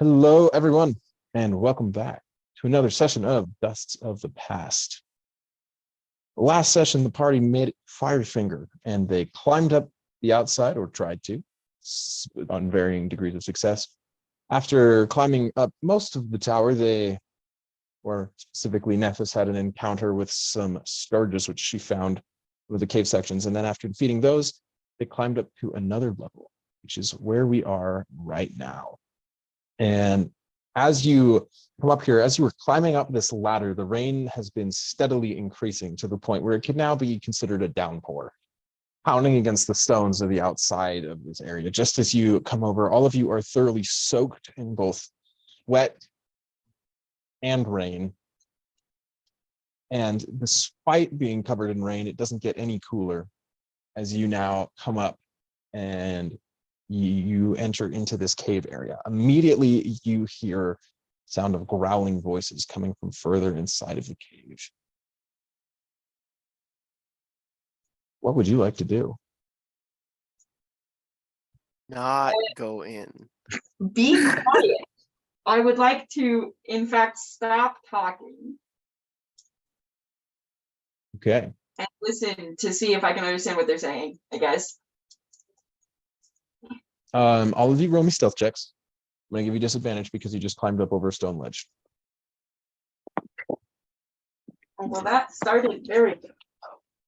Hello, everyone, and welcome back to another session of Dusts of the Past. Last session, the party made Firefinger, and they climbed up the outside, or tried to, on varying degrees of success. After climbing up most of the tower, or specifically Nephis, had an encounter with some scourges, which she found with the cave sections. And then after defeating those, they climbed up to another level, which is where we are right now. And as you come up here, as you were climbing up this ladder, the rain has been steadily increasing to the point where it could now be considered a downpour, pounding against the stones of the outside of this area. Just as you come over, all of you are thoroughly soaked in both sweat and rain. And despite being covered in rain, it doesn't get any cooler as you now come up and you enter into this cave area. Immediately, you hear sound of growling voices coming from further inside of the cave. What would you like to do? Not go in. Be quiet. I would like to, in fact, stop talking Okay. and listen to see if I can understand what they're saying, I guess. All of you roll me stealth checks. I'm gonna give you disadvantage because you just climbed up over a stone ledge. Well, that started very good.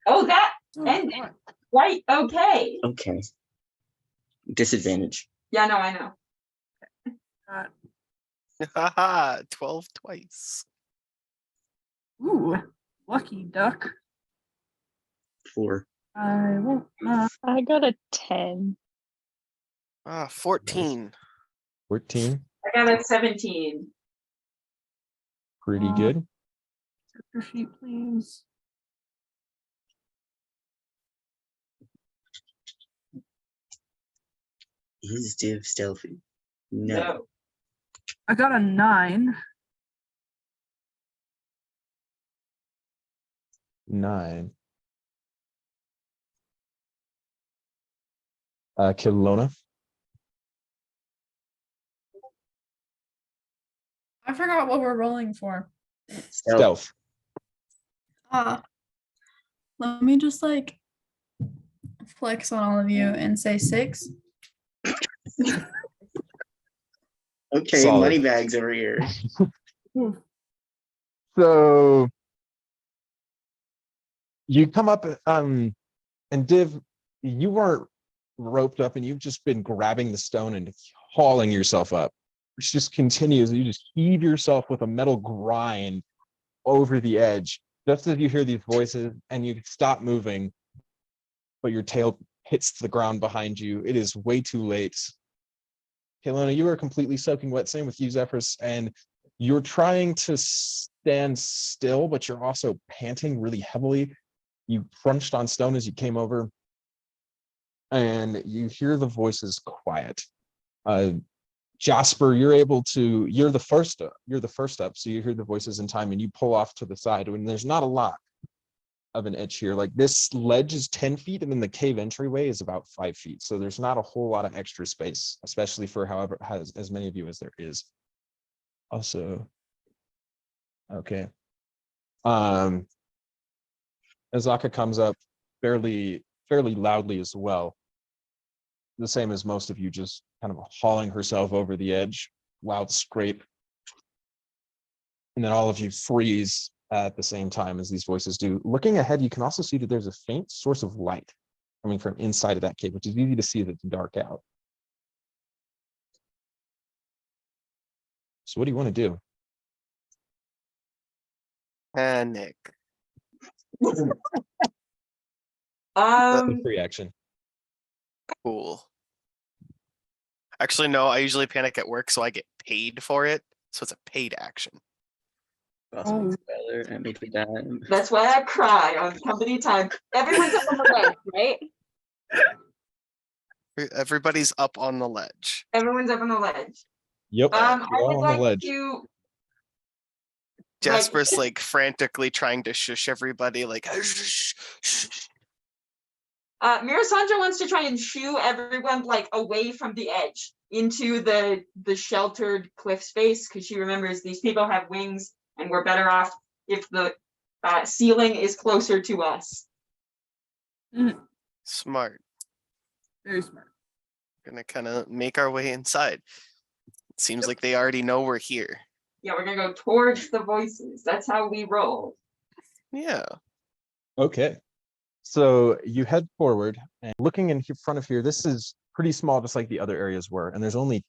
Oh, that ended quite okay. Okay. Disadvantage. Yeah, no, I know. Haha, 12 twice. Ooh, lucky duck. 4. I won't. I got a 10. 14. 14. I got a 17. Pretty good. Character sheet, please. Is Div stealthy? No. I got a 9. 9. Caylona. I forgot what we're rolling for. Stealth. Let me just flex on all of you and say 6. Okay, Solid. money bags over here. So you come up, and Div, you weren't roped up, and you've just been grabbing the stone and hauling yourself up, which just continues. You just heave yourself with a metal grind over the edge, just as you hear these voices, and you stop moving, but your tail hits the ground behind you. It is way too late. Caylona, you are completely soaking wet. Same with you, Zephyrus, and you're trying to stand still, but you're also panting really heavily. You crunched on stone as you came over, and you hear the voices quiet. Jasper, you're the first up, so you hear the voices in time, and you pull off to the side. And there's not a lot of an edge here. Like, this ledge is 10 feet, and then the cave entryway is about 5 feet. So there's not a whole lot of extra space, especially for as many of you as there is. Also, okay. Azaka comes up fairly loudly as well. The same as most of you, just kind of hauling herself over the edge, loud scrape. And then all of you freeze at the same time as these voices do. Looking ahead, you can also see that there's a faint source of light coming from inside of that cave, which is easy to see that's dark out. So what do you want to do? Panic. Free action. Cool. Actually, no, I usually panic at work, so I get paid for it. So it's a paid action. Awesome. Spoiler, and make me die. That's why I cry on company time. Everyone's up on the ledge, right? Everybody's up on the ledge. Everyone's up on the ledge. Yep. I You're all would on like the ledge. to. Jasper's frantically trying to shush everybody, Mirasandra wants to try and shoo everyone like away from the edge into the sheltered cliff space because she remembers these people have wings and we're better off if the ceiling is closer to us. Smart. Very smart. Gonna kind of make our way inside. It seems like they already know we're here. Yeah, we're gonna go towards the voices. That's how we roll. Yeah. Okay. So you head forward and looking in front of here, this is pretty small, just like the other areas were. And there's only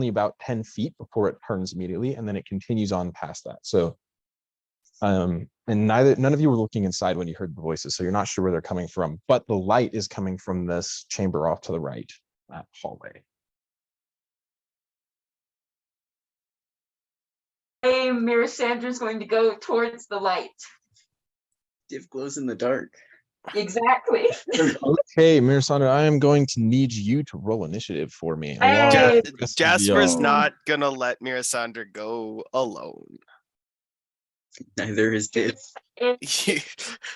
about 10 feet before it turns immediately, and then it continues on past that. So and none of you were looking inside when you heard the voices, so you're not sure where they're coming from, but the light is coming from this chamber off to the right, that hallway. Mirasandra's going to go towards the light. Div glows in the dark. Exactly. Okay, Mirasandra, I am going to need you to roll initiative for me. Hey! along Ja- with the rest of Jasper's y'all. not gonna let Mirasandra go alone. Neither is Div.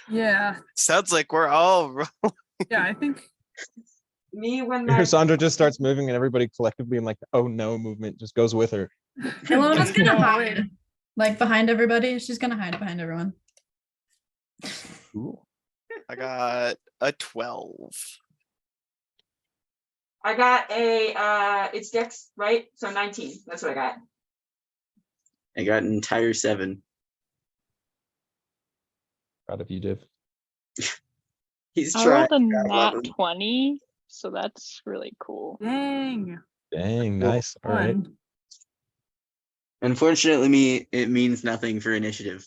Yeah. Sounds like we're all Yeah, I think Me when my Mirasandra just starts moving, and everybody collectively in like the oh no movement just goes with her. Caylona's gonna No, hide. Like behind everybody. She's gonna hide behind everyone. Cool. I got a 12. I got a it's Dex, right? So 19. That's what I got. I got an entire 7. Proud of you, Div. He's I trying. rolled a I love nat him. 20, so that's really cool. dang. Dang, Cool. nice. All right. Fun. Unfortunately, it means nothing for initiative.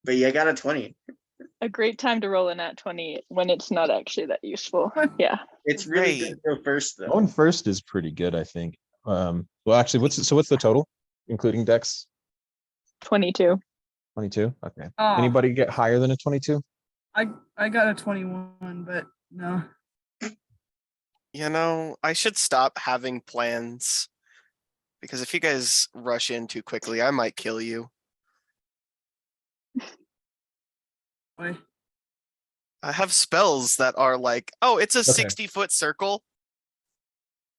But yeah, I got a 20. A great time to roll a nat 20 when it's not actually that useful. Yeah. It's really Great. good to go first though. Going first is pretty good, I think. Well, actually, what's the total, including Dex? 22. 22. Okay. Oh, Anybody get higher than a 22? I got a 21, but no. You know, I should stop having plans because if you guys rush in too quickly, I might kill you. Boy. I have spells that are like, oh, it's a Okay. 60-foot circle.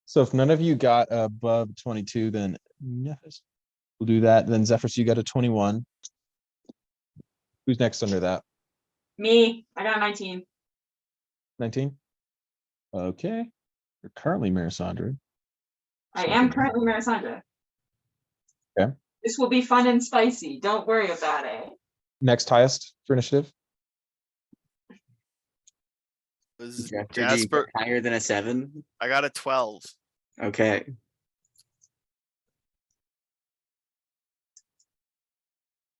So if none of you got above 22, then Nephis will do that. Then Zephyrus, you got a 21. Who's next under that? Me, I got a 19. 19? Okay. You're currently Mirasandra. I am currently Mirasandra. Okay. This will be fun and spicy. Don't worry about it. Next highest for initiative. Was Jasper, do you Jasper, get higher than a 7? I got a 12. Okay.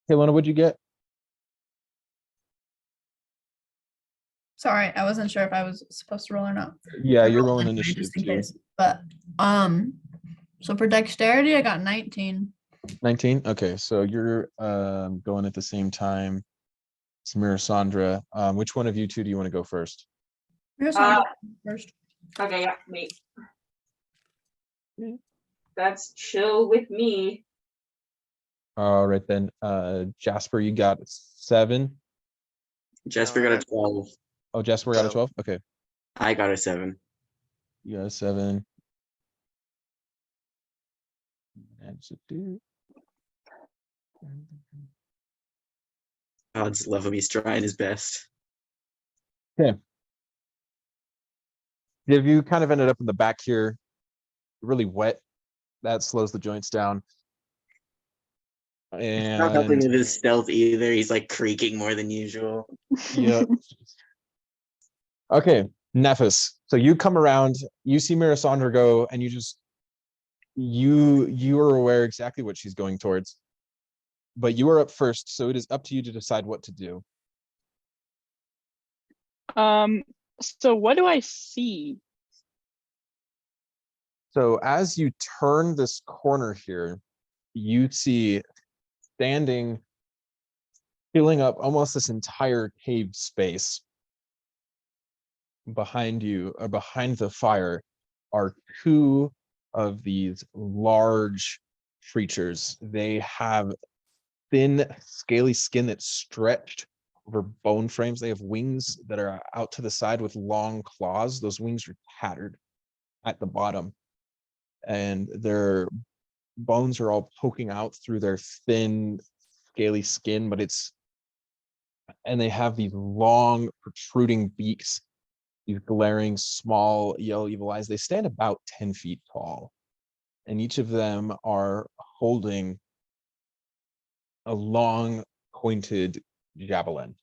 Caylona, what'd you get? Sorry, I wasn't sure if I was supposed to roll or not. Yeah, I you're rolled rolling anyway, initiative just in too. case. But so for dexterity, I got 19. 19. Okay, so you're going at the same time. It's Mirasandra. Which one of you two do you want to go first? Here's one first. Okay, yeah, me. That's chill with me. All right then. Jasper, you got 7. Jasper got a 12. Oh, Jasper got a 12. 12. Okay, I got a 7. you got a 7. That's a dude. God's love him, he's trying his best. Div, you kind of ended up in the back here, really wet. That slows the joints down. Not helping And with his stealth either. He's like creaking more than usual. yeah. Okay, Nephis. So you come around, you see Mirasandra go, and you are aware exactly what she's going towards. But you are up first, so it is up to you to decide what to do. So what do I see? So as you turn this corner here, you see standing, filling up almost this entire cave space behind you, or behind the fire, are 2 of these large creatures. They have thin, scaly skin that's stretched over bone frames. They have wings that are out to the side with long claws. Those wings are tattered at the bottom, and their bones are all poking out through their thin, scaly skin, and they have these long protruding beaks, these glaring small yellow evil eyes. They stand about 10 feet tall, and each of them are holding a long pointed javelin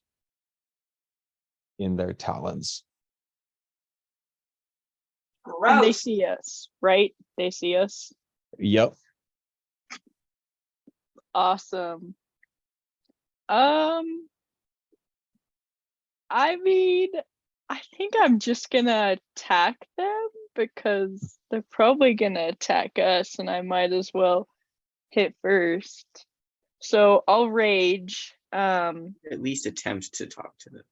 in their talons. And they Gross. see us, right? They see us. Yep. Awesome. I mean, I think I'm just gonna attack them because they're probably gonna attack us, and I might as well hit first. So I'll rage. At least attempt to talk to them.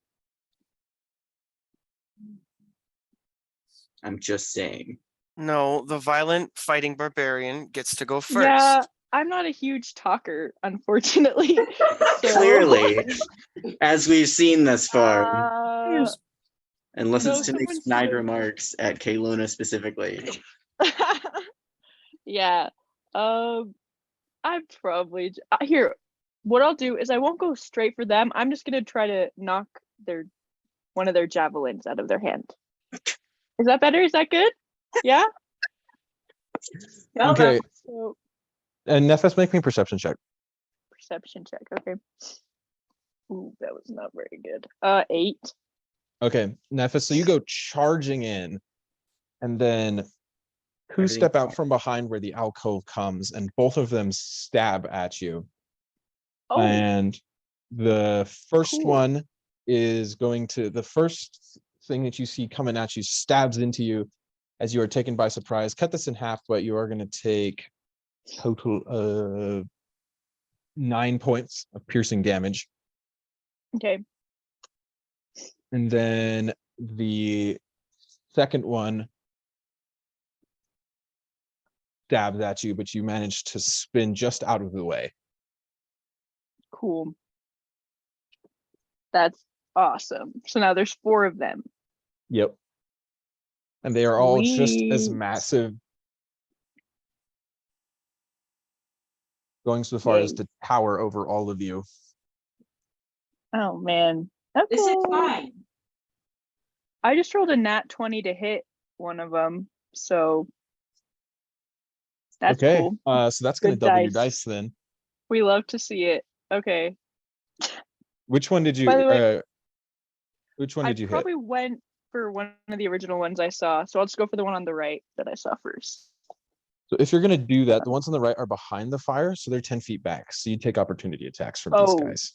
I'm just saying. No, the violent fighting barbarian gets to go first. Yeah, I'm not a huge talker, unfortunately. So, Clearly, as we've seen thus far, Here's- unless no, it's to make someone snide said- remarks at Caylona specifically. yeah. I'm probably here. What I'll do is I won't go straight for them. I'm just gonna try to knock one of their javelins out of their hand. Is that better? Is that good? Yeah. Well Okay. done. So And Nephis, make me a perception check. perception check. Okay. Ooh, that was not very good. 8. Okay, Nephis, so you go charging in, and then who Everything's step out fine. from behind where the alcove comes, and both of them stab at you. Oh, And the first cool. one is the first thing that you see coming at you stabs into you as you are taken by surprise. Cut this in half, but you are going to take total 9 points of piercing damage. Okay. And then the second one stabs at you, but you manage to spin just out of the way. Cool. That's awesome. So now there's 4 of them. Yep. And they are all just as Sweet. massive, going so far as Yay. to tower over all of you. Oh man. That's This is cool. fine. I just rolled a nat 20 to hit one of them, so that's Okay, cool. so that's going to Good double your dice. dice then. We love to see it. Okay. Which one did you? By the way, Which one I did you hit? probably went for one of the original ones I saw, so I'll just go for the one on the right that I saw first. So if you're going to do that, the ones on the right are behind the fire, so they're 10 feet back. So you take opportunity attacks from these Oh. guys.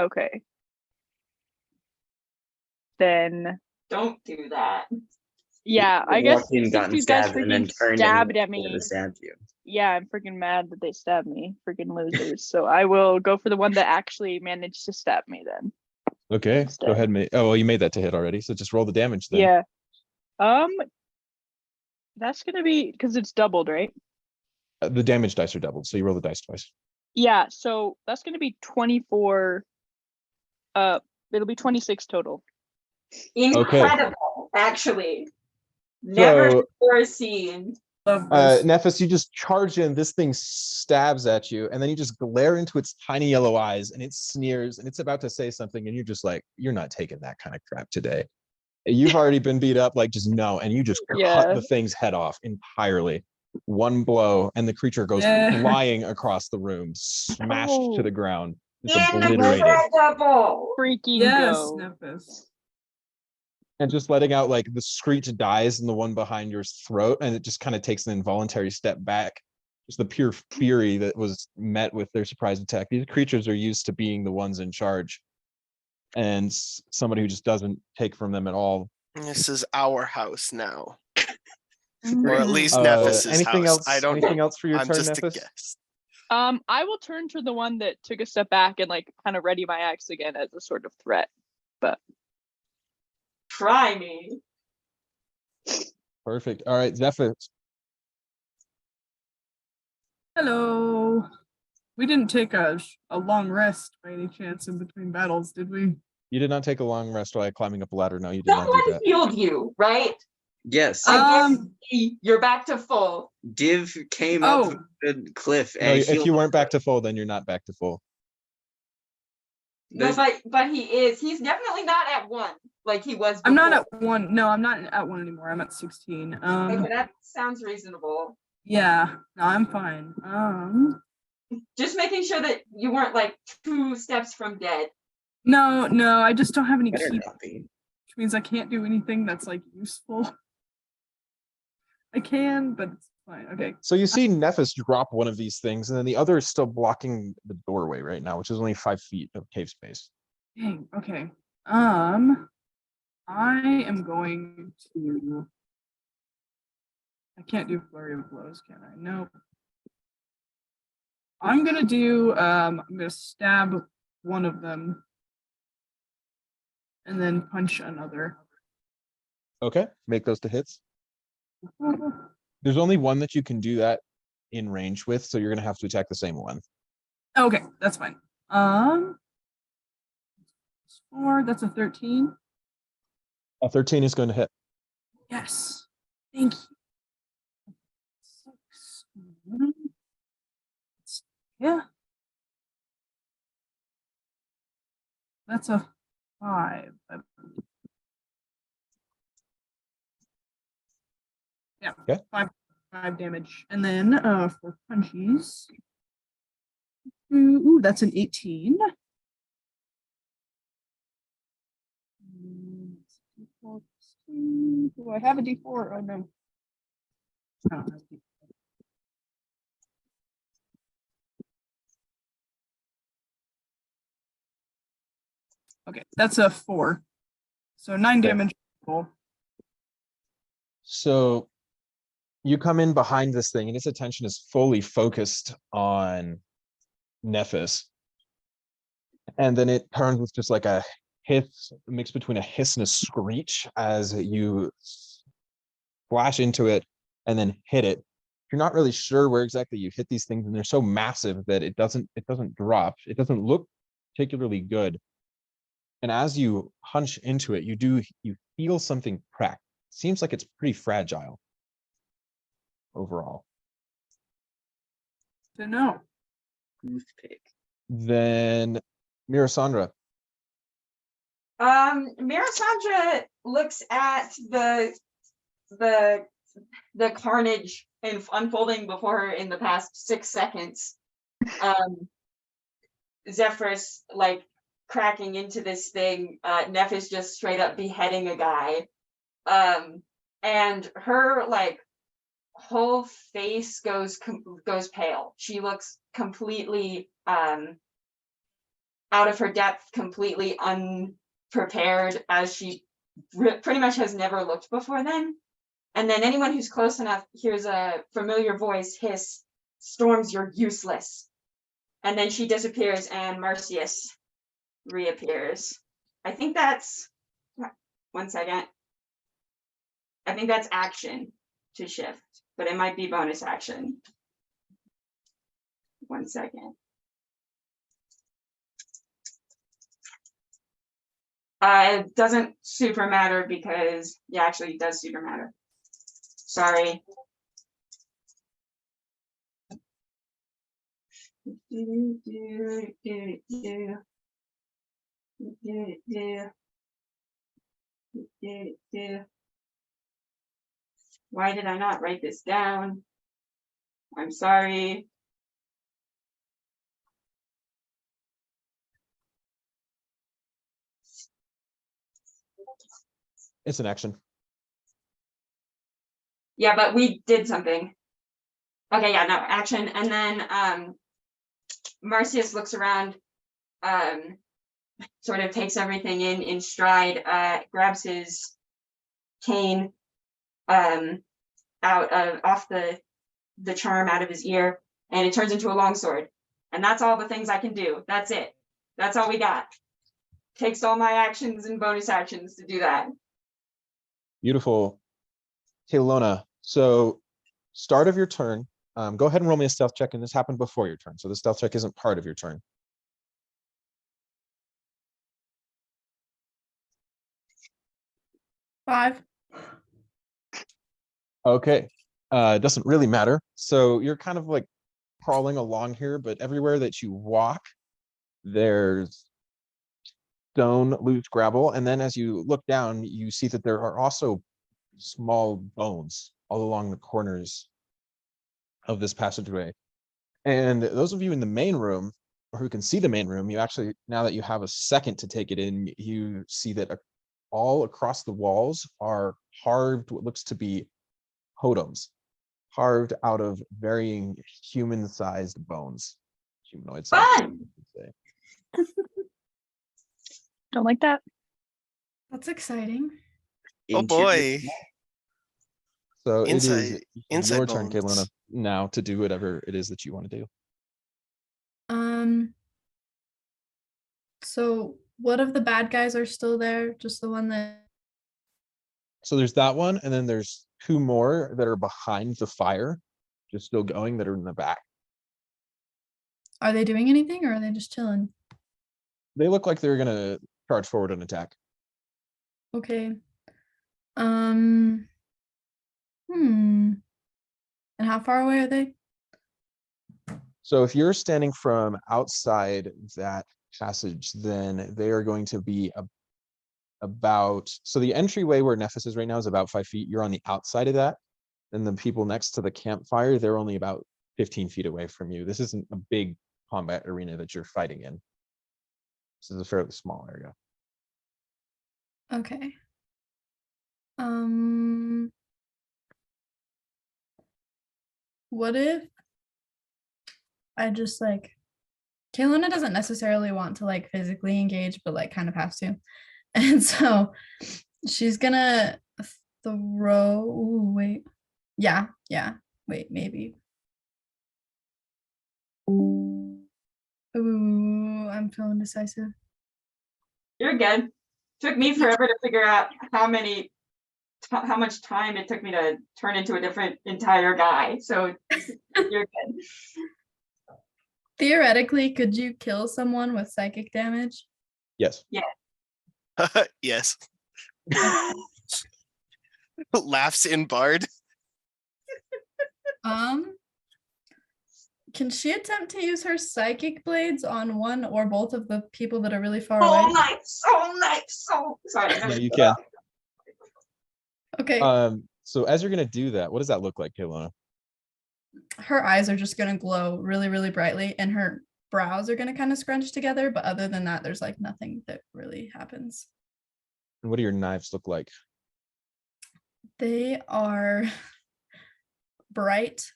Okay. Then Don't do that. yeah, I guess Walked in, since gotten these guys stabbed, and then freaking turned stabbed and at me, stabbed you. yeah, I'm freaking mad that they stabbed me. Freaking losers. So I will go for the one that actually managed to stab me then. Okay, Instead. go ahead. Oh, well, you made that to hit already, so just roll the damage then. Yeah. That's gonna be because it's doubled, right? The damage dice are doubled, so you roll the dice twice. Yeah, so that's gonna be 24. It'll be 26 total. Incredible, actually. Never So- before seen. Love this. Nephis, you just charge in, this thing stabs at you, and then you just glare into its tiny yellow eyes, and it sneers, and it's about to say something, and you're just like, you're not taking that kind of crap today. You've already been beat up, like, just no, and you just cut Yeah. the thing's head off entirely. One blow, and the creature goes Yeah. flying across the room, smashed to Oh. the ground, just obliterated. Incredible. Freaking Yes, go. Nephis. And just letting out like the screech dies in the one behind your throat, and it just kind of takes an involuntary step back. Just the pure fury that was met with their surprise attack. These creatures are used to being the ones in charge, and somebody who just doesn't take from them at all. This is our house now, or at Mhm. least Nephis's anything house. else? I don't Anything know. else for your I'm turn, just a Nephis? guess. I will turn to the one that took a step back and like kind of ready my axe again as a sort of threat. But Try me. Perfect. All right, Zephyrus. Hello. We didn't take a long rest by any chance in between battles, did we? You did not take a long rest while climbing up a ladder. No, you did not do Someone that. healed you, right? Yes. I guess you're back to full. Div came Oh. up the cliff No, and if healed you weren't back to full, then you're not back to full. No, the- but he is. He's definitely not at 1 like he was before. I'm not at 1. No, I'm not at 1 anymore. I'm at 16. Okay, that sounds reasonable. Yeah, no, I'm fine. Just making sure that you weren't like 2 steps from dead. No, I just don't have any better key, not be. which means I can't do anything that's like useful. I can, but it's fine. Okay. So you see Nephis drop one of these things, and then the other is still blocking the doorway right now, which is only 5 feet of cave space. Dang, okay. I am going to. I can't do flurry of blows, can I? Nope. I'm gonna do. I'm gonna stab one of them, and then punch another. Okay, make those to hits. There's only one that you can do that in range with, so you're gonna have to attack the same one. Okay, that's fine. 4. That's a 13. A 13 is going to hit. Yes. Thank you. 6. Yeah. That's a 5. I believe. Yeah. Okay. 5 damage. And then for punchies. Ooh, that's an 18. Do I have a D4? Oh no. I don't have a D4. Okay, that's a 4. So 9 Okay. damage. Cool. So you come in behind this thing, and its attention is fully focused on Nephis. And then it turns with just like a hiss, mixed between a hiss and a screech as you flash into it and then hit it. You're not really sure where exactly you hit these things, and they're so massive that it doesn't drop. It doesn't look particularly good. And as you punch into it, you feel something crack. Seems like it's pretty fragile overall. So no. Toothpick. Then Mirasandra. Melisandre looks at the carnage unfolding before her in the past 6 seconds. Zephyrus like cracking into this thing. Nephis just straight up beheading a guy. And her like whole face goes pale. She looks completely out of her depth, completely unprepared, as she pretty much has never looked before then. And then anyone who's close enough hears a familiar voice hiss, "Storms, you're useless." And then she disappears and Marcius reappears. I think that's 1 second. I think that's action to shift, but it might be bonus action. 1 second. It doesn't super matter because, yeah, actually it does super matter. Sorry. Why did I not write this down? I'm sorry. It's an action. Yeah, but we did something. Okay, yeah, no, action. And then Marcius looks around, sort of takes everything in stride, grabs his cane off the charm out of his ear, and it turns into a longsword. And that's all the things I can do. That's it. That's all we got. Takes all my actions and bonus actions to do that. Beautiful. Caylona. So start of your turn, Go ahead and roll me a stealth check, and this happened before your turn, so the stealth check isn't part of your turn. Five. Okay. It doesn't really matter. So you're kind of like crawling along here, but everywhere that you walk, there's stone, loose gravel. And then as you look down, you see that there are also small bones all along the corners of this passageway. And those of you in the main room, or who can see the main room, you actually, now that you have a second to take it in, you see that all across the walls are carved what looks to be totems, carved out of varying human-sized bones. Humanoid size. Fun! Don't like that. That's exciting. Oh boy. So it is Inside your turn, bones. Caylona, now to do whatever it is that you want to do. So what if the bad guys are still there? Just the one that. So there's that one, and then there's two more that are behind the fire, just still going, that are in the back. Are they doing anything, or are they just chilling? They look like they're gonna charge forward and attack. Okay. And how far away are they? So if you're standing from outside that passage, then they are going to be about, so the entryway where Nephis is right now is about 5 feet. You're on the outside of that. And the people next to the campfire, they're only about 15 feet away from you. This isn't a big combat arena that you're fighting in. This is a fairly small area. Okay. What if I just like Caylona doesn't necessarily want to like physically engage, but like kind of has to. And so she's gonna throw. Ooh, wait. Yeah. Wait, maybe. Ooh, I'm feeling decisive. You're good. Took me forever to figure out how much time it took me to turn into a different entire guy. So you're good. Theoretically, could you kill someone with psychic damage? Yes. Yes. Laughs in Bard. Can she attempt to use her psychic blades on one or both of the people that are really far Oh, away? nice. So nice. So sorry. Yeah, you can. Okay. So as you're gonna do that, what does that look like, Caylona? Her eyes are just gonna glow really, really brightly, and her brows are gonna kind of scrunch together. But other than that, there's like nothing that really happens. And what do your knives look like? They are bright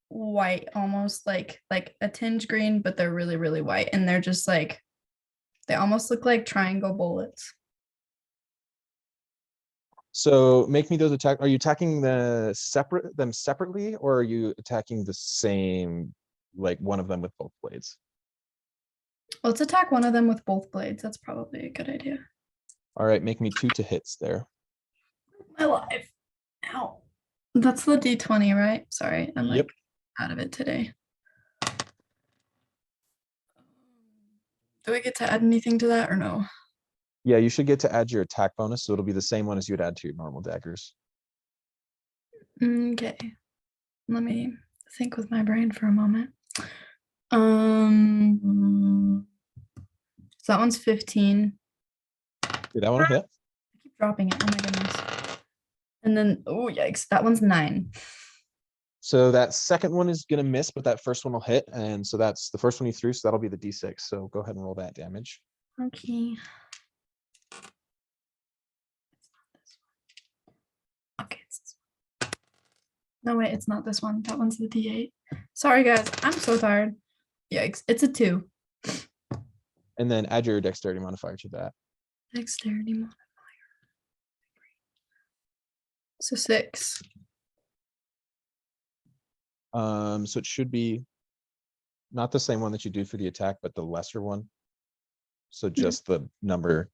white, almost like a tinge green, but they're really, really white, and they're just like they almost look like triangle bullets. So make me those attack. Are you attacking them separately, or are you attacking the same, like one of them with both blades? Let's attack one of them with both blades. That's probably a good idea. All right, make me 2 to hits there. My life. Ow. That's the D20, right? Sorry, I'm Yep. like out of it today. Do I get to add anything to that or no? Yeah, you should get to add your attack bonus, so it'll be the same one as you would add to your normal daggers. Okay. Let me think with my brain for a moment. So that one's 15. Did that one hit? I keep dropping it. Oh my goodness. And then, oh yikes, that one's 9. So that second one is gonna miss, but that first one will hit, and so that's the first one you threw, so that'll be the D6. So go ahead and roll that damage. Okay. Okay, it's this one. No, wait, it's not this one. That one's the D8. Sorry, guys. I'm so tired. Yikes. It's a 2. And then add your dexterity modifier to that. Dexterity modifier. So 6. So it should be not the same one that you do for the attack, but the lesser one. So just the number,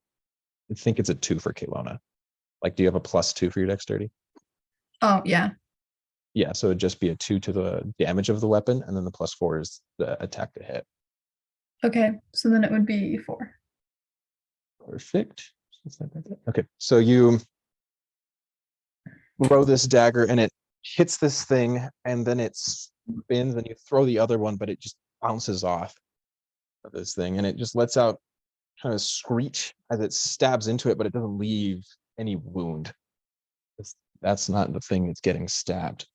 I think it's a 2 for Caylona. Like, do you have a +2 for your dexterity? Oh, yeah. Yeah, so it'd just be a 2 to the damage of the weapon, and then the +4 is the attack to hit. Okay, so then it would be 4. Perfect. Okay, so you throw this dagger and it hits this thing, and then it spins, and you throw the other one, but it just bounces off of this thing, and it just lets out kind of screech as it stabs into it, but it doesn't leave any wound. That's not the thing that's getting stabbed.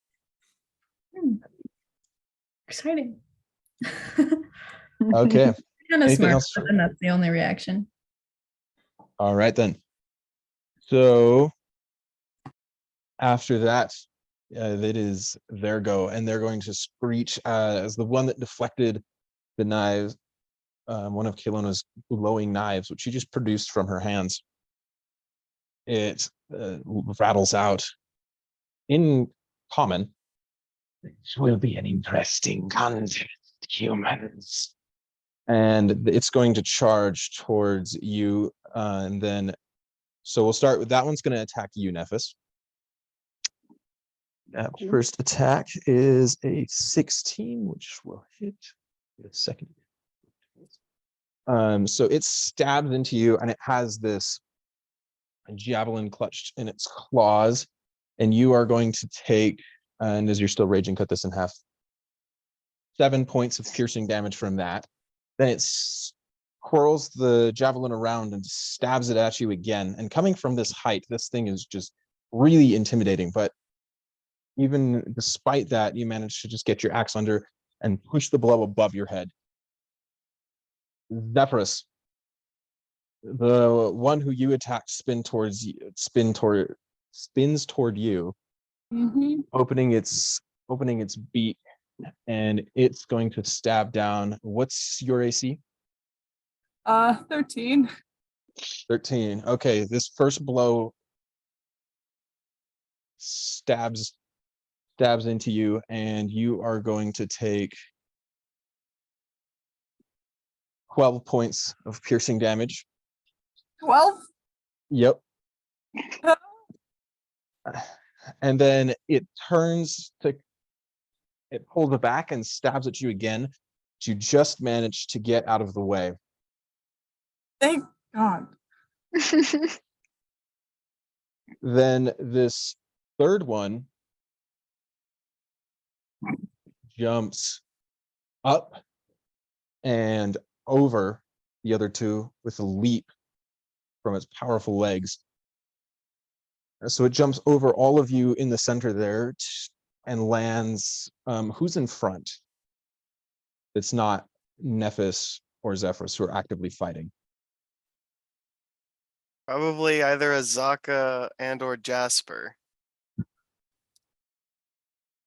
Exciting. Okay. Kind of Anything smart, else? but then that's the only reaction. All right then. So after that, it is their go, and they're going to screech as the one that deflected the knives, one of Caylona's glowing knives, which she just produced from her hands. It rattles out in common. This will be an interesting contest, humans. And it's going to charge towards you, and then, so we'll start with that one's going to attack you, Nephis. That first attack is a 16, which will hit the second. So it stabs into you, and it has this javelin clutched in its claws, and you are going to take, and as you're still raging, cut this in half, 7 points of piercing damage from that. Then it whirls the javelin around and stabs it at you again. And coming from this height, this thing is just really intimidating. But even despite that, you manage to just get your axe under and push the blow above your head. Zephyrus, the one who you attacked, spins toward you, opening its beak, and it's going to stab down. What's your AC? 13. 13. Okay, this first blow stabs into you, and you are going to take 12 points of piercing damage. 12? Yep. And then it pulls it back and stabs at you again. But you just managed to get out of the way. Thank God. Then this third one jumps up and over the other two with a leap from its powerful legs. So it jumps over all of you in the center there and lands. Who's in front? It's not Nephis or Zephyrus who are actively fighting. Probably either Azaka and or Jasper.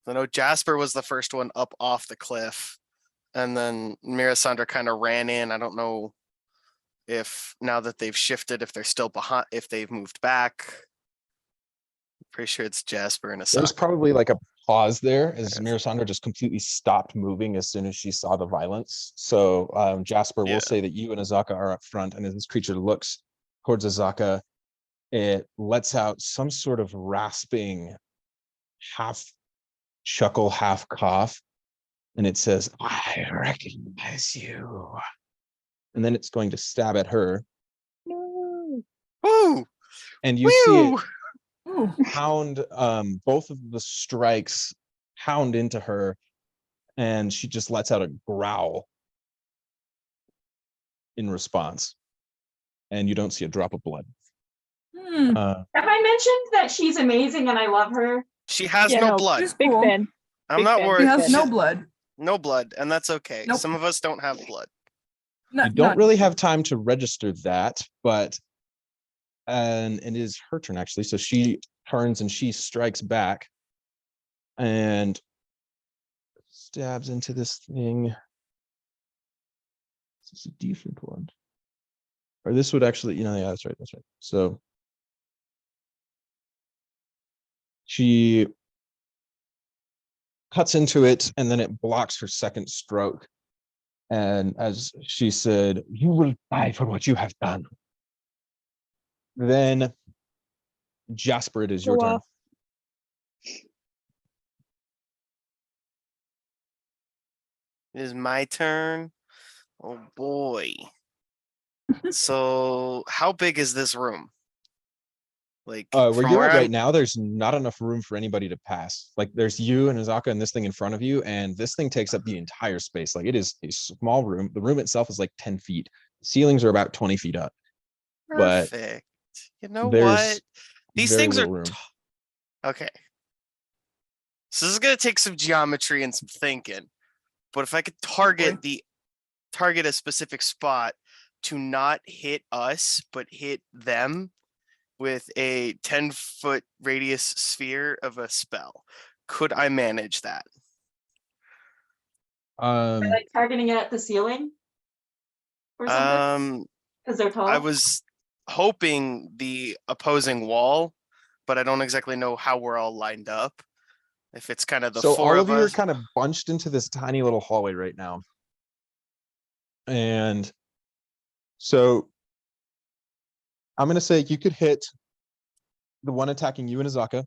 I know Jasper was the first one up off the cliff, and then Mirisandra kind of ran in. I don't know if now that they've shifted, if they're still behind, if they've moved back. Pretty sure it's Jasper and Azaka. There's probably like a pause there as Mirisandra just completely stopped moving as soon as she saw the violence. So Jasper, Yeah. will say that you and Azaka are up front, and as this creature looks towards Azaka, it lets out some sort of rasping, half chuckle, half cough, and it says, "I recognize you." And then it's going to stab at her. No. Woo! And you see it Ooh. pound, both of the strikes pound into her, and she just lets out a growl in response. And you don't see a drop of blood. Hmm. Have I mentioned that she's amazing and I love her? She has Yeah, no no, blood. She's Big cool. fan. I'm big not fan. She worried. has She- no blood. No blood, and that's okay. Nope. Some of us don't have blood. You don't really have time to register that, but and it is her turn actually. So she turns and she strikes back and stabs into this thing. This is a decent one. Or this would actually, yeah, that's right. So she cuts into it, and then it blocks her second stroke. And as she said, "You will die for what you have done." Then Jasper, it is your Go turn. off. It is my turn. Oh boy. So how big is this room? Like Where from you're where at right I'm now, there's not enough room for anybody to pass. Like there's you and Azaka and this thing in front of you, and this thing takes up the entire space. Like it is a small room. The room itself is like 10 feet. Ceilings are about 20 feet up, but perfect. You know what? there's These very things are little room. okay. So this is gonna take some geometry and some thinking. But if I could target a specific spot to not hit us, but hit them with a 10-foot radius sphere of a spell, could I manage that? Like targeting it at the ceiling or something because they're tall. I was hoping the opposing wall, but I don't exactly know how we're all lined up. If it's kind of the So four all of of you are us. kind of bunched into this tiny little hallway right now. And so I'm going to say you could hit the one attacking you and Azaka,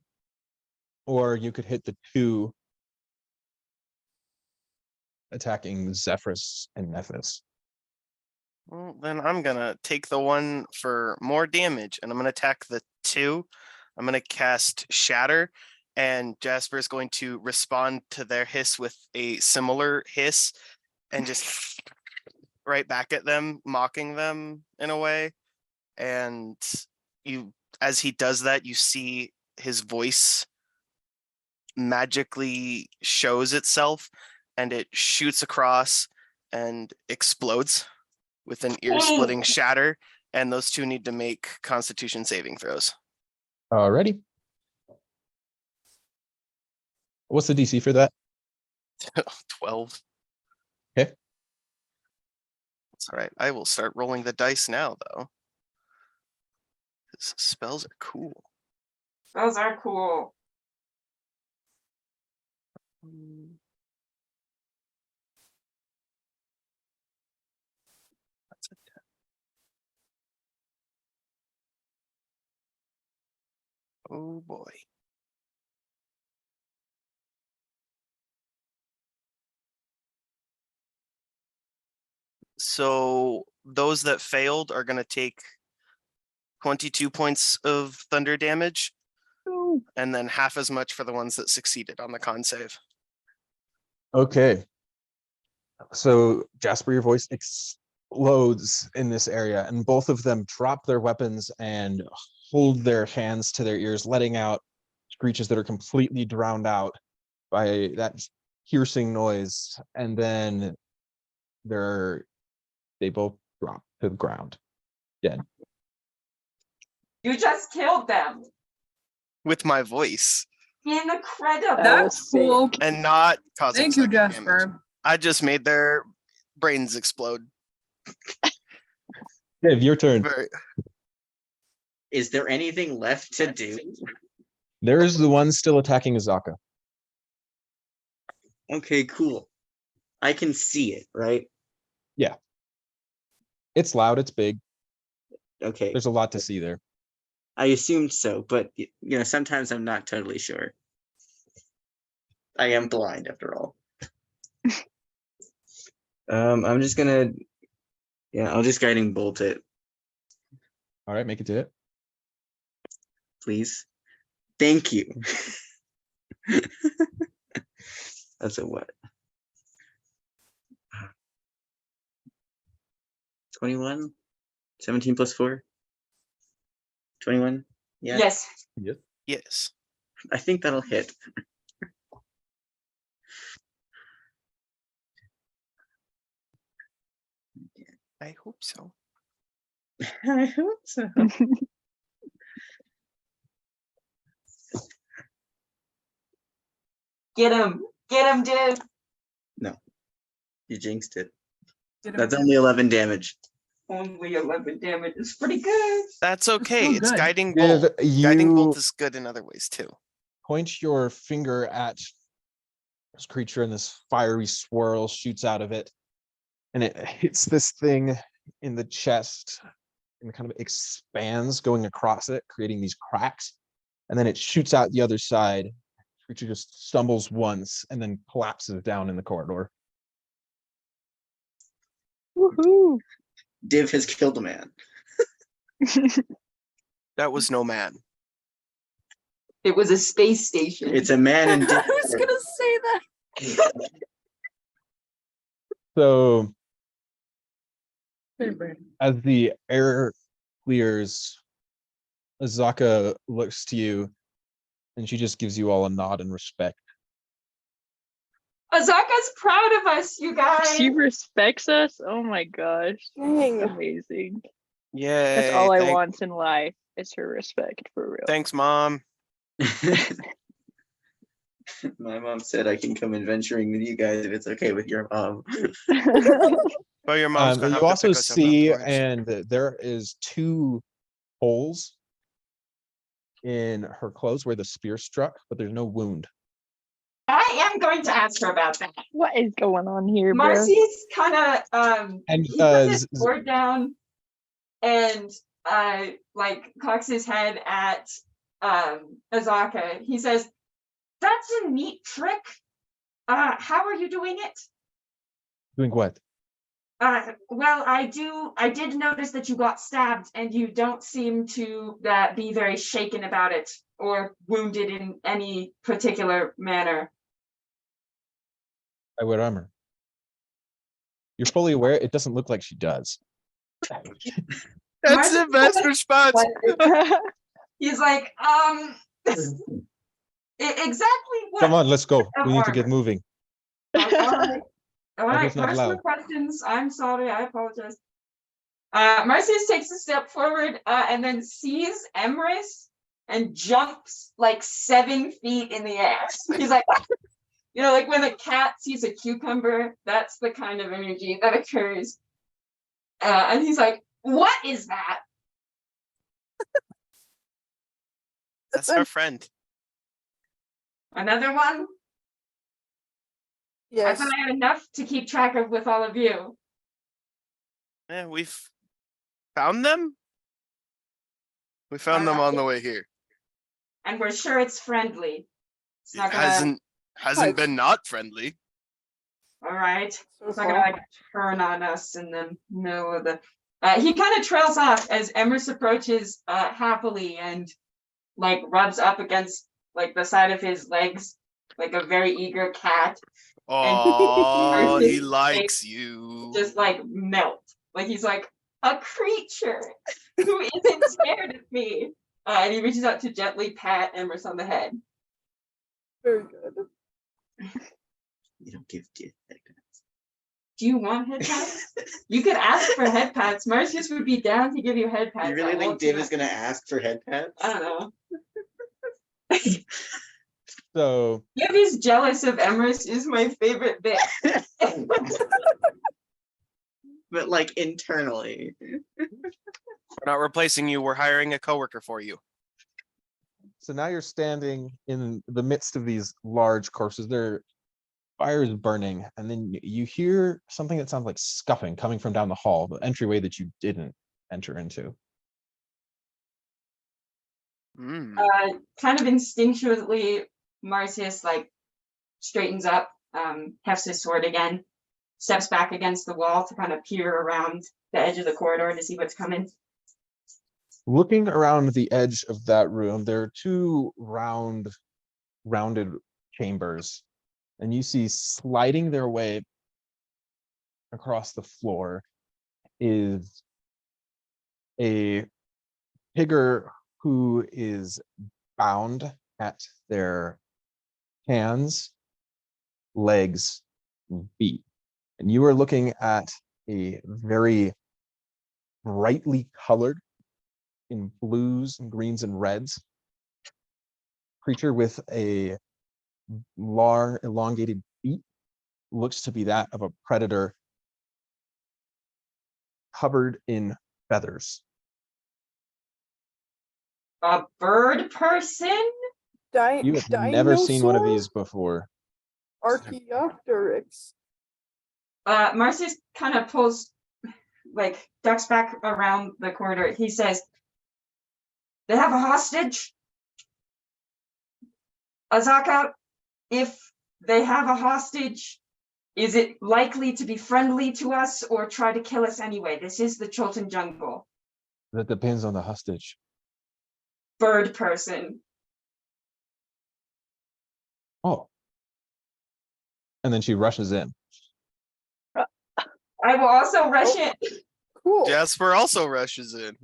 or you could hit the two attacking Zephyrus and Nephis. Well, then I'm gonna take the one for more damage, and I'm gonna attack the two. I'm gonna cast Shatter, and Jasper is going to respond to their hiss with a similar hiss, and just right back at them, mocking them in a way. And as he does that, you see his voice magically shows itself, and it shoots across and explodes with an ear-splitting shatter, and those two need to make Constitution saving throws. Alrighty. What's the DC for that? 12. Okay. That's all right. I will start rolling the dice now, though. Spells are cool. Those are cool. That's a 10. Oh boy. So those that failed are going to take 22 points of thunder damage, and then half as much for the ones that succeeded on the con save. Okay. So Jasper, your voice explodes in this area, and both of them drop their weapons and hold their hands to their ears, letting out screeches that are completely drowned out by that piercing noise. And then they both drop to the ground, dead. You just killed them. With my voice. Incredible. That's cool. And not causing Thank you, psychic damage. Jasper. I just made their brains explode. Dave, your turn. Very, Is there anything left to do? There is the one still attacking Azaka. Okay, cool. I can see it, right? It's loud, it's big. Okay. There's a lot to see there. I assumed so, but sometimes I'm not totally sure. I am blind after all. I'm just gonna I'll just guiding bolt it, All right, make it to it. please. Thank you. That's a what? 21? 17 plus 4? 21? Yeah. Yes. yes. I think that'll hit. I hope so. I hope so. Get him. Get him, Div. No. You jinxed it. Get him, That's Div. only 11 damage. Only 11 damage. It's pretty good. That's okay. still It's good. guiding Div, bolt. Guiding you bolt is good in other ways too. point your finger at this creature, and this fiery swirl shoots out of it, and it hits this thing in the chest and kind of expands, going across it, creating these cracks, and then it shoots out the other side. The creature just stumbles once and then collapses down in the corridor. Woohoo! Div has killed a man. That was no man. It was a space station. It's a man in I Div. was gonna say that. So Hey, Brandon. as the air clears, Azaka looks to you and she just gives you all a nod in respect. Azaka's proud of us, you guys. She respects us. Oh my gosh, Dang. amazing. Yay. That's all I want in life is her respect, for real. Thanks, Mom. My mom said I can come adventuring with you guys if it's okay with your mom. Well, your mom's gonna You have to also pick us up see, afterwards. and there is 2 holes in her clothes where the spear struck, but there's no wound. I am going to ask her about that. What is going on here, bro? Marcy's kind of And, he puts his sword down and like cocks his head at Azaka. He says, "That's a neat trick. How are you doing it?" Doing what? Well, I did notice that you got stabbed and you don't seem to be very shaken about it or wounded in any particular manner. I wear armor. You're fully aware it doesn't look like she does. That's the best response. He's like, exactly what? Come on, let's go. Of We need to get armor. moving. All right. All right, It's not personal allowed. questions. I'm sorry, I apologize. Marcius takes a step forward and then sees Emrys and jumps like 7 feet in the air. He's like, you know, like when a cat sees a cucumber, that's the kind of energy that occurs. And he's like, "What is that?" That's our friend. Another one? I Yes. thought I had enough to keep track of with all of you. Yeah, we've found them. We found them on the way here. And we're sure it's friendly. It's It not gonna. hasn't been not friendly. All right. So It's not gonna like turn on us in the middle of the. He kind of trails off as Emrys approaches happily and like rubs up against like the side of his legs like a very eager cat. Oh, he Marcius likes you. Just like melt. Like he's like a creature who isn't scared of me. And he reaches out to gently pat Emrys on the head. Very good. You don't give head pats. Do you want head pats? You could ask for head pats. Marcius would be down to give you head pats. You really I think won't Div do is that. gonna ask for head pats? I don't know. So Gibby's jealous of Emrys is my favorite bit. But like internally. We're not replacing you. We're hiring a coworker for you. So now you're standing in the midst of these large corpses. Their fire is burning, and then you hear something that sounds like scuffing coming from down the hall, the entryway that you didn't enter into. Mm. Kind of instinctually, Marcius like straightens up, hefts his sword again, steps back against the wall to kind of peer around the edge of the corridor to see what's coming. Looking around the edge of that room, there are 2 rounded chambers, and you see sliding their way across the floor is a figure who is bound at their hands, legs, and feet. And you are looking at a very brightly colored in blues and greens and reds creature with a long elongated beak, looks to be that of a predator covered in feathers. A bird person? You have never seen one of these before. Archaeopteryx. Marcius kind of pulls, like, ducks back around the corridor. He says, "They have a hostage. Azaka, if they have a hostage, Is it likely to be friendly to us or try to kill us anyway? This is the Chilton jungle. That depends on the hostage. Bird person. Oh. And then she rushes in. I will also rush in. Cool. Jasper also rushes in.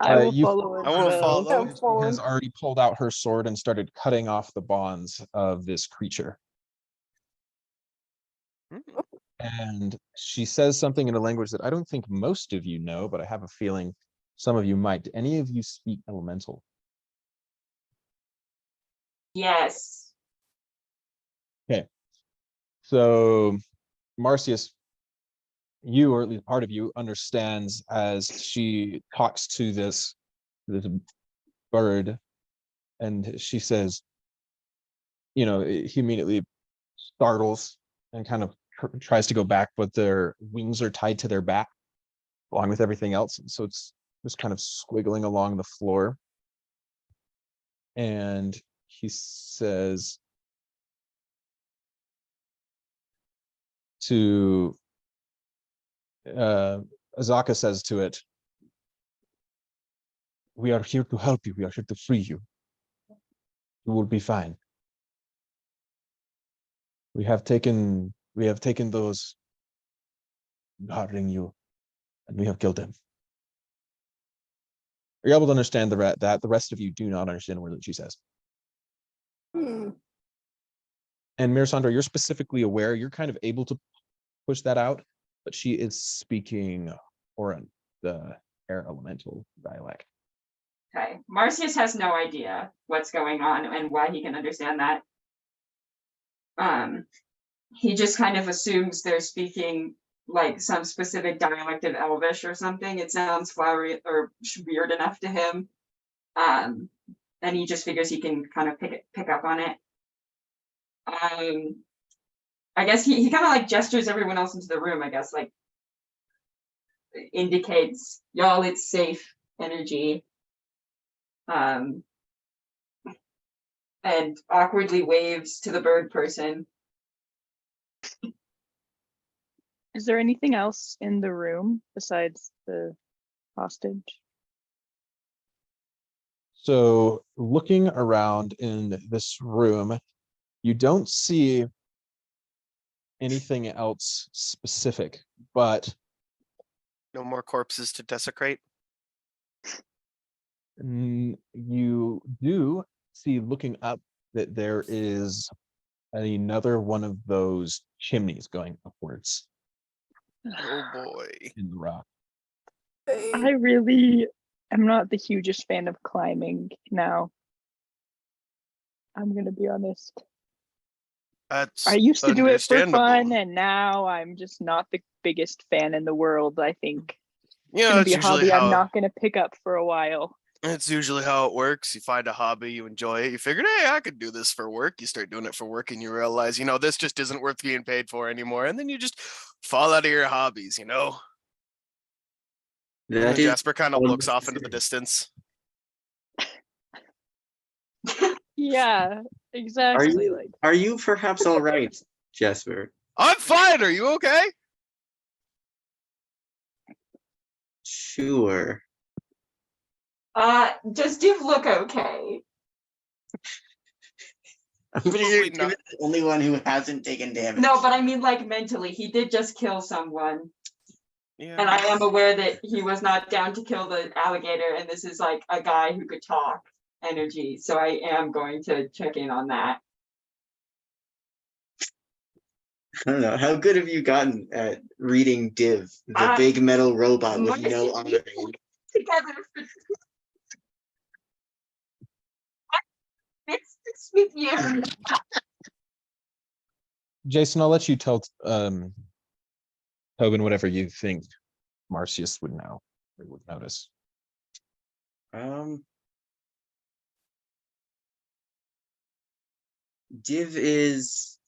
I will you follow him. I wanna but- follow. She has already pulled out her sword and started cutting off the bonds of this creature. Hmm. And she says something in a language that I don't think most of you know, but I have a feeling some of you might. Do any of you speak elemental? Yes. So Marcius, you, or at least part of you, understands as she talks to this bird, and she says, he immediately startles and kind of tries to go back, but their wings are tied to their back along with everything else. And so it's just kind of squiggling along the floor. And he says to Azaka says to it, "We are here to help you. We are here to free you. You will be fine. We have taken those guarding you, and we have killed them." Are you able to understand that the rest of you do not understand a word that she says? And Mirisandra, you're specifically aware, you're kind of able to push that out, but she is speaking Oran, the air elemental dialect. Okay. Marcius has no idea what's going on and why he can understand that. He just kind of assumes they're speaking like some specific dialect of Elvish or something. It sounds flowery or weird enough to him. And he just figures he can kind of pick up on it. I guess he kind of like gestures everyone else into the room, I guess, like indicates, y'all, it's safe energy. And awkwardly waves to the bird person. Is there anything else in the room besides the hostage? So looking around in this room, you don't see anything else specific, but No more corpses to desecrate. you do see, looking up, that there is another one of those chimneys going upwards Oh boy. in the rock. I really am not the hugest fan of climbing now. I'm gonna be honest. That's I used to do it for understandable. fun, and now I'm just not the biggest fan in the world. I think You it's know, gonna that's be a usually hobby I'm how not gonna pick up for a while. it's usually how it works. You find a hobby, you enjoy it. You figured, hey, I could do this for work. You start doing it for work, and you realize, this just isn't worth being paid for anymore. And then you just fall out of your hobbies. And That is Jasper kind of looks off into the unnecessary. distance. Yeah, Are exactly. you are you perhaps all right, Jasper? I'm fine. Are you okay? Sure. Does Div look okay? I'm pretty Probably sure not. David's the only one who hasn't taken damage. No, but I mean like mentally. He did just kill someone. Yeah. And I am aware that he was not down to kill the alligator, and this is like a guy who could talk energy. So I am going to check in on that. I don't know. How good have you gotten at reading Div, the Uh, big metal robot with my- no arm? Together. It's with you. Jason, I'll let you tell Tobin whatever you think Marcius would know or would notice. Div is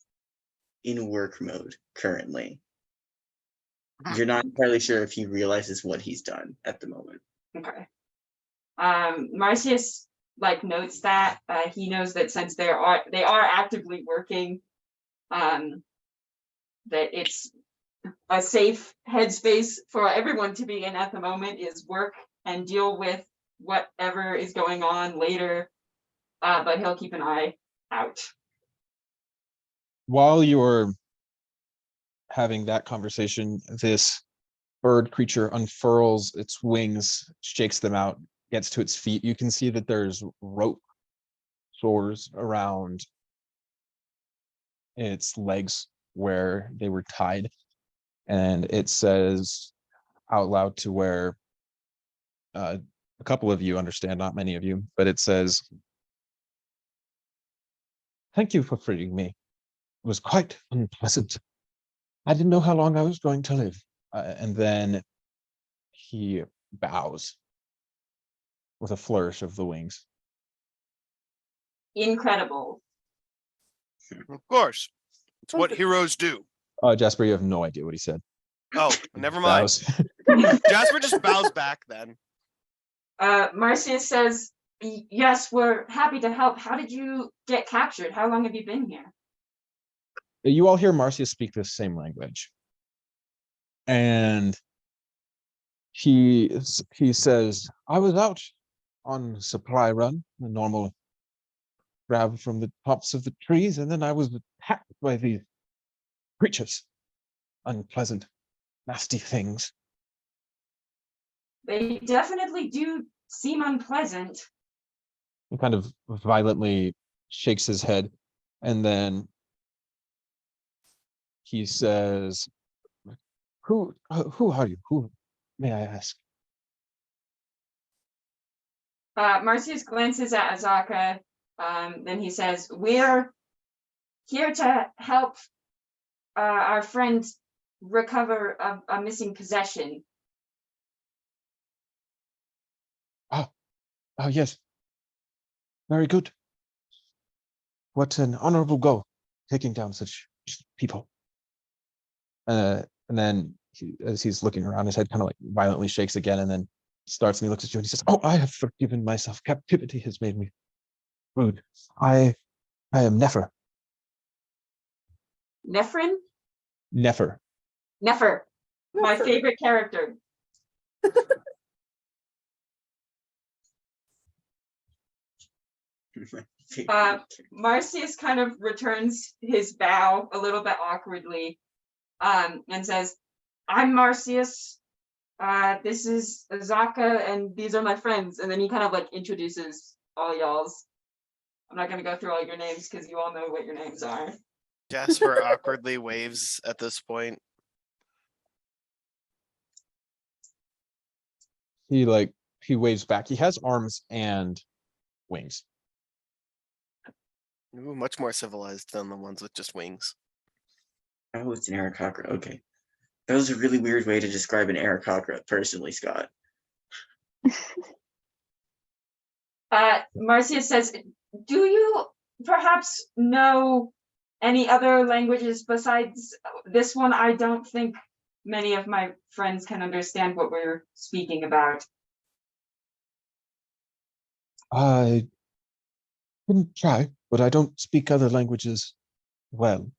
in work mode currently. You're not entirely sure if he realizes what he's done at the moment. Okay. Marcius notes that he knows that since they are actively working, that it's a safe headspace for everyone to be in at the moment is work and deal with whatever is going on later. But he'll keep an eye out. While you're having that conversation, this bird creature unfurls its wings, shakes them out, gets to its feet. You can see that there's rope sores around its legs where they were tied. And it says out loud to where a couple of you understand, not many of you, but it says, "Thank you for freeing me. It was quite unpleasant. I didn't know how long I was going to live." And then he bows with a flourish of the wings. Incredible. Of course. It's what heroes do. Jasper, you have no idea what he said. Oh, never mind. Bows. Jasper just bows back then. Marcia says, yes, we're happy to help. How did you get captured? How long have you been here? You all hear Marcia speak the same language. And he says, "I was out on supply run, a normal grab from the tops of the trees, and then I was attacked by these creatures. Unpleasant, nasty things." They definitely do seem unpleasant. He kind of violently shakes his head, and then he says, Who are you? Who, may I ask?" Marcius glances at Azaka. Then he says, we're here to help our friend recover a missing possession. Oh, yes. Very good. What an honorable goal, taking down such people. And then as he's looking around, his head kind of like violently shakes again, and then starts and he looks at you and he says, "Oh, I have forgiven myself. Captivity has made me rude. I am Nefer." Nephrin? Nefer. Nefer. My favorite character. Marcius kind of returns his bow a little bit awkwardly, and says, "I'm Marcius. This is Azaka, and these are my friends." And then he kind of like introduces all y'all's. I'm not gonna go through all your names because you all know what your names are. Jasper awkwardly waves at this point. He waves back. He has arms and wings. Ooh, much more civilized than the ones with just wings. Oh, it's an Aarakocra. Okay. That was a really weird way to describe an Aarakocra, personally, Scott. Marcius says, do you perhaps know any other languages besides this one? I don't think many of my friends can understand what we're speaking about. I couldn't try, but I don't speak other languages well.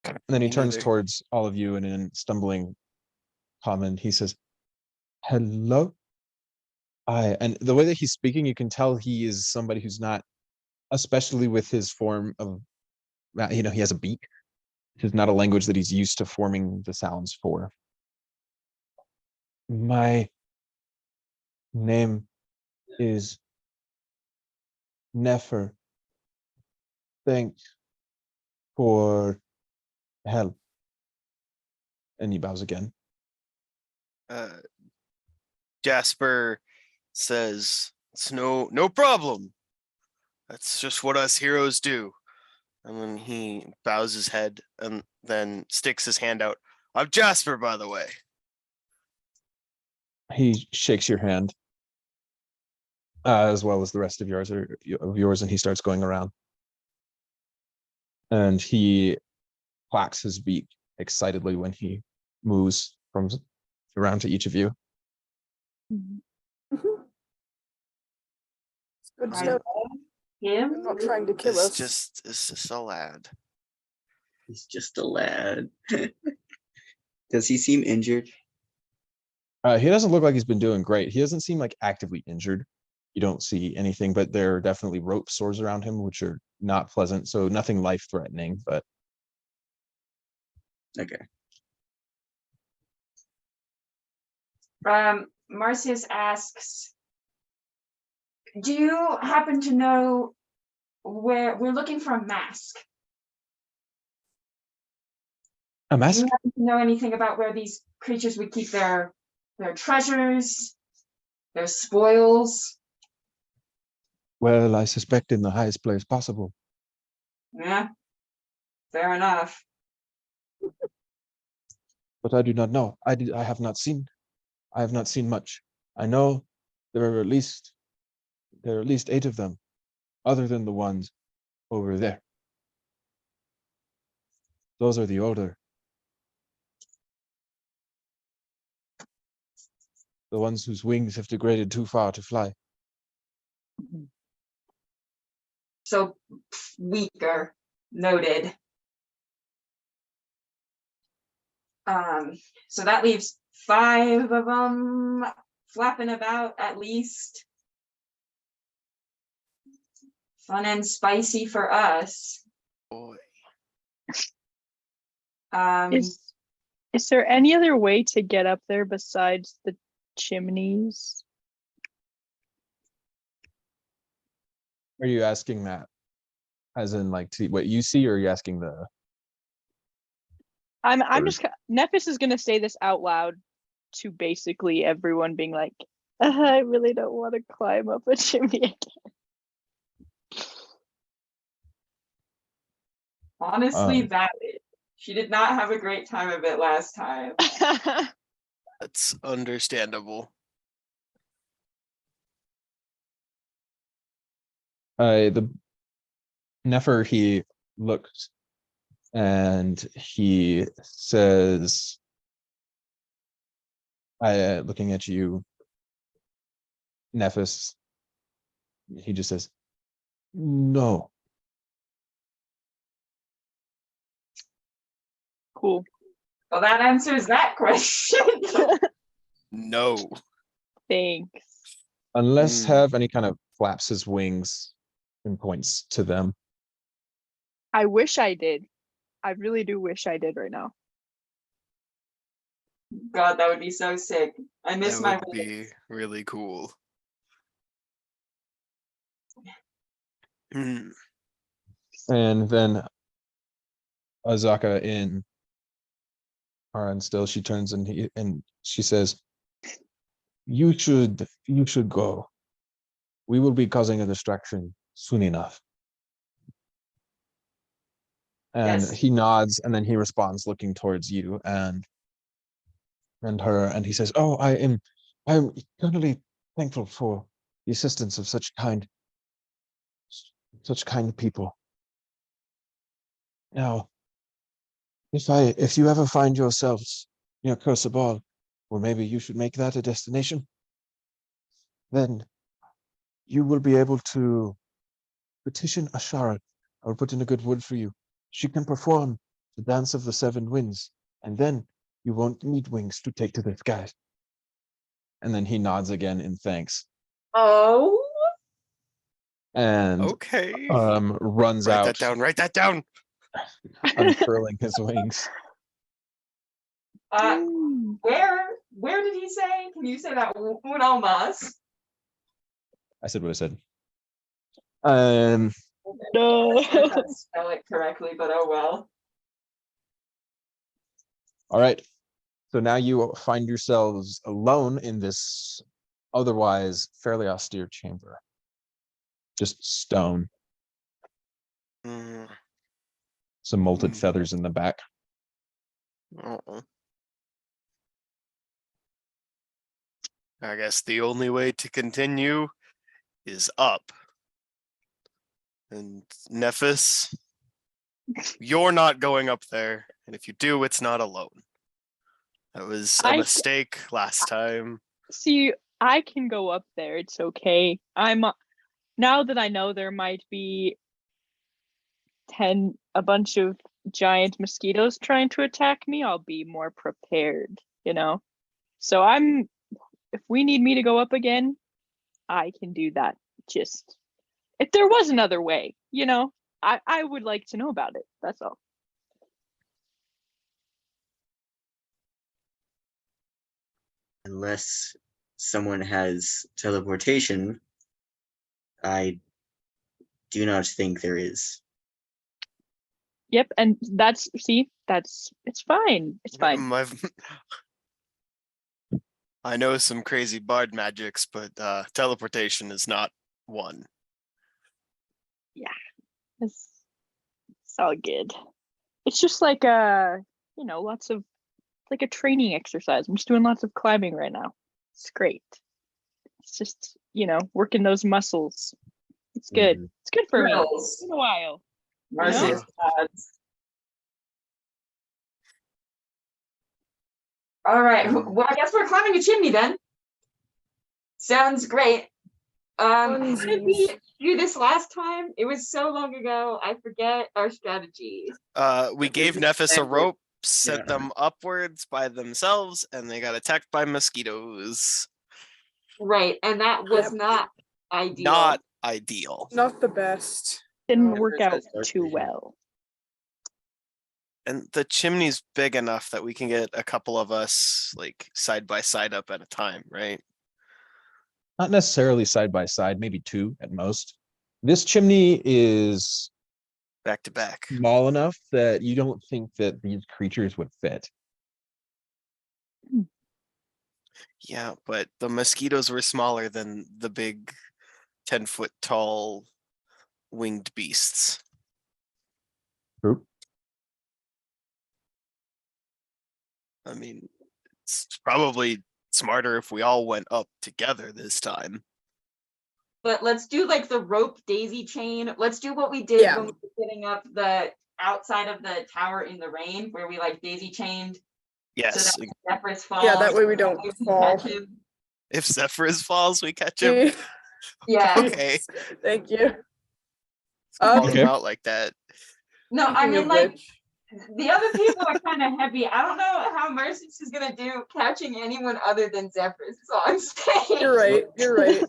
And then he Me turns neither. towards all of you and in stumbling common, he says, "Hello." And the way that he's speaking, you can tell he is somebody who's not, especially with his form of, he has a beak. It's not a language that he's used to forming the sounds for. "My name is Nefer. Thanks for help." And he bows again. Jasper says, "It's no problem. That's just what us heroes do." And then he bows his head and then sticks his hand out. "I'm Jasper, by the way." He shakes your hand, as well as the rest of yours, and he starts going around. And he clacks his beak excitedly when he moves from around to each of you. It's good to I know love him. they're not trying to kill us. It's just a lad. He's just a lad. Does he seem injured? He doesn't look like he's been doing great. He doesn't seem like actively injured. You don't see anything, but there are definitely rope sores around him, which are not pleasant. So nothing life threatening, but Okay. Marcius asks, do you happen to know where we're looking for a mask? a Do mask. you happen to know anything about where these creatures would keep their treasures, their spoils? Well, I suspect in the highest place possible. Yeah, fair enough. But I do not know. I have not seen. I have not seen much. I know there are at least 8 of them, other than the ones over there. Those are the older. The ones whose wings have degraded too far to fly. So weaker, noted. So that leaves 5 of them flapping about at least. Fun and spicy for us. Boy. Is there any other way to get up there besides the chimneys? Are you asking that as in like to what you see, or are you asking the? I'm Or- just Nephis is gonna say this out loud to basically everyone, being like, I really don't want to climb up a chimney again. Honestly, Um, valid. She did not have a great time of it last time. That's understandable. the Nefer, he looks and he says, looking at you, Nephis, he just says, no. Cool. Well, that answers that question. No. Thanks. Unless Hmm. have any kind of flaps his wings and points to them. I wish I did. I really do wish I did right now. God, that would be so sick. I miss That my would be really cool. Hmm. And then Azaka in Aran still, she turns and she says, you should go. We will be causing a distraction soon enough. And Yes. he nods and then he responds looking towards you and her, and he says, oh, I am eternally thankful for the assistance of such kind people. Now, if you ever find yourselves near Kursabal, or maybe you should make that a destination, then you will be able to petition Ashara. I will put in a good word for you. She can perform the dance of the 7 winds, and then you won't need wings to take to the skies. And then he nods again in thanks Oh. and Okay. runs Write out, that down. Write that down. unfurling his wings. Where did he say? Can you say that uno más? I said what I said. No. I can't spell it correctly, but oh well. All right. So now you find yourselves alone in this otherwise fairly austere chamber. Just stone, Mm. some molted Hmm. feathers in the back. Uh-uh. I guess the only way to continue is up. And Nephis, you're not going up there. And if you do, it's not alone. That was a I- mistake last time. See, I can go up there. It's okay. Now that I know there might be a bunch of giant mosquitoes trying to attack me, I'll be more prepared, you know? So if we need me to go up again, I can do that. Just, if there was another way, you know, I would like to know about it. That's all. Unless someone has teleportation, I do not think there is. Yep, and it's fine. It's fine. I know some crazy bard magics, but teleportation is not one. It's all good. It's just like lots of like a training exercise. I'm just doing lots of climbing right now. It's great. It's just, working those muscles. It's good. Mhm. It's good for me. Thrills. It's been a while. Mercy's odds. All right. Well, I guess we're climbing a chimney then. Sounds great. How did we do this last time? It was so long ago. I forget our strategy. We gave Nephis a rope, set Yeah. them upwards by themselves, and they got attacked by mosquitoes. Right, and that was Yep. not ideal. Not ideal. Not the best. Didn't No. work out That's too vision. well. And the chimney's big enough that we can get a couple of us like side by side up at a time, right? Not necessarily side by side, maybe two at most. This chimney is Back to back. small enough that you don't think that these creatures would fit. Yeah, but the mosquitoes were smaller than the big 10-foot tall winged beasts. True. I mean, it's probably smarter if we all went up together this time. But let's do like the rope daisy chain. Let's do what we did Yeah. when we were setting up the outside of the tower in the rain, where we like daisy chained. Yes, So that Zephyrus falls. Yeah, that way we don't we can fall. catch him. if Zephyrus falls, we catch him. Yeah. Okay. Thank you. Call Okay. him out like that. No, I Speaking mean of like which, the other people are kind of heavy. I don't know how Mercy's is gonna do catching anyone other than Zephyrus. That's all I'm saying. you're right. You're right.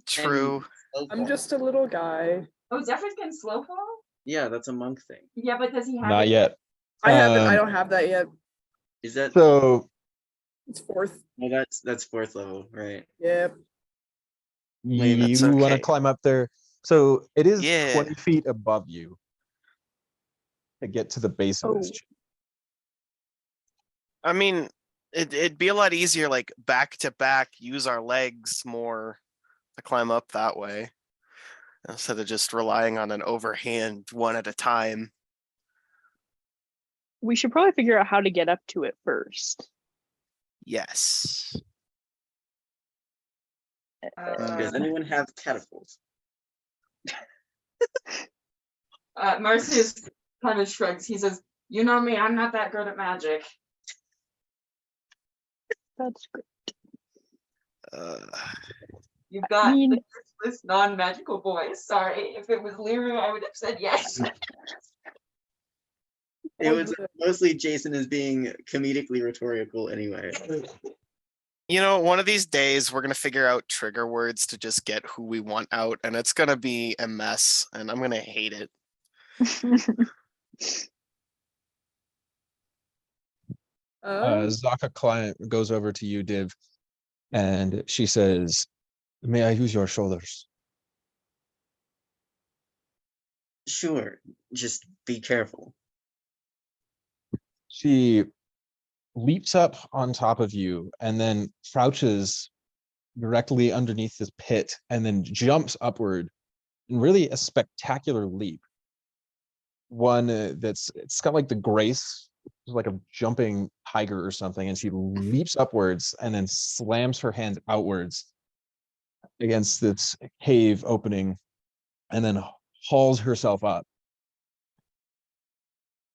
True. I'm just a little guy. Oh, Zephyrus can slow fall? Yeah, that's a monk thing. Yeah, but does he have Not it? yet. I haven't. I Um, don't have that yet. Is that So It's fourth. well that's fourth level, right? Yep. That's you want to okay. climb up there. So it is Yeah. 20 feet above you to get to the base of this. Oh. chimney. I mean, it'd be a lot easier, like back to back, use our legs more to climb up that way instead of just relying on an overhand one at a time. We should probably figure out how to get up to it first. Yes. Does anyone have catapults? Mercy's kind of shrugs. He says, "You know me. I'm not that good at magic." That's great. You've got I mean- the useless non-magical boys. Sorry, if it was Liru, I would have said yes. It was mostly Jason is being comedically rhetorical anyway. You know, one of these days we're gonna figure out trigger words to just get who we want out, and it's gonna be a mess, and I'm gonna hate it. Zaka client goes over to you, Div, and she says, "May I use your shoulders?" Sure, just be careful. She leaps up on top of you and then crouches directly underneath this pit and then jumps upward in really a spectacular leap. One it's got like the grace, like a jumping tiger or something, and she leaps upwards and then slams her hand outwards against this cave opening and then hauls herself up.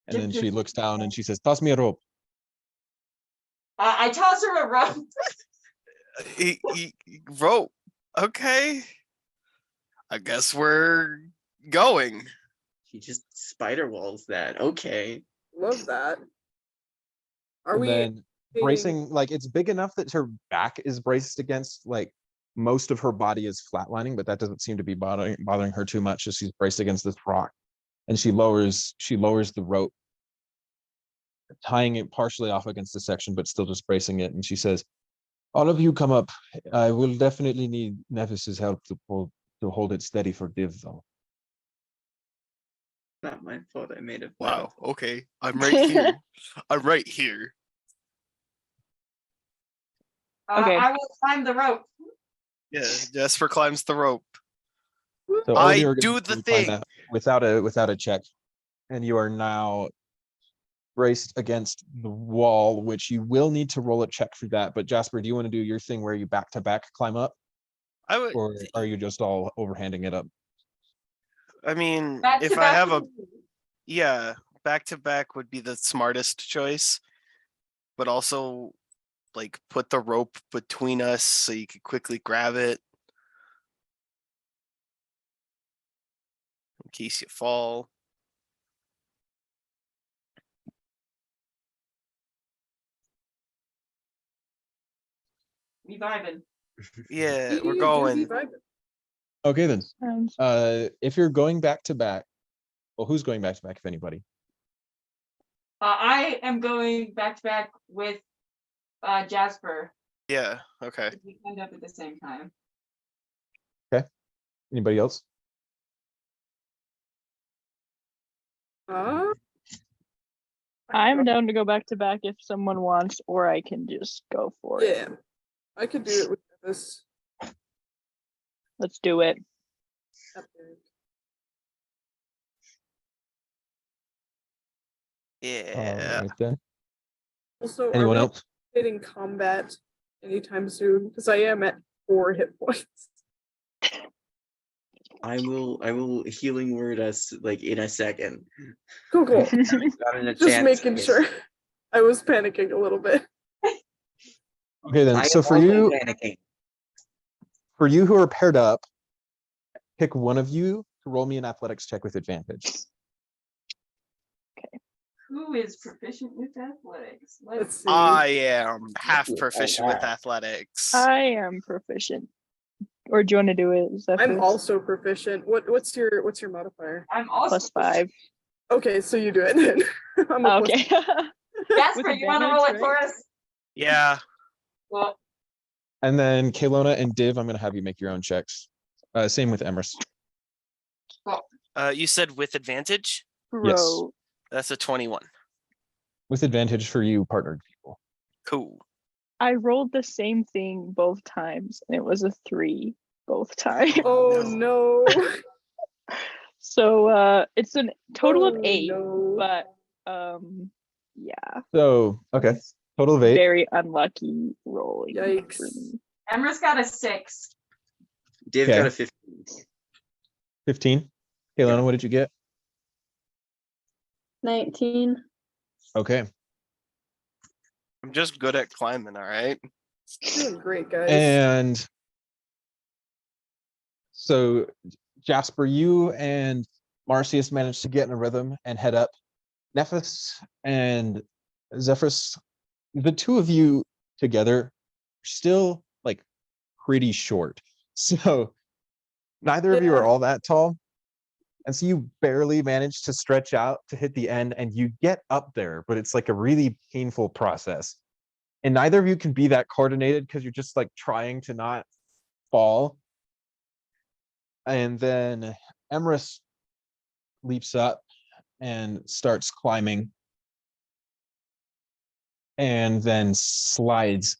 And then she looks down and she says, "Toss me a rope." I toss her a rope. Rope. Okay. I guess we're going. He just spider walls that. Okay. Love that. Are And we then dating- bracing, like it's big enough that her back is braced against, like most of her body is flatlining, but that doesn't seem to be bothering her too much as she's braced against this rock. And she lowers the rope, tying it partially off against the section, but still just bracing it. And she says, all of you come up. I will definitely need Nephis's help to hold it steady for Div though. Not my fault. I made a Wow. Okay. I'm right here. I'm right here. Okay. I will climb the rope. Yeah. Jasper climbs the rope. So all of I you are do gonna the climb thing. that without a check. And you are now braced against the wall, which you will need to roll a check for that. But Jasper, do you want to do your thing where you back to back climb up, I would. or are you just all overhanding it up? I mean, Back if to I back have a with you. yeah, back to back would be the smartest choice, but also like put the rope between us so you could quickly grab it in case you fall. We vibing. Yeah, You we're do be going. vibing. Okay then. Sounds If you're going back to back, well, who's going back to back if anybody? I am going back to back with Jasper. Yeah, okay. We end up at the same time. Anybody else? Huh? I'm down to go back to back if someone wants, or I can just go for it. Yeah. I could do it with this. Let's do it. Epic. Yeah. Alright then. Also, are Anyone we else? in combat anytime soon? Because I am at 4 hit points. I will healing word us like in a second. Cool. Not in a Just chance, making guys. sure. I was panicking a little bit. Okay then. I So am for also you, panicking. who are paired up, pick one of you to roll me an athletics check with advantage. Who is proficient with athletics? Let's see. I am half Yeah, proficient with alright. athletics. I am proficient. Or do you want to do it, Zephyrus? I'm also proficient. What's your modifier? I'm also +5. Okay, so you do it then. I'm a Okay. Jasper, With you want to roll it advantage, for right? us? Yeah. Well, And then Caylona and Div, I'm gonna have you make your own checks. Same with Emrys. You said with advantage? Bro. That's a 21. With advantage for you partnered people. Cool. I rolled the same thing both times, and it was a 3 both times. Oh no. So it's a total of Oh, 8, no. but yeah, So okay, total of 8. very unlucky rolling for Yikes. me. Emra's got a 6. Div Okay. got a 15. 15. Caylona, what did you get? 19. Okay. I'm just good at climbing, all right? Doing great, guys. And so Jasper, you and Marcius managed to get in a rhythm and head up. Nephis and Zephyrus, the two of you together are still like pretty short. So neither of you are Yeah. all that tall. And so you barely manage to stretch out to hit the end and you get up there, but it's like a really painful process. And neither of you can be that coordinated because you're just like trying to not fall. And then Emrys leaps up and starts climbing and then slides,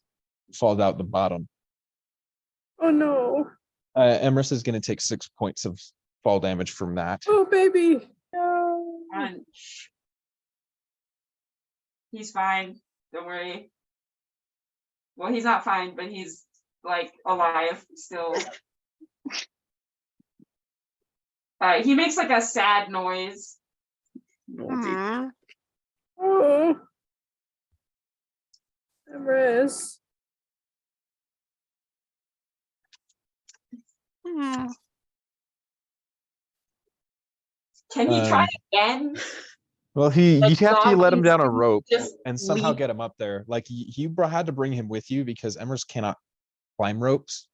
falls out the bottom. Oh no. Emrys is going to take 6 points of fall damage from that. Oh baby. No. Punch. He's fine. Don't worry. Well, he's not fine, but he's like alive still. He makes like a sad noise. Hmm. Oh. Emrys. Can he try Um, again? Well, you Like, have to let him zombies down a can rope just and somehow leap. get him up there. Like had to bring him with you because Emrys cannot climb ropes.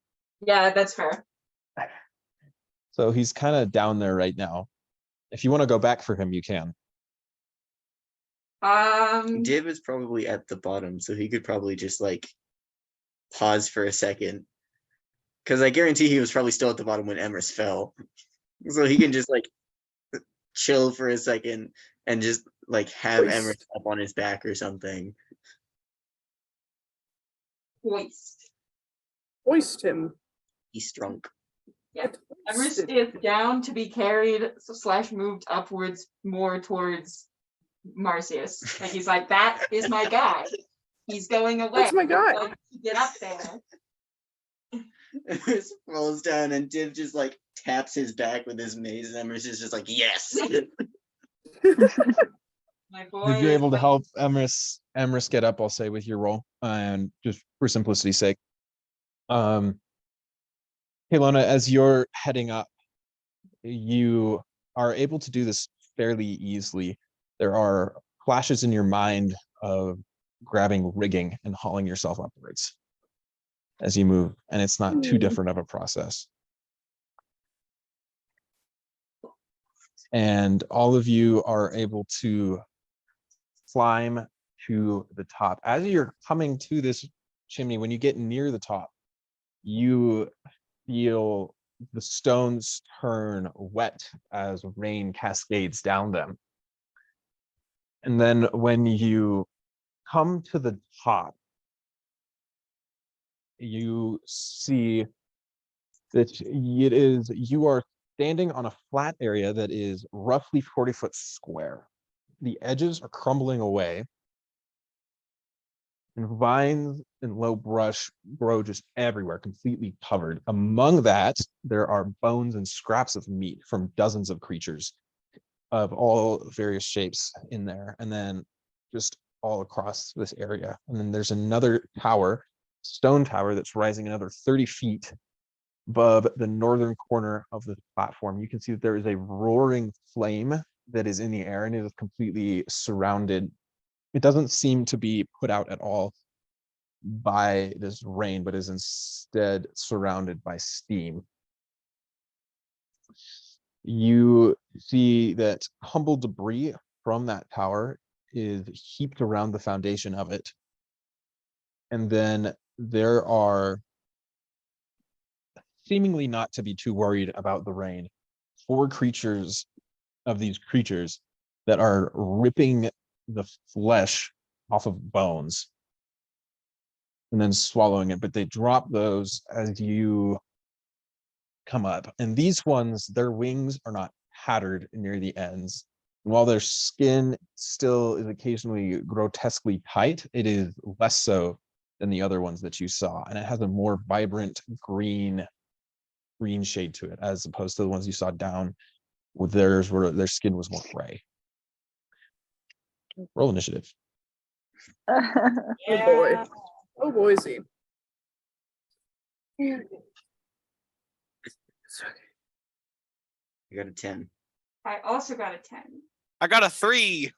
Yeah, that's fair. So he's kind of down there right now. If you want to go back for him, you can. Div is probably at the bottom, so he could probably just like pause for a second. Because I guarantee he was probably still at the bottom when Emrys fell. So he can just like chill for a second and just like have Hoist. Emrys up on his back or something. Hoist. Hoist him. He's drunk. Yeah. Everest is down to be carried / moved upwards more towards Marcius. Like he's like, that is my guy. He's going away. That's my guy. Like, get up there. Emrys falls down and Div just like taps his back with his mace, and Emrys is just like, yes. My boy. If you're is able to like- help Emrys get up, I'll say with your roll, and just for simplicity's sake. Caylona, as you're heading up, you are able to do this fairly easily. There are flashes in your mind of grabbing rigging and hauling yourself upwards as you move, and it's not too different of a process. And all of you are able to climb to the top. As you're coming to this chimney, when you get near the top, you feel the stones turn wet as rain cascades down them. And then when you come to the top, you see that you are standing on a flat area that is roughly 40 foot square. The edges are crumbling away, and vines and low brush grow just everywhere, completely covered. Among that, there are bones and scraps of meat from dozens of creatures of all various shapes in there, and then just all across this area. And then there's another tower, stone tower, that's rising another 30 feet above the northern corner of the platform. You can see that there is a roaring flame that is in the air, and it is completely surrounded. It doesn't seem to be put out at all by this rain, but is instead surrounded by steam. You see that humble debris from that tower is heaped around the foundation of it. And then there are, seemingly not to be too worried about the rain, 4 creatures of these creatures that are ripping the flesh off of bones and then swallowing it, but they drop those as you come up. And these ones, their wings are not tattered near the ends. And while their skin still is occasionally grotesquely tight, it is less so than the other ones that you saw. And it has a more vibrant green shade to it, as opposed to the ones you saw down with theirs, where their skin was more gray. Roll initiative. Oh boy. Oh boysy. I got a 10. I also got a 10. I got a 3.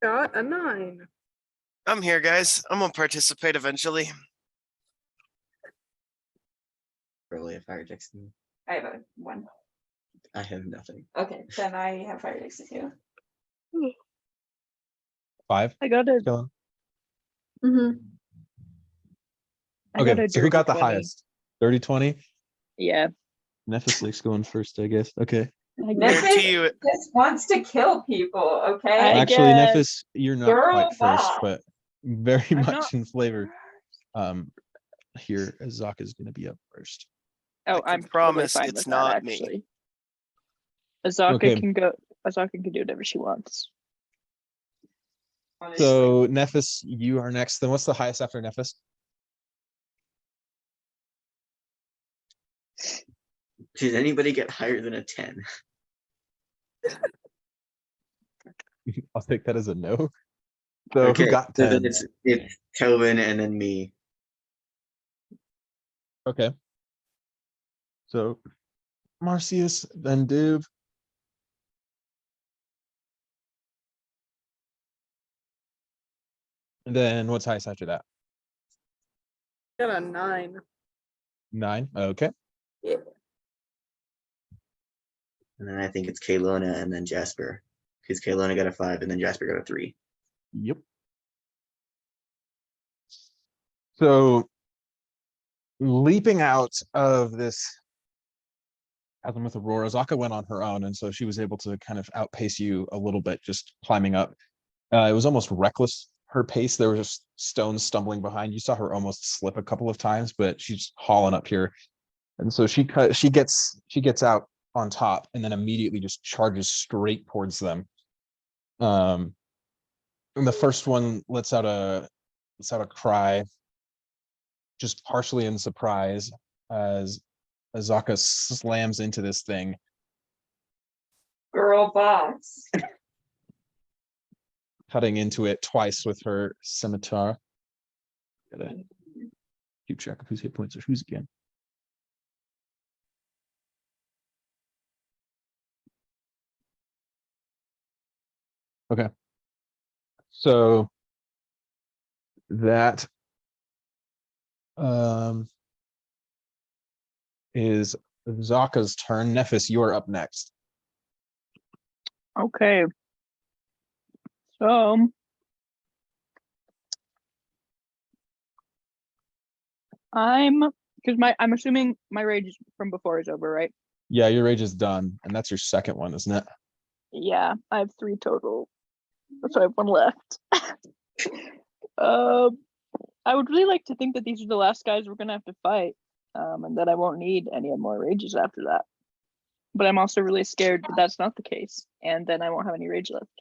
Got a 9. I'm here, guys. I'm gonna participate eventually. Probably a fire Jackson. I have a 1. I have nothing. Okay, then I have fire Dixie too. 5. I got a Dylan? Mm-hmm. I got Okay, a so who dirty got the 20. highest? 30, 20? Yeah. Nephis likes going first, I guess. Okay. I Nephis guess. Guarantee you, just wants to kill people, okay? I Actually, guess. Nephis, you're not Girl quite first, boss. but very I'm much not in flavor. Here, Zach is going to be up first. Oh, I I'm can totally promise fine it's with not that, me. actually. Azaka Okay. can go. Azaka can do whatever she wants. Honestly. So, Nephis, you are next. Then what's the highest after Nephis? Did anybody get higher than a 10? I'll take that as a no. So, Okay, who got so then 10? it's Tobin and then me. Okay. So, Marcius, then Div, And then what's highest after that? Got a 9. 9. Okay. And then I think it's Caylona and then Jasper. Because Caylona got a 5 and then Jasper got a 3. Yep. So leaping out of this chasm with Aurora, Zaka went on her own, and so she was able to kind of outpace you a little bit, just climbing up. It was almost reckless, her pace. There were just stones stumbling behind. You saw her almost slip a couple of times, but she's hauling up here. And so she gets out on top and then immediately just charges straight towards them. And the first one lets out a cry, just partially in surprise, as Azaka slams into this thing. Girl boss. Cutting into it twice with her scimitar. Gotta keep track of whose hit points are whose again. Okay. So that is Zaka's turn. Nephis, you are up next. Okay. So I'm assuming my rage from before is over, right? Yeah, your rage is done, and that's your second one, isn't it? Yeah, I have 3 total. So I have 1 left. I would really like to think that these are the last guys we're gonna have to fight, and that I won't need any more rages after that. But I'm also really scared that that's not the case, and then I won't have any rage left.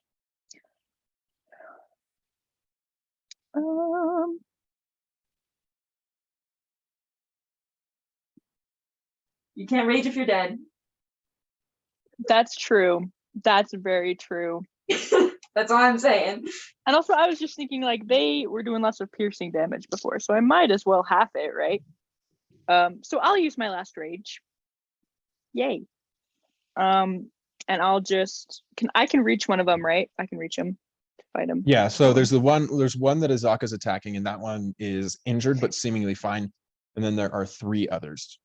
You can't rage if you're dead. That's true. That's very true. That's all I'm saying. And also, I was just thinking, like, they were doing lots of piercing damage before, so I might as well half it, right? So I'll use my last rage. Yay. And I'll just I can reach one of them, right? I can reach him to fight him. Yeah, so there's one that Azaka's attacking, and that one is injured but seemingly fine. And then there are 3 others.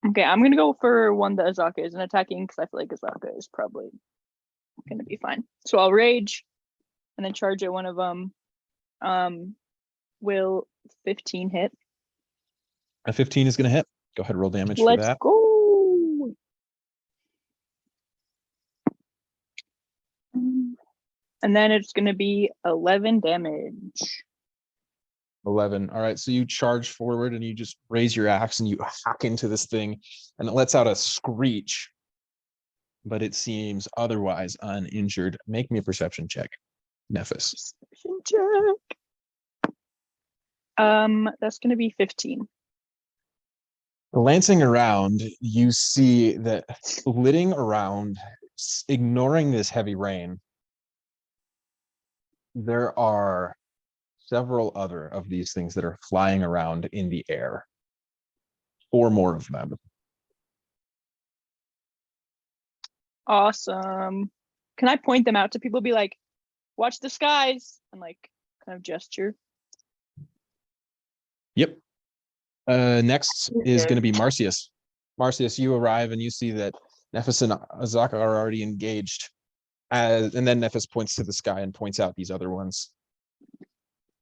Okay, I'm gonna go for one that Azaka isn't attacking because I feel like Azaka is probably gonna be fine. So I'll rage and then charge at one of them. Will 15 hit? A 15 is going to hit. Go ahead, roll damage for Let's that. go. And then it's gonna be 11 damage. 11. All right, so you charge forward and you just raise your axe and you hack into this thing, and it lets out a screech, but it seems otherwise uninjured. Make me a perception check, Nephis. Perception check. That's gonna be 15. Glancing around, you see that flitting around, ignoring this heavy rain, there are several other of these things that are flying around in the air. 4 more of them. Awesome. Can I point them out to people? Be like, watch the skies, and like kind of gesture. Yep. Next is going to be Marcius. Marcius, you arrive and you see that Nephis and Azaka are already engaged. And then Nephis points to the sky and points out these other ones.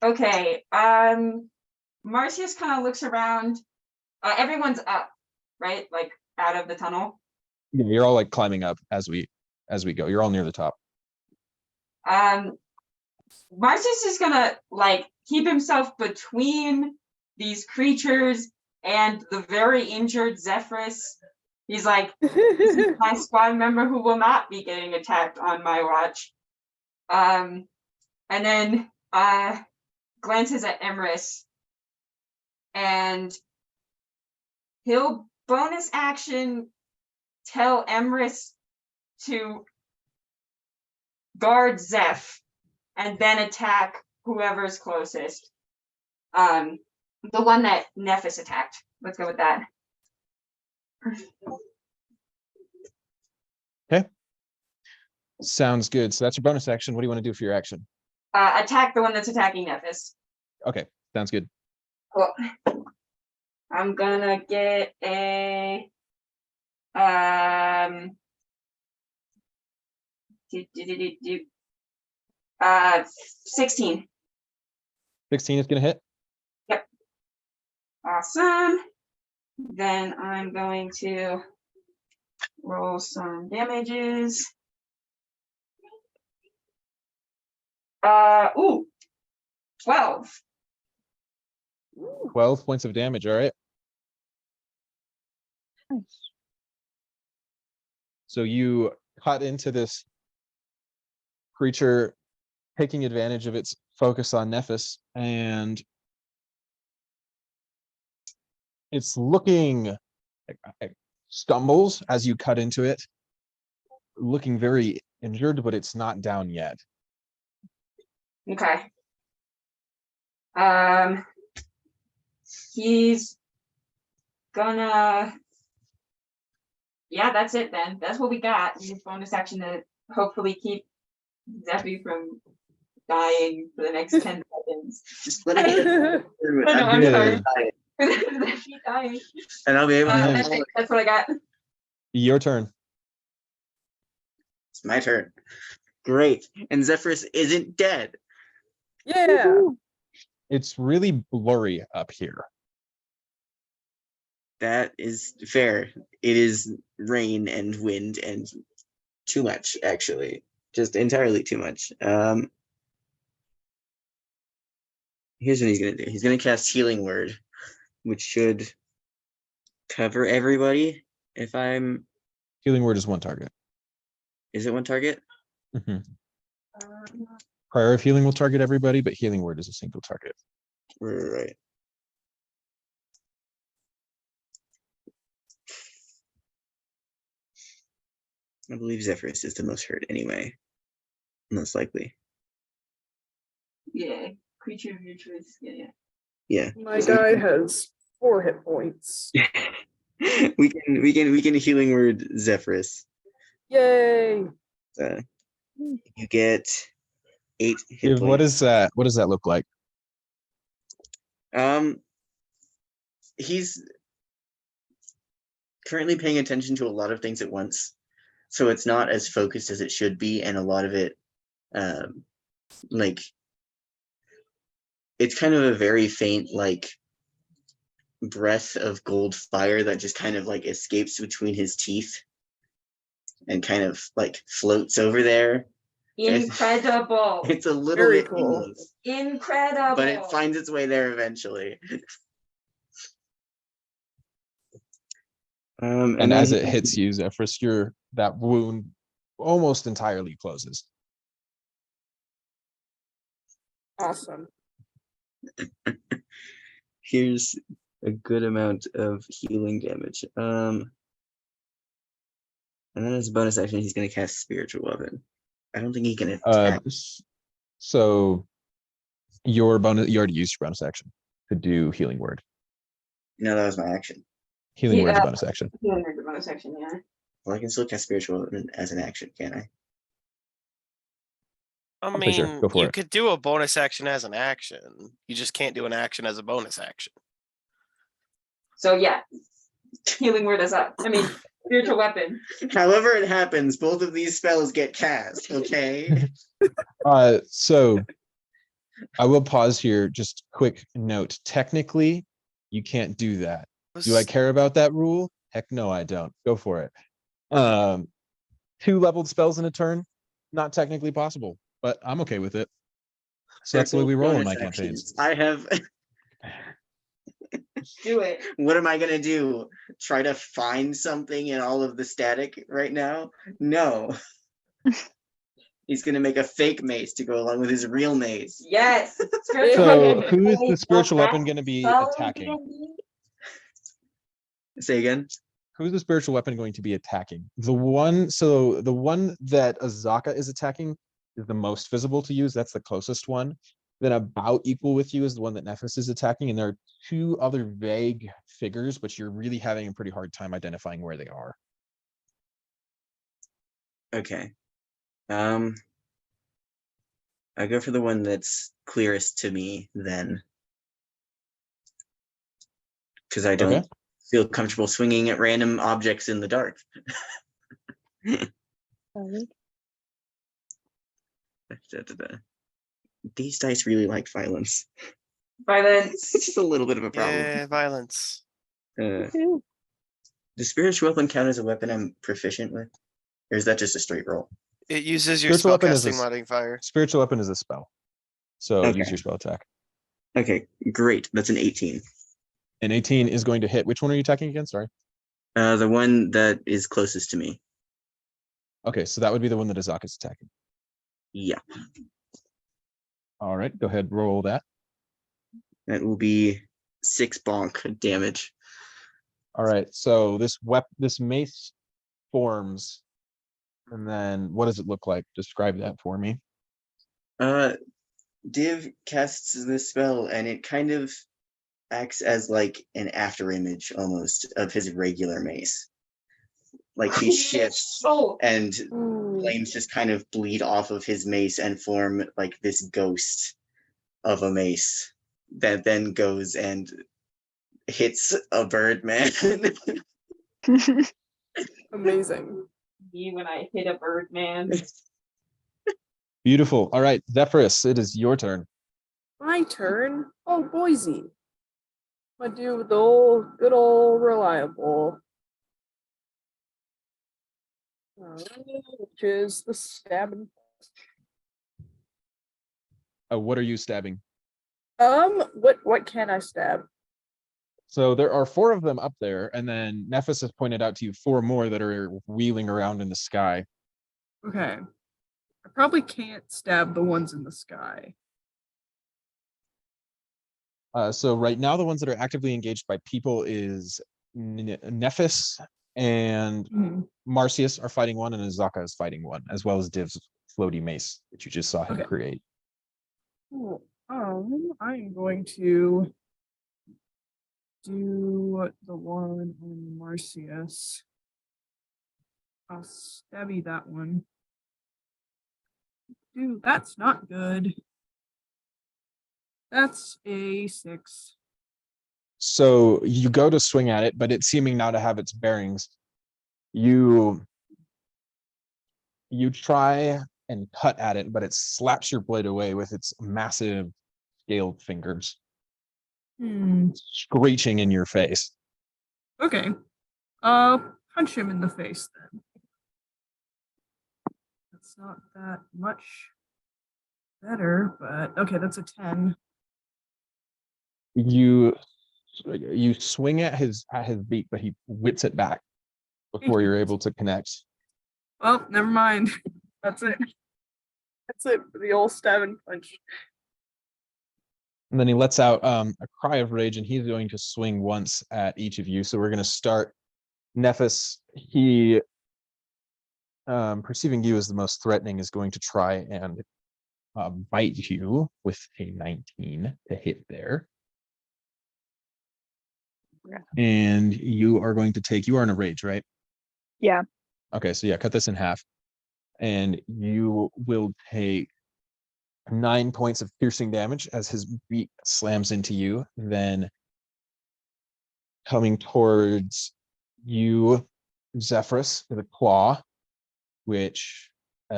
Okay. Marcius kind of looks around. Everyone's up, right? Like out of the tunnel. Yeah, you're all like climbing up as we go. You're all near the top. Marcius is gonna like keep himself between these creatures and the very injured Zephyrus. He's like, this is my squad member who will not be getting attacked on my watch. And then glances at Emrys, and he'll bonus action tell Emrys to guard Zeph and then attack whoever's closest. The one that Nephis attacked. Let's go with that. Okay. Sounds good. So that's your bonus action. What do you want to do for your action? Attack the one that's attacking Nephis. Okay, sounds good. Cool. I'm gonna get a um 16. 16 is gonna hit. Awesome. Then I'm going to roll some damages. Ooh, 12. 12 points of damage. All right. Nice. So you cut into this creature, taking advantage of its focus on Nephis, and it's looking stumbles as you cut into it, looking very injured, but it's not down yet. Okay. He's gonna. Yeah, that's it then. That's what we got. Use bonus action to hopefully keep Zephy from dying for the next 10 seconds. Just let it get through it. I know, I'm I'm gonna sorry. die, Zephy dying. and I'll be able to. That's it. That's what I got. Your turn. It's my turn. Great. And Zephyrus isn't dead. Yeah. It's really blurry up here. That is fair. It is rain and wind and too much, actually. Just entirely too much. Here's what he's gonna do. He's gonna cast Healing Word, which should cover everybody. If I'm Healing word is one target. is it one target? Mhm. Prayer of healing will target everybody, but healing word is a single target. Right. I believe Zephyrus is the most hurt anyway. Most likely. Yeah, creature of your choice. Yeah. Yeah. My guy has 4 hit points. we can Healing Word Zephyrus. Yay. You get 8 hit What points. is that? What does that look like? He's currently paying attention to a lot of things at once, so it's not as focused as it should be, and a lot of it, like, it's kind of a very faint, like, breath of gold fire that just kind of like escapes between his teeth and kind of like floats over there. Incredible. It's a little Very bit cool. aimless, Incredible. but it finds its way there eventually. And then as it hits you, Zephyrus, that wound almost entirely closes. Awesome. here's a good amount of healing damage. And then as a bonus action, he's going to cast Spiritual Weapon. I don't think he can attack. So your bonus, you already used your bonus action to do healing word. No, that was my action. Healing word is Yeah. bonus action. Healing word, the bonus action, yeah. Well, I can still cast Spiritual Weapon as an action, can't I? I I'm pretty sure. mean, Go for you it. could do a bonus action as an action. You just can't do an action as a bonus action. So yeah, healing word is up. I mean, spiritual weapon. However it happens, both of these spells get cast, okay? So I will pause here. Just quick note. Technically, you can't do that. Do I care about that rule? Heck no, I don't. Go for it. 2 leveled spells in a turn, not technically possible, but I'm okay with it. So that's the way we roll in my campaigns. I have. Do it. What am I gonna do? Try to find something in all of the static right now? No. He's gonna make a fake mace to go along with his real mace. Yes. So who is the spiritual weapon going to be attacking? Say again. Who's the spiritual weapon going to be attacking? The one that Azaka is attacking is the most visible to use. That's the closest one. Then about equal with you is the one that Nephis is attacking. And there are 2 other vague figures, but you're really having a pretty hard time identifying where they are. Okay. I go for the one that's clearest to me then. Because I don't Okay. feel comfortable swinging at random objects in the dark. These dice really like violence. Violence. It's just a little bit of a problem. Yeah, violence. Woohoo. Does spiritual weapon count as a weapon I'm proficient with? Or is that just a straight roll? It uses your Spiritual weapon is spellcasting modifier. Spiritual weapon is a spell. So Okay. use your spell attack. Okay, great. That's an 18. And 18 is going to hit. Which one are you attacking against? Sorry. The one that is closest to me. Okay, so that would be the one that Azaka is attacking. Yeah, All right, go ahead, roll that. that will be 6 bonk damage. All right, so this mace forms, and then what does it look like? Describe that for me. Div casts this spell, and it kind of acts as like an after image almost of his regular mace. Like he shifts Oh, and Ooh. flames just kind of bleed off of his mace and form like this ghost of a mace that then goes and hits a bird man. Amazing. me when I hit a bird, man. Beautiful. All right, Zephyrus, it is your turn. My turn. Oh, Boise. I do the old, good old reliable. Which is the stabbing. What are you stabbing? What can I stab? So there are 4 of them up there, and then Nephis has pointed out to you 4 more that are wheeling around in the sky. Okay. I probably can't stab the ones in the sky. So right now, the ones that are actively engaged by people is Nephis and Mhm. Marcius are fighting one, and Azaka is fighting one, as well as Div's floaty mace that you just saw him Okay. create. Cool. I'm going to do the one on Marcius. I'll stabby that one. Dude, that's not good. That's a 6. So you go to swing at it, but it's seeming now to have its bearings. You try and cut at it, but it slaps your blade away with its massive scaled fingers, screeching in your face. Okay. Punch him in the face then. That's not that much better, but okay, that's a 10. You swing at his beak, but he whips it back before you're able to connect. Well, never mind. That's it. That's it for the old stabbing punch. And then he lets out a cry of rage, and he's going to swing once at each of you. So we're going to start Nephis. He, perceiving you as the most threatening, is going to try and bite you with a 19 to hit there. Yeah. And you are going to take, you are in a rage, right? Yeah. Okay, so yeah, cut this in half. And you will take 9 points of piercing damage as his beak slams into you. Then coming towards you, Zephyrus, with a claw, which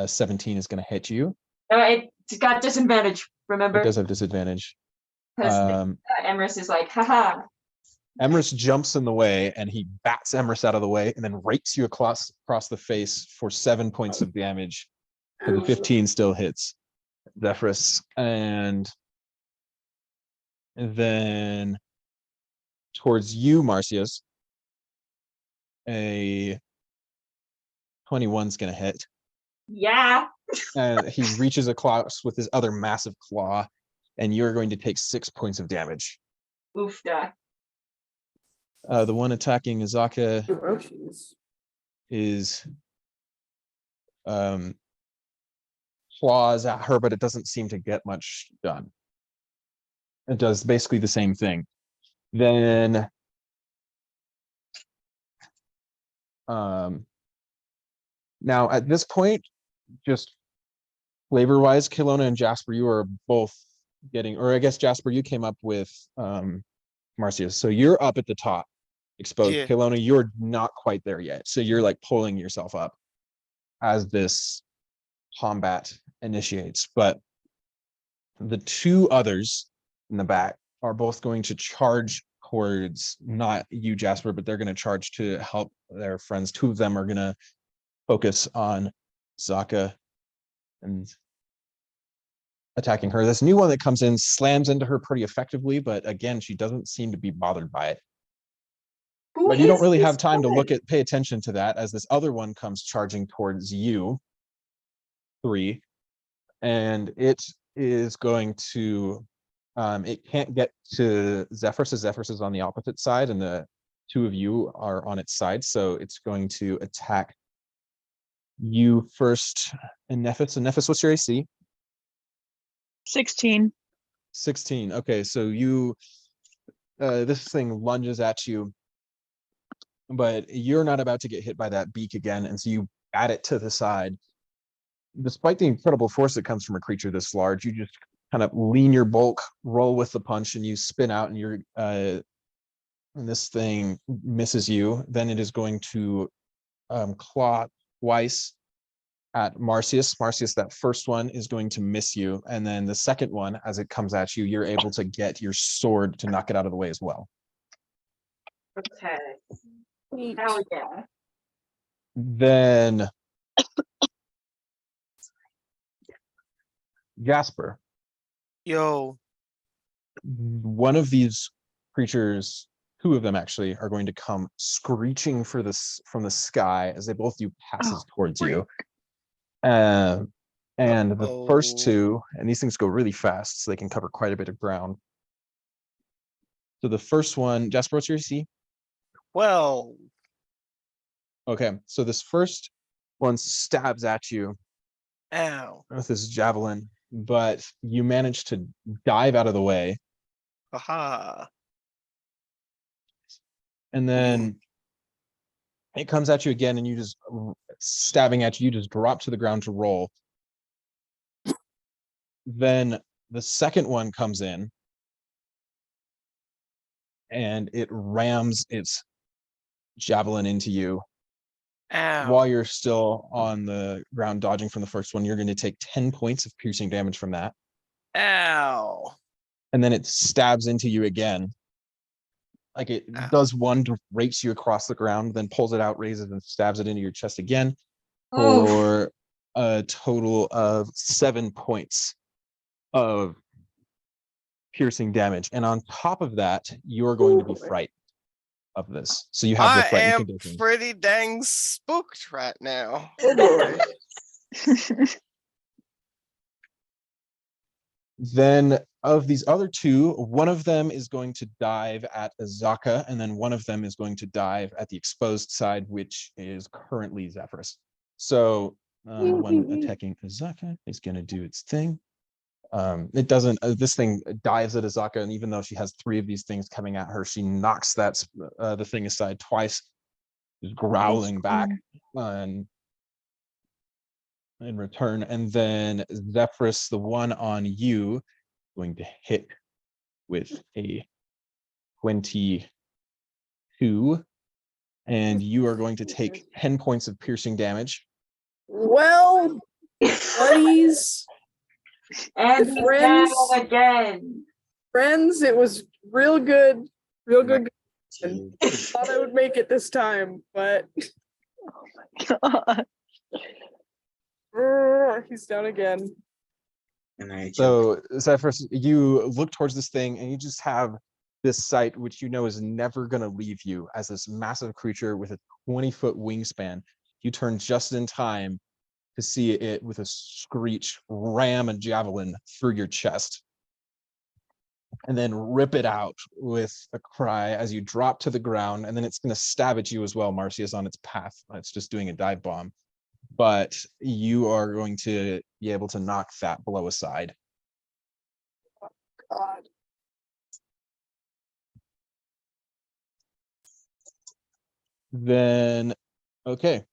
17 is going to hit you. It's got disadvantage, It remember? does have disadvantage. Because Emrys is like, haha. Emrys jumps in the way, and he bats Emrys out of the way, and then rakes you across the face for 7 points of damage. So the 15 still hits Zephyrus. And then towards you, Marcius, a 21 is going to hit. Yeah. And he reaches across with his other massive claw, and you're going to take 6 points of damage. Oofda. The one attacking Azaka Oh, jeez. is claws at her, but it doesn't seem to get much done. It does basically the same thing. Then now at this point, just flavor wise, Caylona and Jasper, you are both getting, or I guess Jasper, you came up with Marcia. So you're up at the top, exposed. Yeah. Caylona, you're not quite there yet. So you're like pulling yourself up as this combat initiates. But the two others in the back are both going to charge towards not you, Jasper, but they're going to charge to help their friends. Two of them are going to focus on Zaka and attacking her. This new one that comes in slams into her pretty effectively, but again, she doesn't seem to be bothered by it. Who But you don't is really this have time to woman? pay attention to that as this other one comes charging towards you, 3, and it is going to, it can't get to Zephyrus, as Zephyrus is on the opposite side, and the two of you are on its side, so it's going to attack you first, and Nephis. And Nephis, what's your AC? 16. 16. Okay, so you, this thing lunges at you, but you're not about to get hit by that beak again, and so you bat it to the side. Despite the incredible force that comes from a creature this large, you just kind of lean your bulk, roll with the punch, and you spin out, and you're and this thing misses you. Then it is going to claw twice at Marcius. Marcius, that first one is going to miss you, and then the second one, as it comes at you, you're able to get your sword to knock it out of the way as well. Okay. Hell yeah. Then Jasper, Yo. one of these creatures, two of them actually, are going to come screeching for this from the sky as they both do passes towards you. And the first two, and these things go really fast, so they can cover quite a bit of ground. So the first one, Jasper, what's your AC? Well, Okay, so this first one stabs at you ow. with this javelin, but you manage to dive out of the way, Haha. and then it comes at you again, and you just stabbing at you, you just drop to the ground to roll. Then the second one comes in, and it rams its javelin into you. Ow. While you're still on the ground dodging from the first one, you're going to take 10 points of piercing damage from that. Ow. And then it stabs into you again. Like it Ow. does one to race you across the ground, then pulls it out, raises, and stabs it into your chest again Oh, for a total of 7 points of piercing damage. And on top of that, you're going to be frightened of this. So you have the I frightened am condition. pretty dang spooked right now. Oh boy. Then of these other two, one of them is going to dive at Azaka, and then one of them is going to dive at the exposed side, which is currently Zephyrus. So the one attacking Azaka is going to do its thing. It doesn't, this thing dives at Azaka, and even though she has 3 of these things coming at her, she knocks that the thing aside twice, just growling back in return. And then Zephyrus, the one on you, going to hit with a 22, and you are going to take 10 points of piercing damage. Well, buddies, and he's friends. down again. friends, it was real good. Real good. Two. Thought I would make it this time, but God. he's down again. And I jump. So Zephyrus, you look towards this thing, and you just have this sight, which you know is never going to leave you, as this massive creature with a 20-foot wingspan. You turn just in time to see it with a screech ram a javelin through your chest, and then rip it out with a cry as you drop to the ground. And then it's going to stab at you as well. Marcius on its path. It's just doing a dive bomb, but you are going to be able to knock that blow aside. God. Then, okay.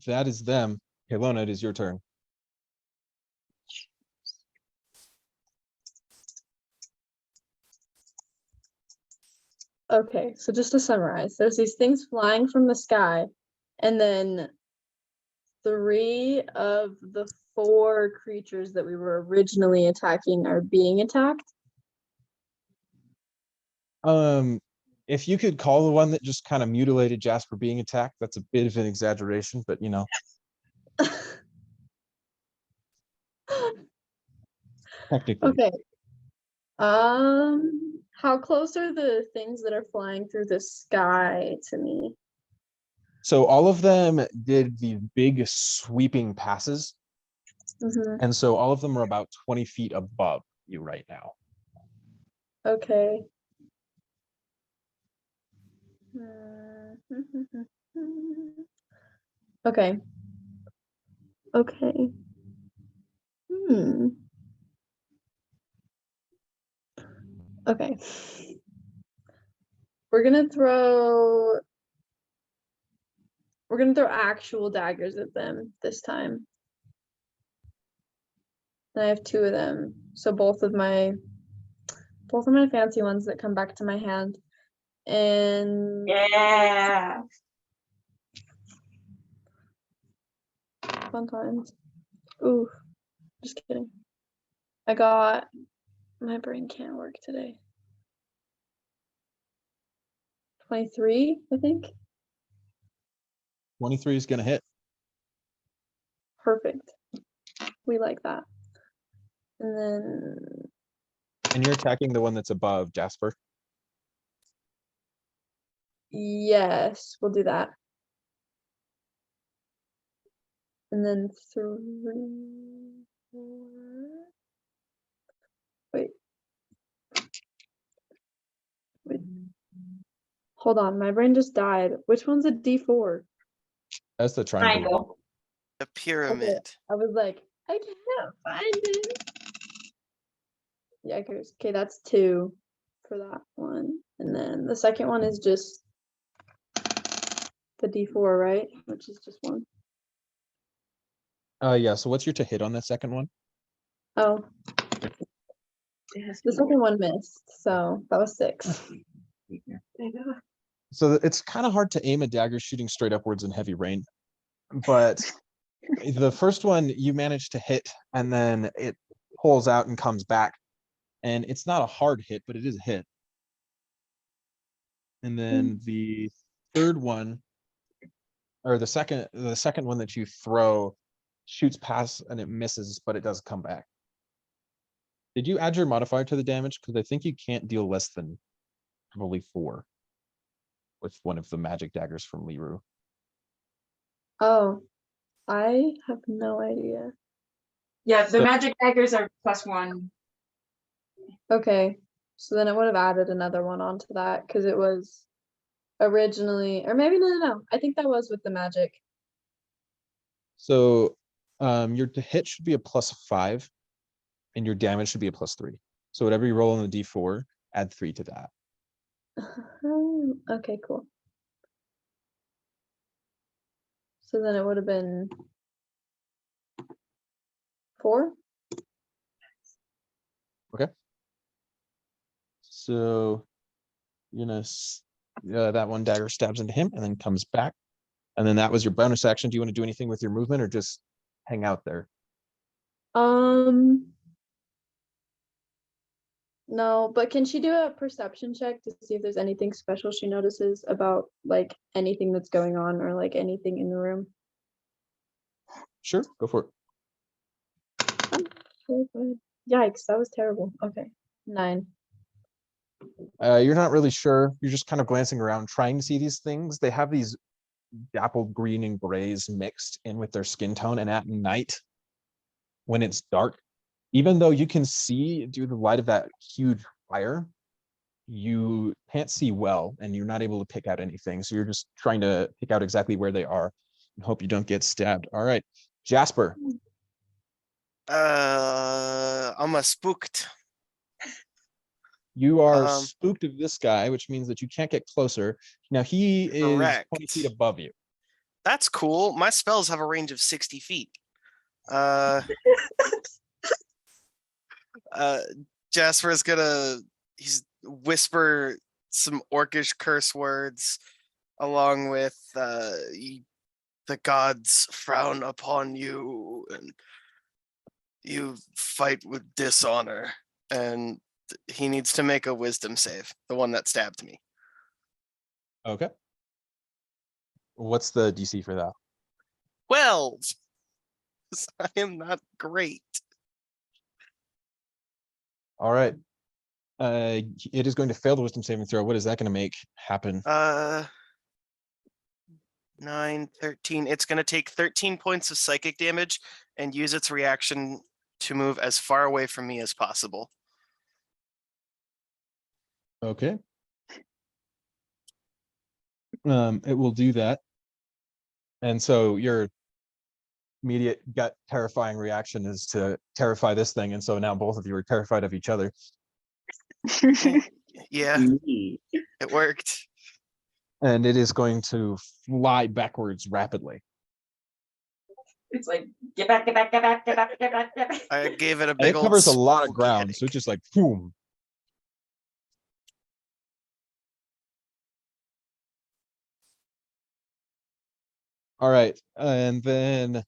That is them. Caylona, it is your turn. Okay, so just to summarize, there's these things flying from the sky, and then 3 of the 4 creatures that we were originally attacking are being attacked. If you could call the one that just kind of mutilated Jasper being attacked, that's a bit of an exaggeration, but technically. Okay. How close are the things that are flying through the sky to me? So all of them did these big sweeping passes. Mhm. And so all of them are about 20 feet above you right now. Okay. Okay. Okay. Okay. We're gonna throw actual daggers at them this time. And I have 2 of them. So both of my fancy ones that come back to my hand. And Yeah. fun times. Ooh, just kidding. My brain can't work today. 23, I think. 23 is going to hit. Perfect. We like that. And then And you're attacking the one that's above Jasper. yes, we'll do that. And then 3, 4. Wait. Hold on, my brain just died. Which one's a D4? That's the triangle. Triangle. The pyramid. I was like, I can't find it. Yeah, okay, that's 2 for that one. And then the second one is just the D4, right? Which is just 1. Yeah, so what's your to hit on that second one? Oh. The second one missed, so that was 6. So it's kind of hard to aim a dagger shooting straight upwards in heavy rain. But the first one you managed to hit, and then it pulls out and comes back. And it's not a hard hit, but it is a hit. And then the third one, or the second one that you throw shoots past and it misses, but it does come back. Did you add your modifier to the damage? Because I think you can't deal less than probably 4 with one of the magic daggers from Liru. Oh, I have no idea. Yeah, the So- magic daggers are +1. Okay, so then it would have added another one onto that because it was originally, or maybe no. I think that was with the magic. So your to hit should be a +5, and your damage should be a +3. So whatever you roll on the D4, add 3 to that. Okay, cool. So then it would have been 4. So you're gonna that one dagger stabs into him and then comes back. And then that was your bonus action. Do you want to do anything with your movement or just hang out there? No, but can she do a perception check to see if there's anything special she notices about like anything that's going on or like anything in the room? Sure, go for Oh, yikes, that was terrible. Okay, 9. it. You're not really sure. You're just kind of glancing around, trying to see these things. They have these dappled green and grays mixed in with their skin tone. And at night, when it's dark, even though you can see due to the light of that huge fire, you can't see well and you're not able to pick out anything. So you're just trying to pick out exactly where they are and hope you don't get stabbed. All right, Jasper. I'm a spooked. You are spooked of this guy, which means that you can't get closer. Now he is 20 Correct. feet above you. That's cool. My spells have a range of 60 feet. Jasper is gonna he's whisper some orcish curse words, along with the gods frown upon you, and you fight with dishonor. And he needs to make a wisdom save. The one that stabbed me. Okay. What's the DC for that? 12. I am not great. All right. It is going to fail the wisdom saving throw. What is that going to make happen? 9, 13. It's going to take 13 points of psychic damage and use its reaction to move as far away from me as possible. Okay. It will do that. And so your immediate gut terrifying reaction is to terrify this thing. And so now both of you are terrified of each other. Yeah, Me. it worked. And it is going to fly backwards rapidly. It's like, get back, get back, get back, get back, get back, get back. I gave it a And big it old covers a lot of spooky ground. headache. So it's just like, boom. All right. And then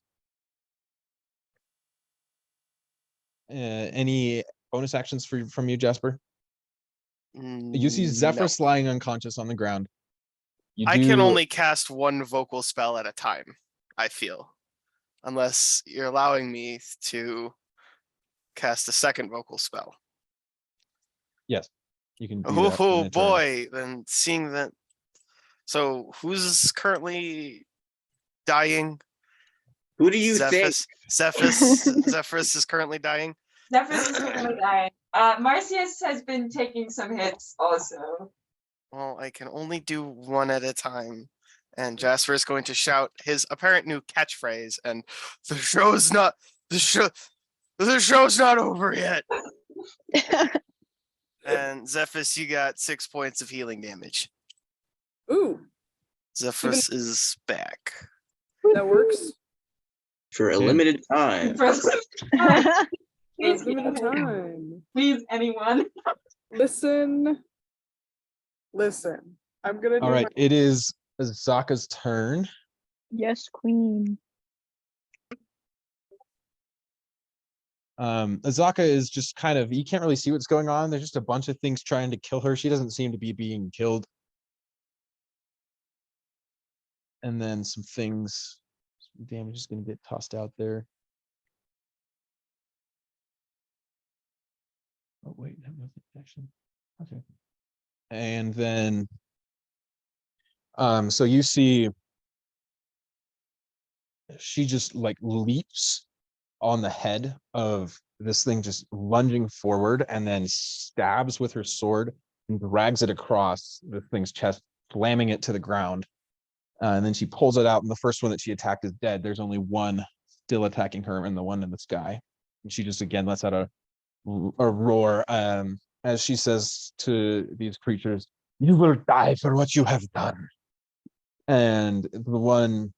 any bonus actions from you, Jasper? You see No. Zephyrus lying unconscious on the ground. You I can do- only cast one vocal spell at a time, I feel. Unless you're allowing me to cast a second vocal spell. Yes, you can do that. Oh in a turn. boy, then seeing that. So who's currently dying? Who do you think? Zephyrus is currently dying. Zephyrus is currently dying. Marcius has been taking some hits also. Well, I can only do one at a time. And Jasper is going to shout his apparent new catchphrase, and the show's not over yet. And Zephyrus, you got 6 points of healing damage. Ooh, Zephyrus is back. that works. For a Okay. limited time. Please, Limited time. please, anyone. Listen. I'm gonna do All right, it is Zaka's turn. Yes, queen. Azaka is just kind of, you can't really see what's going on. There's just a bunch of things trying to kill her. She doesn't seem to be being killed. And then some damage is going to get tossed out there. Oh, wait, that wasn't actually. Okay. And then, so you see she just like leaps on the head of this thing, just lunging forward, and then stabs with her sword and drags it across the thing's chest, slamming it to the ground. And then she pulls it out, and the first one that she attacked is dead. There's only one still attacking her, and the one in the sky. And she just again lets out a roar as she says to these creatures, "You will die for what you have done." And the one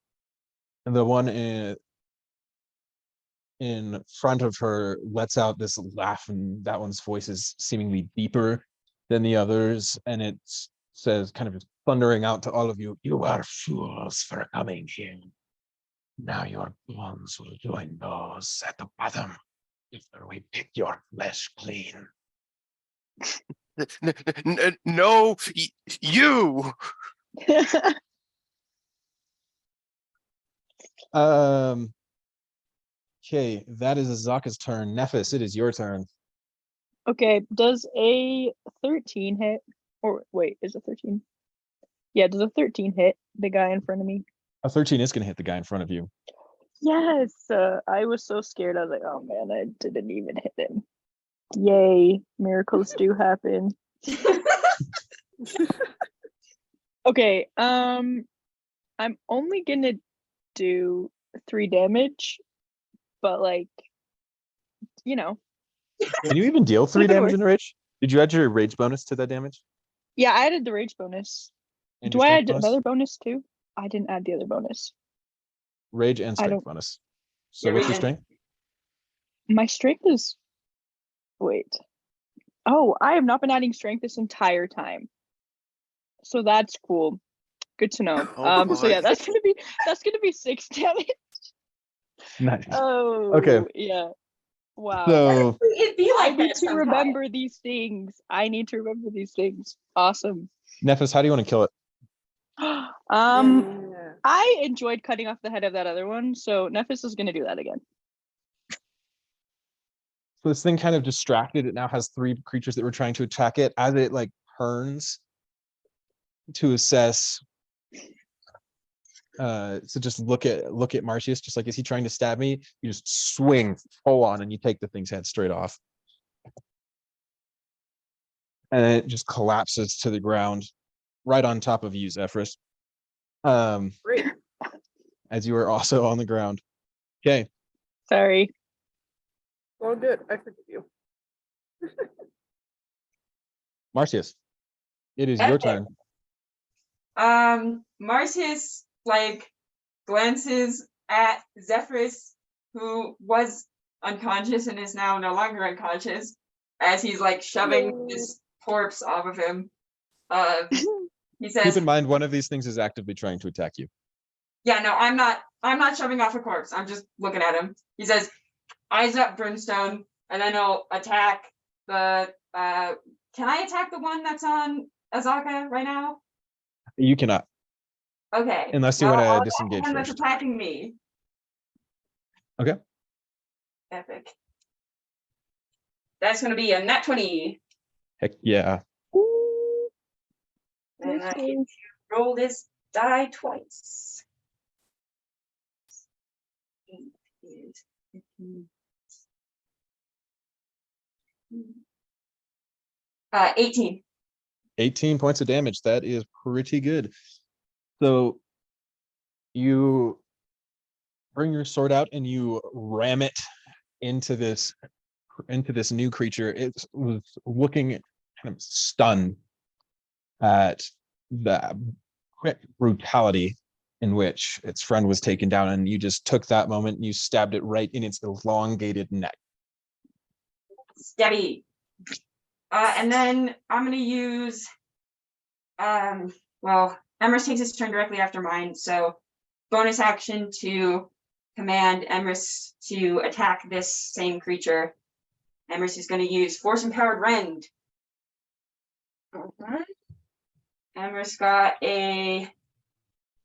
in front of her lets out this laugh, and that one's voice is seemingly deeper than the others, and it says, kind of just thundering out to all of you, "You are fools for coming here. Now your bones will join those at the bottom after we pick your flesh clean." No, you. Okay, that is Azaka's turn. Nephis, it is your turn. Okay, does a 13 hit? Or wait, is it 13? Yeah, does a 13 hit the guy in front of me? A 13 is going to hit the guy in front of you. Yes! I was so scared. I was like, oh man, I didn't even hit him. Yay, miracles do happen. Okay, I'm only gonna do 3 damage, but like, you know. Can you even deal 3 Make it damage work. in rage? Did you add your rage bonus to that damage? Yeah, I added the rage bonus. And Do your I strength add bonus? another bonus too? I didn't add the other bonus. Rage and I strength don't- bonus. So Yeah, what's your rage strength? My strength is. Wait. Oh, I have not been adding strength this entire time. So that's cool. Good to know. Oh, So yeah, boy. that's gonna be 6 damage. Nice. Oh yeah. Wow. So It'd be I like need that to sometimes. remember these things. I need to remember these things. Awesome. Nephis, how do you want to kill it? I enjoyed cutting off the head of that other one, so Nephis is gonna do that again. So this thing kind of distracted. It now has 3 creatures that were trying to attack it. As it like turns to assess, so just look at Marcius, just like, is he trying to stab me? You just swing full on and you take the thing's head straight off. And it just collapses to the ground right on top of you, Zephyrus. Great. As you are also on the ground. Okay. Sorry. Well, good. I forgive you. Marcius, it is your turn. Marcius like glances at Zephyrus, who was unconscious and is now no longer unconscious, as he's like shoving this corpse off of him. He says, Keep in mind, one of these things is actively trying to attack you. "Yeah, no, I'm not shoving off a corpse. I'm just looking at him." He says, "Eyes up, Brimstone," and then he'll attack the. Can I attack the one that's on Azaka right now? You cannot, Okay. unless you No, want I'll to attack disengage the one that's first. attacking me. Okay. Epic. That's gonna be a nat 20. Heck yeah. And I get to roll this die twice. 8 is 15. 18. 18 points of damage. That is pretty good. So you bring your sword out and you ram it into this new creature. It was looking kind of stunned at the quick brutality in which its friend was taken down, and you just took that moment and you stabbed it right in its elongated neck. Stabby. And then I'm gonna use well, Emrys takes his turn directly after mine, so bonus action to command Emrys to attack this same creature. Emrys is going to use Force Empowered Rend. Emrys got a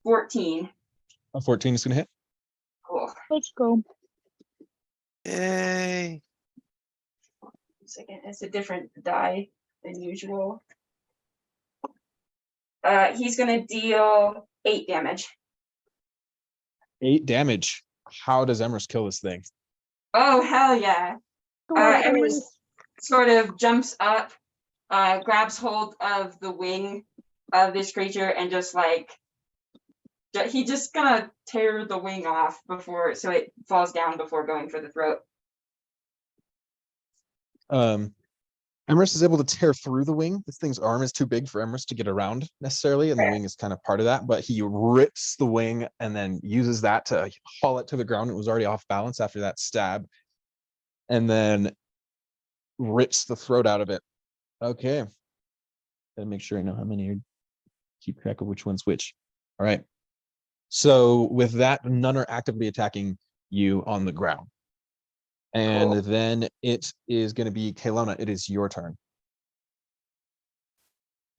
14. A 14 is going to hit. Cool. Let's go. Yay. Second, it's a different die than usual. He's going to deal 8 damage. 8 damage. How does Emrys kill this thing? Oh, hell yeah. Emrys sort of jumps up, grabs hold of the wing of this creature, and just like, he just gonna tear the wing off before, so it falls down before going for the throat. Emrys is able to tear through the wing. This thing's arm is too big for Emrys to get around necessarily, and the wing is kind of part of that, but he rips the wing and then uses that to haul it to the ground. It was already off balance after that stab, and then rips the throat out of it. Okay. Gotta make sure I know how many are, keep track of which one's which. All right. So with that, none are actively attacking you on the ground. And Cool. then it is going to be Caylona. It is your turn.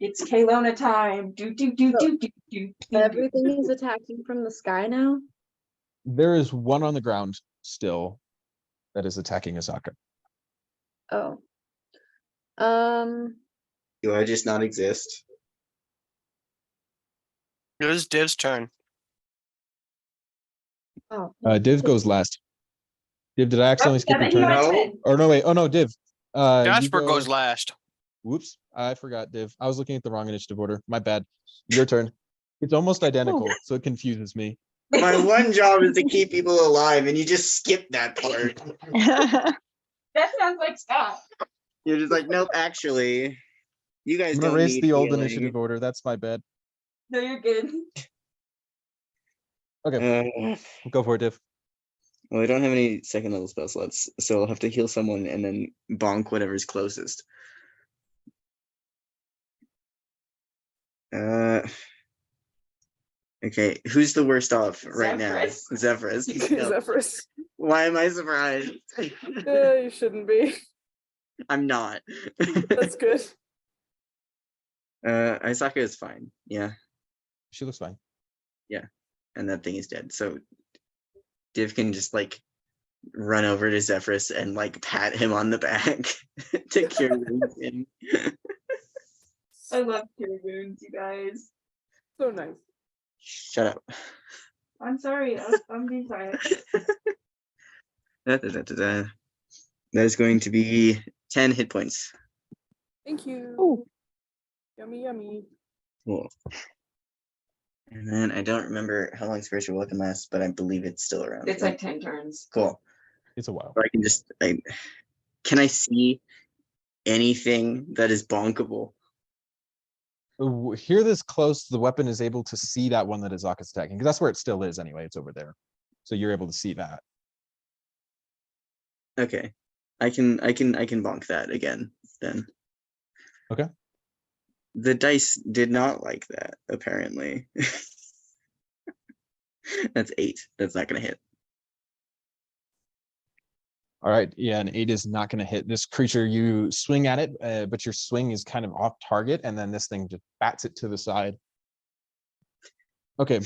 It's Caylona time. Do. Everything is attacking from the sky now. There is one on the ground still that is attacking Azaka. Oh. Do I just not exist? It was Div's turn. Oh. Div goes last. Div, did I accidentally skip your turn? No. Or no, wait. Oh no, Div. You Jasper go- goes last. Whoops, I forgot, Div. I was looking at the wrong initiative order. My bad. Your turn. It's almost identical, so it confuses me. My one job is to keep people alive, and you just skip that part. That sounds like Scott. You're just like, nope, actually, you guys I'm gonna don't raise need the old healing. initiative order. That's my bad. No, you're good. Okay, go for it, Div. Well, I don't have any second level spell slots, so I'll have to heal someone and then bonk whatever's closest. Okay, who's the worst off right Zephyrus. now? Zephyrus. No. Zephyrus. Why am I surprised? You shouldn't be. I'm not. That's good. Isaka is fine. Yeah, She looks fine. and that thing is dead. So Div can just like run over to Zephyrus and like pat him on the back to cure wounds him. I love cure wounds, you guys. So nice. Shut up. I'm sorry. I'm being quiet. That is going to be 10 hit points. Thank you. Ooh. Yummy, yummy. Cool. And then I don't remember how long spiritual weapon lasts, but I believe it's still around. It's like 10 turns. Cool. It's a while. Or I can just can I see anything that is bonkable? Here, this close, the weapon is able to see that one that Izaka's attacking, because that's where it still is anyway. It's over there, so you're able to see that. Okay. I can bonk that again then. Okay. The dice did not like that, apparently. That's 8. That's not gonna hit. All right, yeah, an 8 is not going to hit this creature. You swing at it, but your swing is kind of off target, and then this thing just bats it to the side. Okay.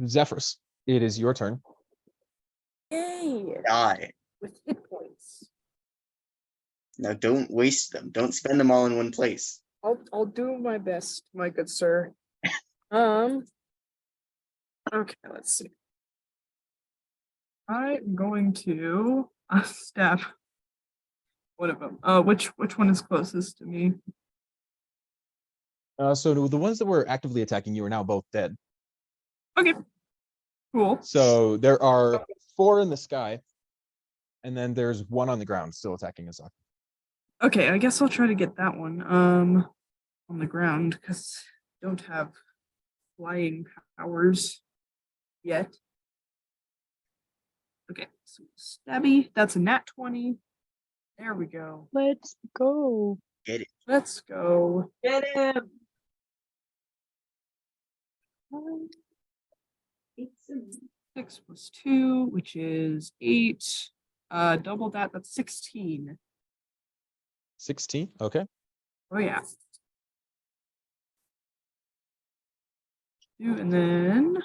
Zephyrus, it is your turn. Yay! Die. With hit points. Now don't waste them. Don't spend them all in one place. I'll do my best, my good sir. Okay, let's see. I'm going to stab one of them. Which one is closest to me? So the ones that were actively attacking you are now both dead. Okay. Cool. So there are 4 in the sky, and then there's 1 on the ground still attacking Azaka. Okay, I guess I'll try to get that one on the ground because I don't have flying powers yet. Okay, so stabby. That's a nat 20. There we go. Let's go. Get it. Let's go. Get him. 6 plus 2, which is 8. Double that, that's 16. 16, okay. Oh yeah. And then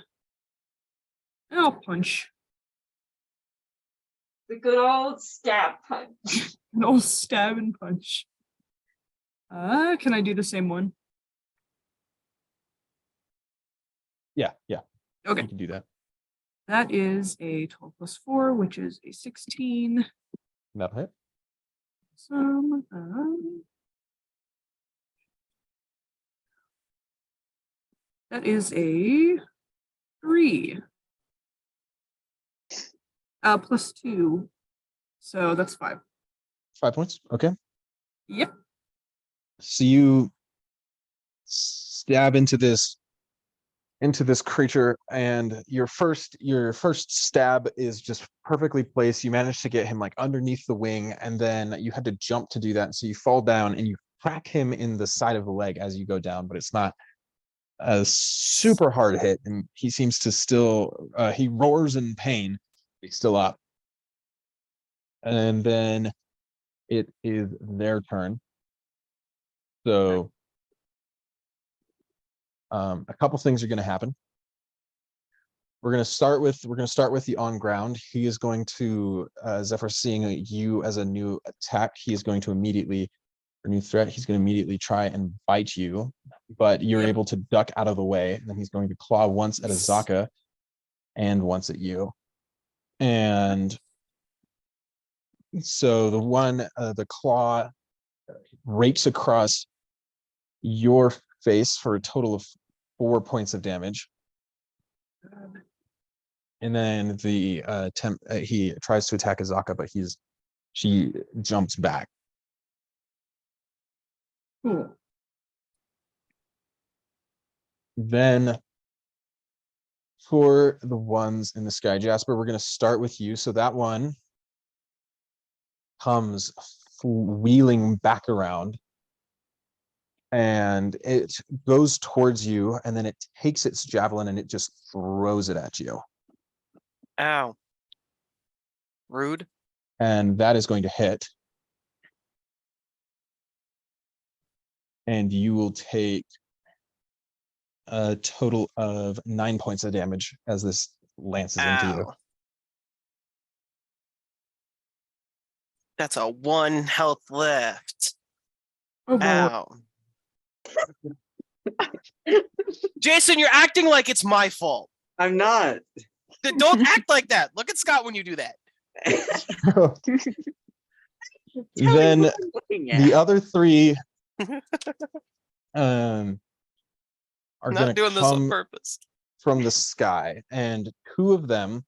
I'll punch. The good old stab punch. An old stab and punch. Can I do the same one? Yeah. Okay. You can do that. That is a 12 plus 4, which is a 16. That'll hit. That is a 3. Plus 2. So that's 5. 5 points, okay. Yep. So you stab into this creature, and your first stab is just perfectly placed. You manage to get him like underneath the wing, and then you had to jump to do that. So you fall down and you crack him in the side of the leg as you go down, but it's not a super hard hit, and he seems to still he roars in pain. He's still up. And then it is their turn. So a couple things are going to happen. We're going to start with the on ground. He is going to Zephyr, seeing you as a new attack, he is going to immediately, or new threat, he's going to immediately try and bite you, but you're able to duck out of the way. And then he's going to claw once at Azaka and once at you. And so the claw rakes across your face for a total of 4 points of damage. And then the he tries to attack Azaka, but she jumps back. Cool. Then for the ones in the sky, Jasper, we're going to start with you. So that one comes wheeling back around. and it goes towards you, and then it takes its javelin and it just throws it at you. Ow. Rude. And that is going to hit. And you will take a total of 9 points of damage as this lances into you. Ow. That's a 1 health left. Oh boy. Ow. Jason, you're acting like it's my fault. I'm not. Don't act like that. Look at Scott when you do that. Then the other three are Not going to doing this on come purpose. from the sky, and 2 of them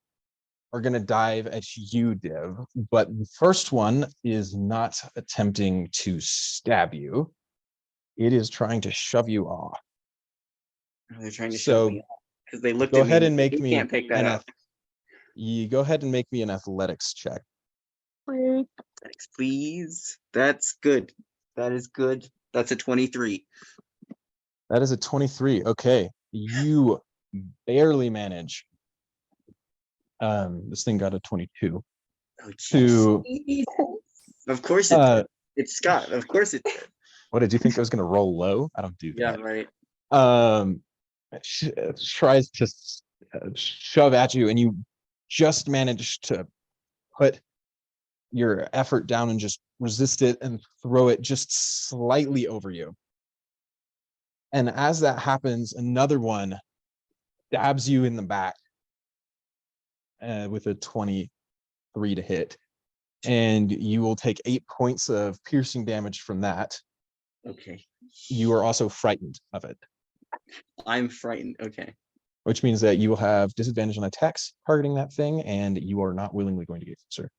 are going to dive at you, Div. But the first one is not attempting to stab you. It is trying to shove you off. They're trying to So, show me because they looked Go at me. ahead and make you me can't pick that an up. you go ahead and make me an athletics check. Thanks, please. That's good. That is good. That's a 23. That is a 23. Okay. You barely manage. This thing got a 22. Oh, To jeez. Of course it did. It's Scott. Of course it did. what did you think I was going to roll low? I don't do Yeah, that. right. Tries to shove at you, and you just manage to put your effort down and just resist it and throw it just slightly over you. And as that happens, another one stabs you in the back with a 23 to hit. And you will take 8 points of piercing damage from that. Okay. You are also frightened of it, I'm frightened. Okay. which means that you will have disadvantage on attacks targeting that thing, and you are not willingly going to get closer.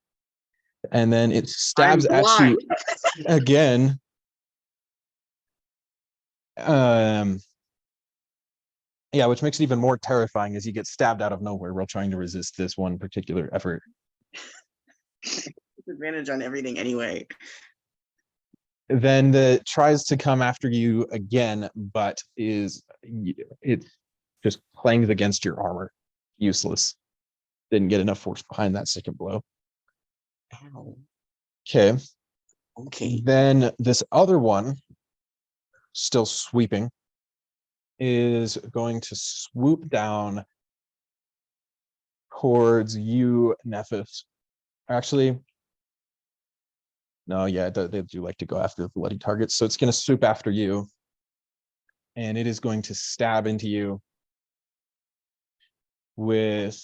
And then it stabs I'm at blind. you again. Yeah, which makes it even more terrifying as you get stabbed out of nowhere while trying to resist this one particular effort. Disadvantage on everything anyway. Then it tries to come after you again, but it just clangs against your armor. Useless. Didn't get enough force behind that second blow. Ow. Okay. Okay. Then this other one, still sweeping, is going to swoop down towards you, Nephis. Actually, no, yeah, they do like to go after the bloody targets. So it's going to swoop after you. And it is going to stab into you with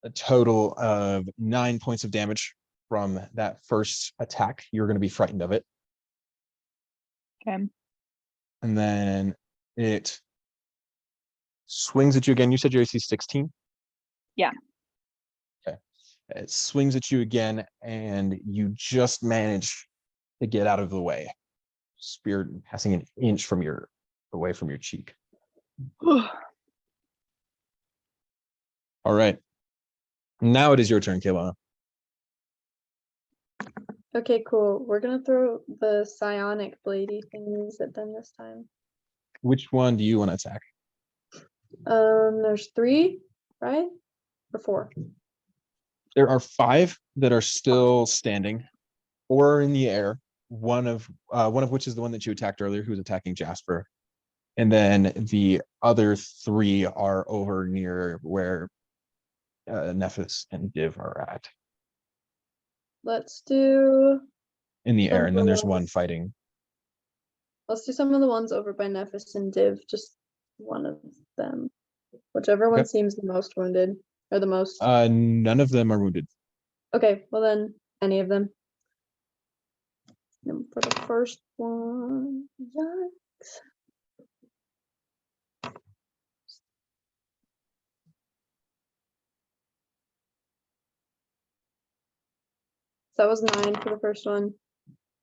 a total of 9 points of damage from that first attack. You're going to be frightened of it. Okay. And then it swings at you again. You said your AC 16? Yeah. Okay. It swings at you again, and you just manage to get out of the way. Spear passing an inch from away from your cheek. All right. Now it is your turn, Caylona. Okay, cool. We're gonna throw the psionic bladey thingies at them this time. Which one do you want to attack? There's 3, right? Or 4? There are 5 that are still standing, 4 are in the air. One of which is the one that you attacked earlier, who's attacking Jasper, and then the other 3 are over near where Nephis and Div are at Let's do in the air, and then there's Number- one fighting. let's do some of the ones over by Nephis and Div, just one of them. Whichever one Okay. seems the most wounded or the most. None of them are wounded. Okay, well then any of them. And for the first one, yikes. So that was 9 for the first one,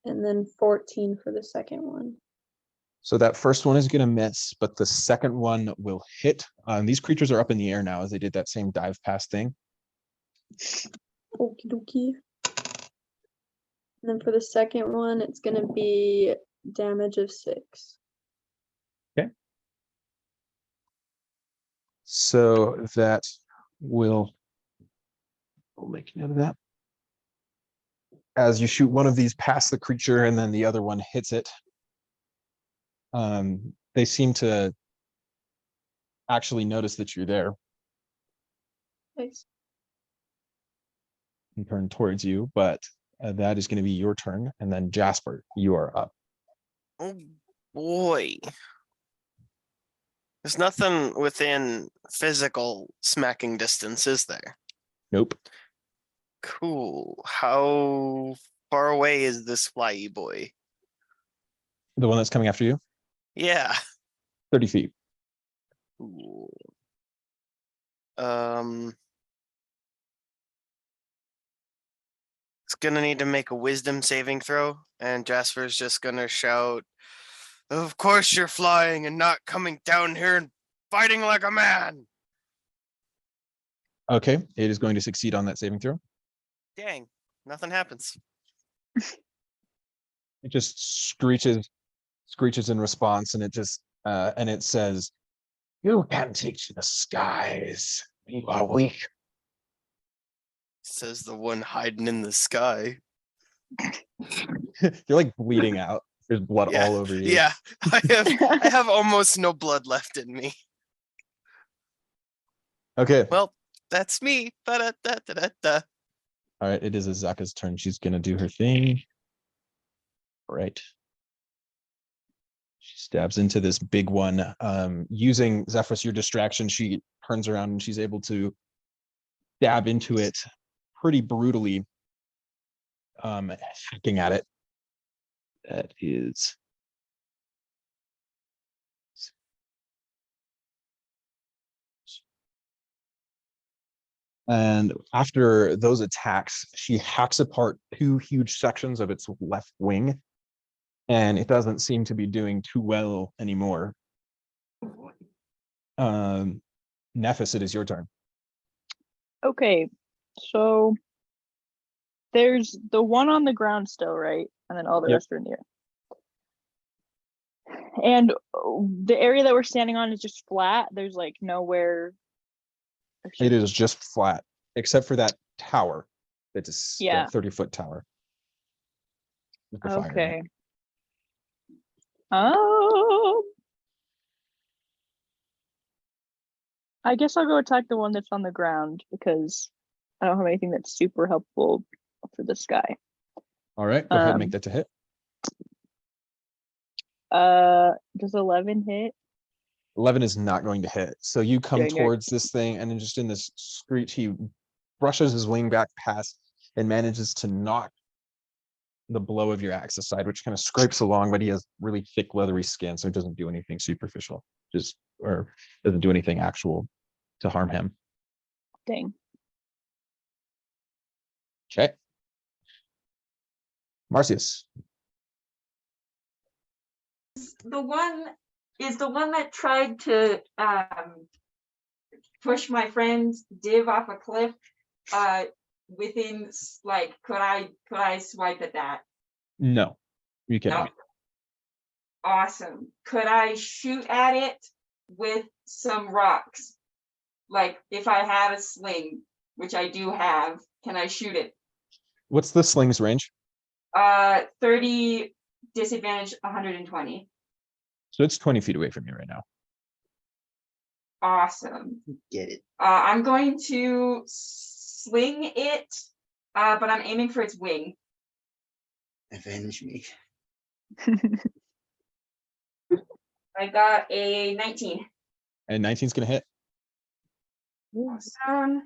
and then 14 for the second one. So that first one is going to miss, but the second one will hit. These creatures are up in the air now as they did that same dive pass thing. Okie dokie. And then for the second one, it's gonna be damage of 6. So that will, we'll make note of that. As you shoot one of these past the creature and then the other one hits it, they seem to actually notice that you're there Nice. and turn towards you, but that is going to be your turn. And then Jasper, you are up. Oh boy. There's nothing within physical smacking distance, is there? Nope. Cool. How far away is this flyy boy? The one that's coming after you, Yeah. 30 feet. Ooh. It's gonna need to make a wisdom saving throw, and Jasper's just gonna shout, "Of course you're flying and not coming down here and fighting like a man." Okay, it is going to succeed on that saving throw. Dang, nothing happens. It just screeches in response, and it just and it says, "You can take to the skies. You are weak." Says the one hiding in the sky. You're like bleeding out. There's blood Yeah, all over you. Yeah, I have almost no blood left in me. Okay. Well, that's me. Ba-da-da-da-da-da. All right. It is Azaka's turn. She's gonna do her thing. All right. She stabs into this big one. Using Zephyrus, your distraction, she turns around and she's able to stab into it pretty brutally. Hacking at it. That is. And after those attacks, she hacks apart 2 huge sections of its left wing, and it doesn't seem to be doing too well anymore. Nephis, it is your turn. Okay, so there's the one on the ground still, right? And then all the Yep. rest are in the air. And the area that we're standing on is just flat. There's like nowhere. It is just flat, except for that tower. It's a Yeah. 30-foot tower. With the fire in it. Okay. Um, I guess I'll go attack the one that's on the ground because I don't have anything that's super helpful for this guy. All right, go ahead and make that to hit. Does 11 hit? 11 is not going to hit. So you come Dang it. towards this thing, and then just in this screech, he brushes his wing back past and manages to knock the blow of your axe aside, which kind of scrapes along, but he has really thick, leathery skin, so it doesn't do anything superficial, or doesn't do anything actual to harm him. Dang. Okay. Marcius. The one that tried to push my friend Div off a cliff within, like, could I swipe at that? No, you can't. No. Awesome. Could I shoot at it with some rocks? Like, if I have a sling, which I do have, can I shoot it? What's the sling's range? 30, disadvantage 120. So it's 20 feet away from you right now. Awesome. Get it. I'm going to sling it, but I'm aiming for its wing. Avenge me. I got a 19. And 19's gonna hit. Awesome.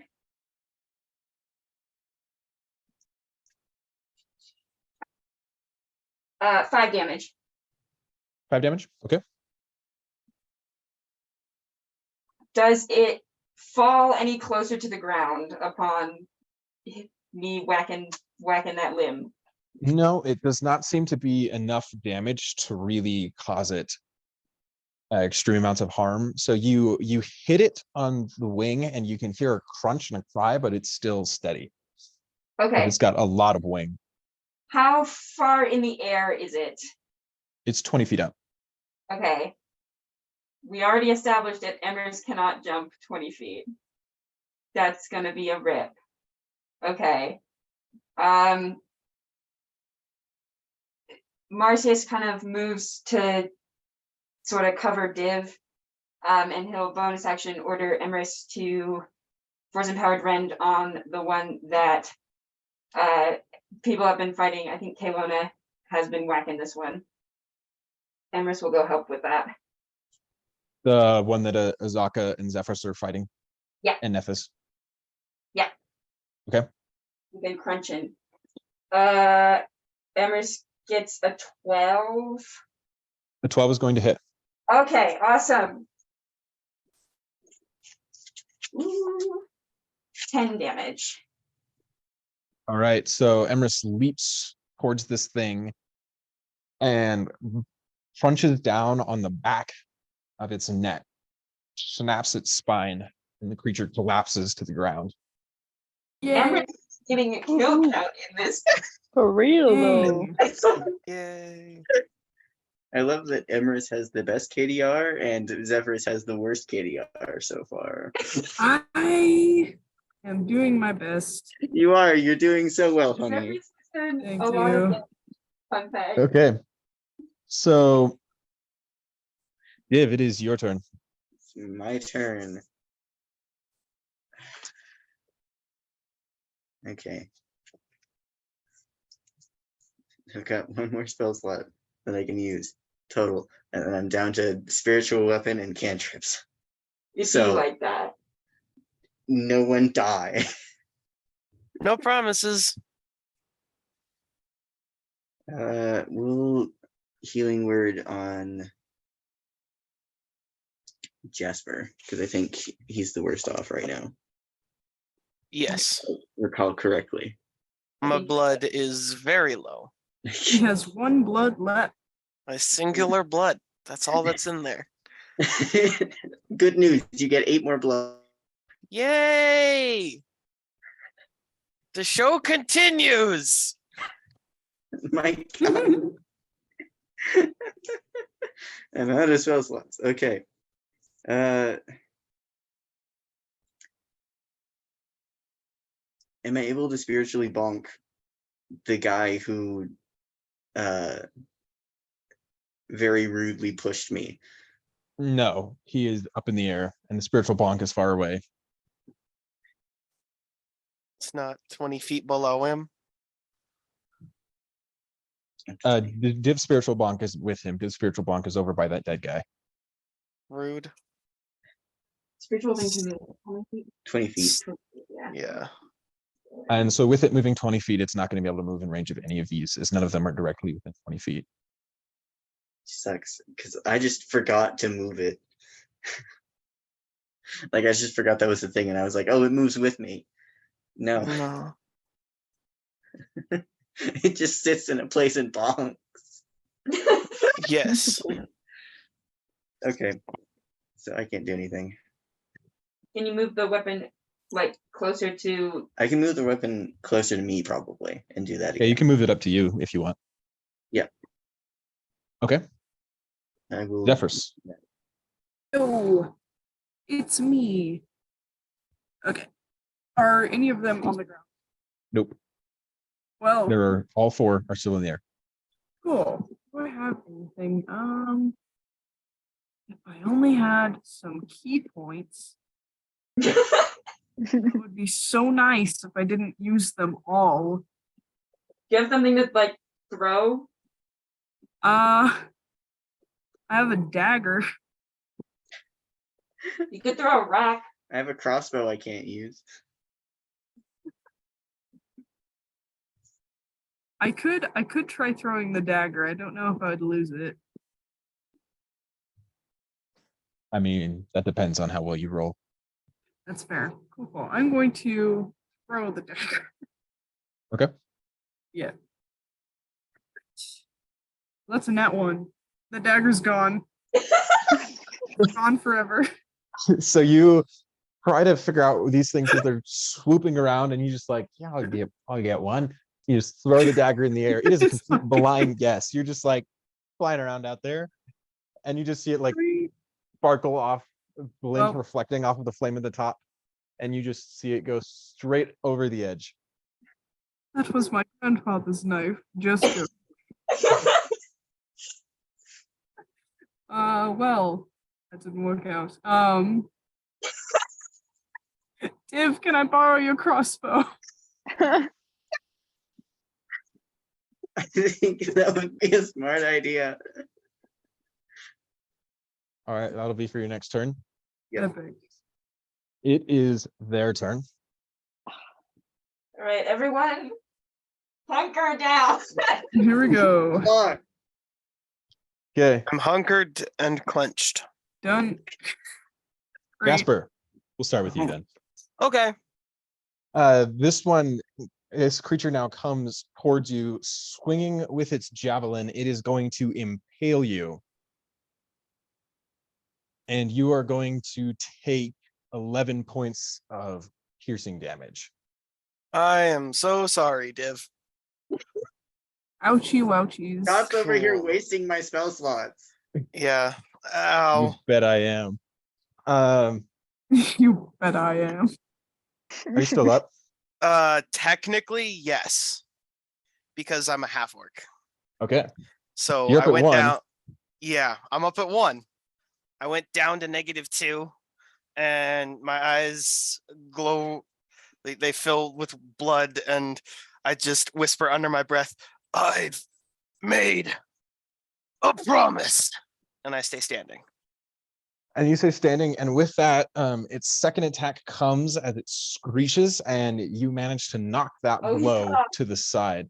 Uh, 5 damage. 5 damage. Okay. Does it fall any closer to the ground upon me whacking that limb? No, it does not seem to be enough damage to really cause it extreme amounts of harm. So you hit it on the wing, and you can hear a crunch and a cry, but it's still steady. Okay. It's got a lot of wing. How far in the air is it? It's 20 feet up. Okay. we already established that Emrys cannot jump 20 feet. That's gonna be a rip. Okay. Marcius kind of moves to sort of cover Div, and he'll bonus action order Emrys to force empowered rend on the one that people have been fighting. I think Caylona has been whacking this one. Emrys will go help with that. The one that Azaka and Zephyrus are fighting. Yeah. And Nephis. Yeah. Okay. We've been crunching. Emrys gets a 12. The 12 is going to hit. Okay, awesome. Ooh, 10 damage. All right, so Emrys leaps towards this thing and crunches down on the back of its neck, snaps its spine, and the creature collapses to the ground. Emrys is getting a kill count in this. For real though. Yay. I love that Emrys has the best KDR and Zephyrus has the worst KDR so far. I am doing my best. You are. You're doing so well, honey. Emrys has done Thank a lot of you. damage. Fun fact. Okay. So, Div, it is your turn. It's my turn. Okay. I've got one more spell slot that I can use total, and then I'm down to spiritual weapon and cantrips. If So- you like that. No one die. No promises. We'll healing word on Jasper because I think he's the worst off right now. Yes. Recall correctly. My blood is very low. He has one blood left. My singular blood. That's all that's in there. Good news, you get 8 more blood. Yay! The show continues. My God. And out of spell slots. Okay. Am I able to spiritually bonk the guy who very rudely pushed me? No, he is up in the air, and the spiritual bonk is far away. It's not 20 feet below him. The Div spiritual bonk is with him. Div spiritual bonk is over by that dead guy. Rude. Spiritual thing can move 20 feet. 20 feet. Yeah. Yeah. And so with it moving 20 feet, it's not going to be able to move in range of any of these, as none of them are directly within 20 feet. Sucks because I just forgot to move it. Like I just forgot that was the thing, and I was like, "Oh, it moves with me." No, No. it just sits in a place and bonks. Yes. Okay, so I can't do anything. Can you move the weapon like closer to? I can move the weapon closer to me probably and do that Yeah, you again. can move it up to you if you want. Yeah. Okay, I will. Zephyrus. Oh, it's me. Okay. Are any of them on the ground? Nope. Well, There are all 4 are still in the air. cool. Do I have anything? If I only had some key points, it would be so nice if I didn't use them all. Do you have something to like throw? I have a dagger. You could throw a rock. I have a crossbow I can't use. I could try throwing the dagger. I don't know if I would lose it. I mean, that depends on how well you roll. That's fair. Cool. I'm going to throw the dagger. Okay. Yeah. That's a nat 1. The dagger's gone. Gone forever. So you try to figure out these things as they're swooping around, and you just like, yeah, I'll get one. You just throw the dagger in the air. It is a It's complete fine. blind guess. You're just like flying around out there, and you just see it like sparkle off, glint Oh. reflecting off of the flame at the top, and you just see it go straight over the edge. That was my grandfather's knife. Just joking. Well, that didn't work out. Div, can I borrow your crossbow? I think that would be a smart idea. All right, that'll be for your next turn. Yeah. Epic. It is their turn. All right, everyone, hunker down. Here we go. Come on. Okay, I'm hunkered and clenched. Done. Great. Jasper, we'll start with you then. Okay. This creature now comes towards you, swinging with its javelin. It is going to impale you. And you are going to take 11 points of piercing damage. I am so sorry, Div. Ouchie wouchies. Scott's over here Cool. wasting my spell slots. Yeah. You Ow. bet I am. Are You bet I am. you still up? Technically, yes. Because I'm a half orc. Okay. So You're up I at went 1. down. Yeah, I'm up at 1. I went down to -2, and my eyes glow. They fill with blood, and I just whisper under my breath, "I've made a promise," and I stay standing. And you say standing, and with that, its second attack comes as it screeches, and you manage to knock that Oh, blow yeah. to the side.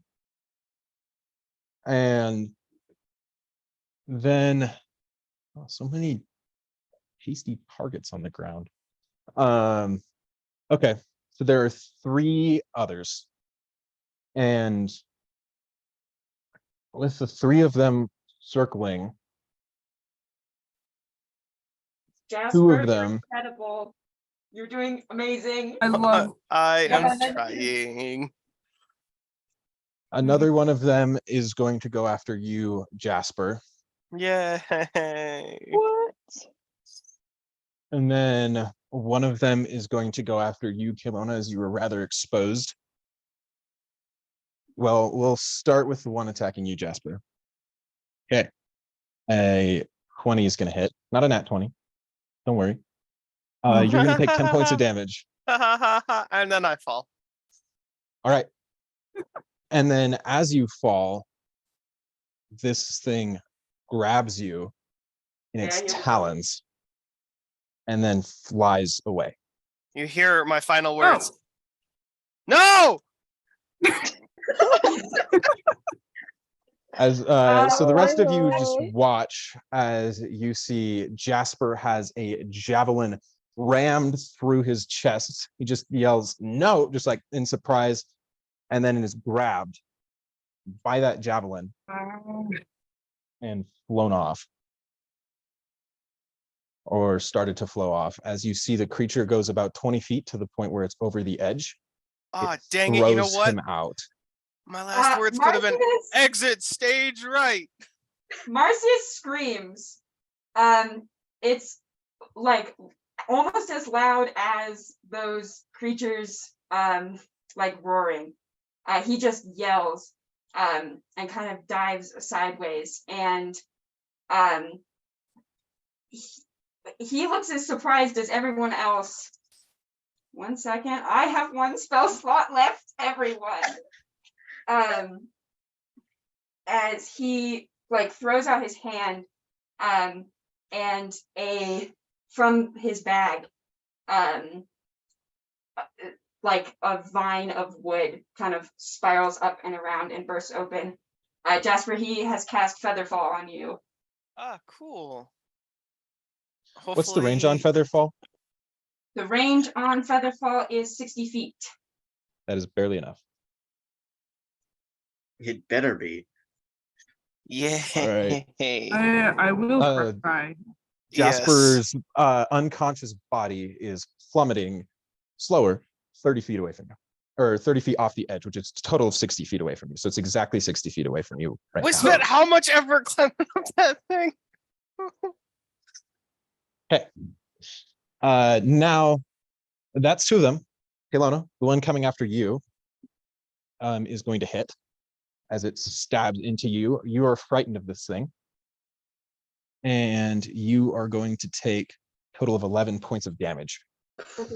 And then, so many hasty targets on the ground. Okay, so there are 3 others, and with the 3 of them circling, Jasper, 2 of you're them. incredible. You're doing amazing. I love I am Yeah. trying. Another one of them is going to go after you, Jasper. Yay. What? And then one of them is going to go after you, Caylona, as you were rather exposed. Well, we'll start with the one attacking you, Jasper. Okay. A 20 is going to hit. Not a nat 20. Don't worry. You're going to take 10 points of damage. And then I fall. All right. And then as you fall, this thing grabs you in its Yeah, talons and then flies away. You hear my final words. No! As so the rest of you just Oh. watch as you see Jasper has a javelin rammed through his chest. He just yells no, just like in surprise, and then is grabbed by that javelin and flown off, or started to flow off. As you see, the creature goes about 20 feet to the point where it's over the edge. Ah, dang it. You know Throws what? him out. My last words could have been exit stage right. Marcius screams. It's like almost as loud as those creatures like roaring. He just yells and kind of dives sideways, and he looks as surprised as everyone else. 1 second. I have 1 spell slot left, everyone. As he like throws out his hand, and from his bag, like a vine of wood kind of spirals up and around and bursts open. Jasper, he has cast Featherfall on you. Ah, cool. What's the range on Hopefully- Featherfall? The range on Featherfall is 60 feet. That is barely enough. It better be. Yeah. Alright. I will try. Jasper's unconscious body is plummeting slower 30 feet away from you, or 30 feet off the edge, which is a total of 60 feet away from you. So it's exactly 60 feet away from you right We now. spent how much effort climbing up that thing? Okay. Now that's two of them. Caylona, the one coming after you, is going to hit as it stabs into you. You are frightened of this thing. And you are going to take a total of 11 points of damage. As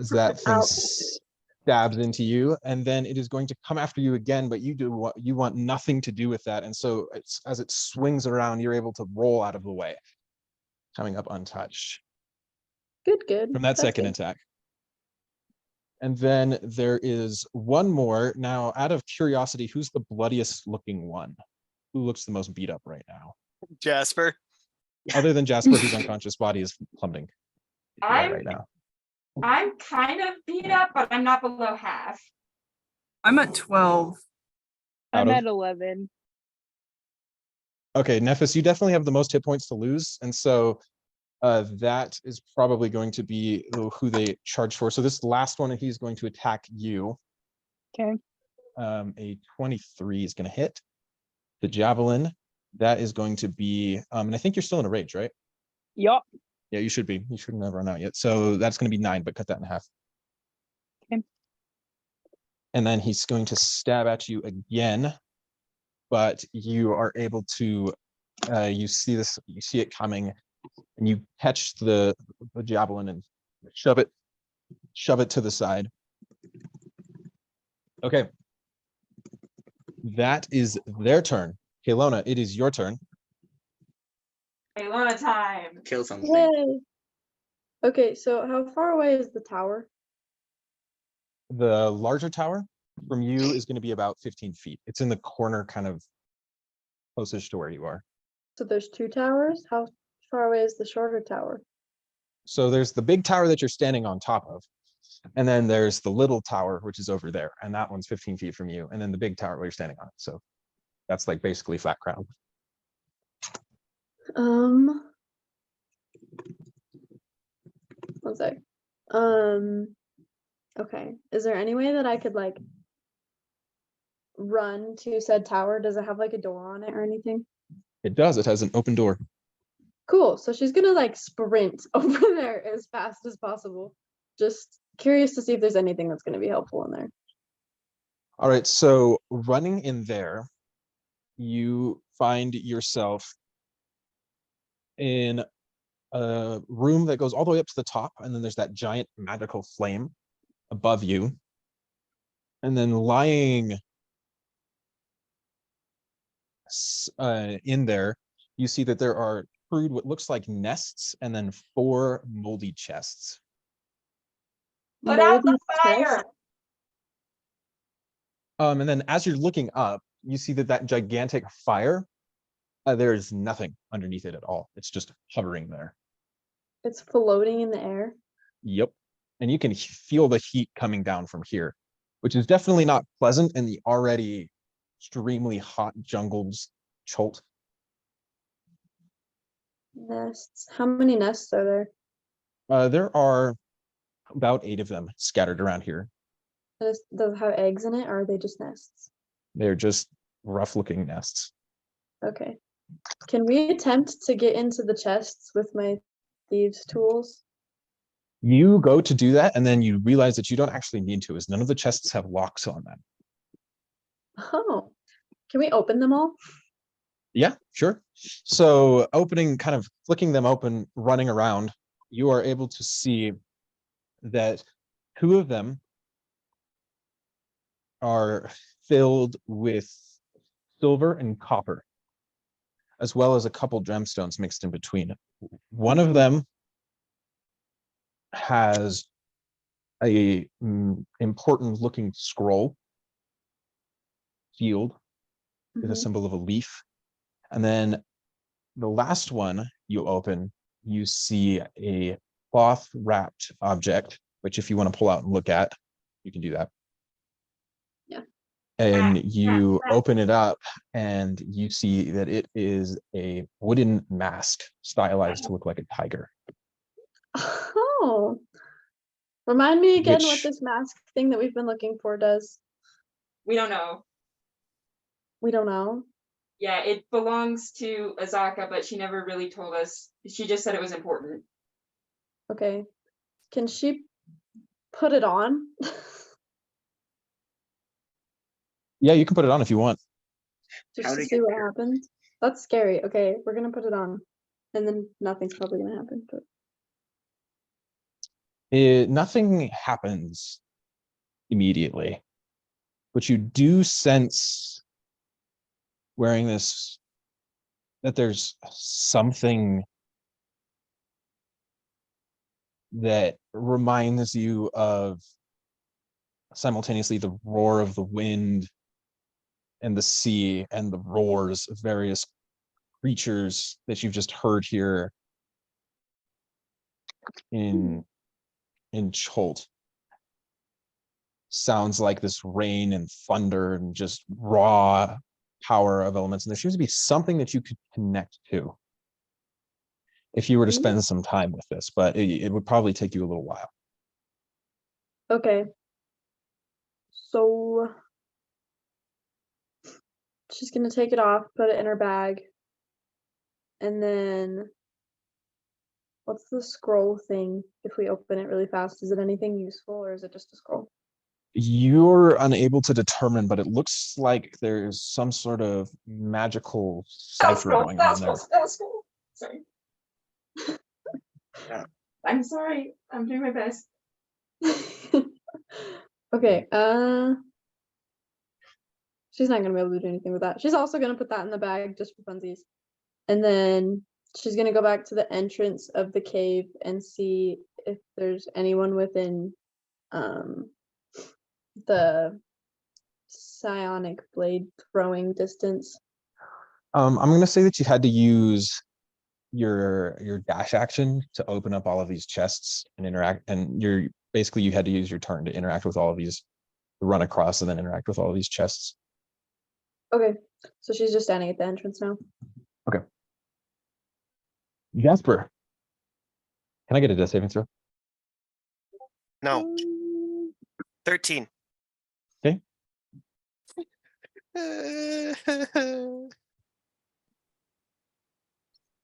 that thing stabs into you, and then it is going to come after you again, but you want nothing to do with that. And so as it swings around, you're able to roll out of the way, coming up untouched Good. from that That's second good. attack. And then there is one more. Now, out of curiosity, who's the bloodiest looking one? Who looks the most beat up right now? Jasper. Other than Jasper, whose unconscious body is plummeting right now. I'm kind of beat up, but I'm not below half. I'm at 12. I'm Out of- at 11. Okay, Nephis, you definitely have the most hit points to lose, and so that is probably going to be who they charge for. So this last one, he's going to attack you. Okay. A 23 is going to hit. The javelin, that is going to be, and I think you're still in a rage, right? Yup. Yeah, you should be. You shouldn't have run out yet. So that's going to be 9, but cut that in half. Okay. And then he's going to stab at you again, but you are able to, you see it coming, and you catch the javelin and shove it to the side. Okay. That is their turn. Caylona, it is your turn. Caylona time. Kill something. Yay. Okay, so how far away is the tower? The larger tower from you is going to be about 15 feet. It's in the corner, kind of closest to where you are. So there's 2 towers? How far away is the shorter tower? So there's the big tower that you're standing on top of. And then there's the little tower, which is over there. And that one's 15 feet from you. And then the big tower where you're standing on. So that's like basically flat ground. One sec. Okay. Is there any way that I could like run to said tower? Does it have like a door on it or anything? It does. It has an open door. Cool. So she's gonna like sprint over there as fast as possible. Just curious to see if there's anything that's gonna be helpful in there. All right. So running in there, you find yourself in a room that goes all the way up to the top. And then there's that giant magical flame above you. And then lying in there, you see that there are crude what looks like nests and then 4 moldy chests. Put out the Moldy fire. chest? And then as you're looking up, you see that gigantic fire, there's nothing underneath it at all. It's just hovering there. It's floating in the air. Yep. And you can feel the heat coming down from here, which is definitely not pleasant in the already extremely hot jungles Cholt. Nests. How many nests are there? There are about 8 of them scattered around here. Does it have eggs in it, or are they just nests? They're just rough looking nests. Okay. Can we attempt to get into the chests with my thieves' tools? You go to do that, and then you realize that you don't actually need to, as none of the chests have locks on them. Oh, can we open them all? Yeah, sure. So opening, kind of flicking them open, running around, you are able to see that 2 of them are filled with silver and copper, as well as a couple gemstones mixed in between. One of them has a important looking scroll sealed with a symbol of a leaf. And then the last one you open, you see a cloth wrapped object, which if you want to pull out and look at, you can do that. Yeah. And you open it up and you see that it is a wooden mask stylized to look like a tiger. Oh, remind me again what Which- this mask thing that we've been looking for does. We don't know. We don't know. Yeah, it belongs to Azaka, but she never really told us. She just said it was important. Okay. Can she put it on? Yeah, you can put it on if you want. Just How'd to it see get what there? happens. That's scary. Okay, we're gonna put it on. And then nothing's probably gonna happen. But Nothing happens immediately, but you do sense wearing this that there's something that reminds you of simultaneously the roar of the wind and the sea and the roars of various creatures that you've just heard here in Cholt. Sounds like this rain and thunder and just raw power of elements. And there seems to be something that you could connect to if you were to spend some time with this, but it would probably take you a little while. okay. So she's gonna take it off, put it in her bag. And then what's the scroll thing if we open it really fast? Is it anything useful or is it just a scroll? You're unable to determine, but it looks like there's some sort of magical cipher going on there. Sorry. Yeah. I'm sorry. I'm doing my best. Okay, she's not gonna be able to do anything with that. She's also gonna put that in the bag just for funsies. And then she's gonna go back to the entrance of the cave and see if there's anyone within the psionic blade throwing distance. I'm going to say that you had to use your dash action to open up all of these chests and interact, and you had to use your turn to interact with all of these, run across and then interact with all of these chests. Okay, so she's just standing at the entrance now. Okay. Jasper, can I get a death saving throw? No. 13. Okay.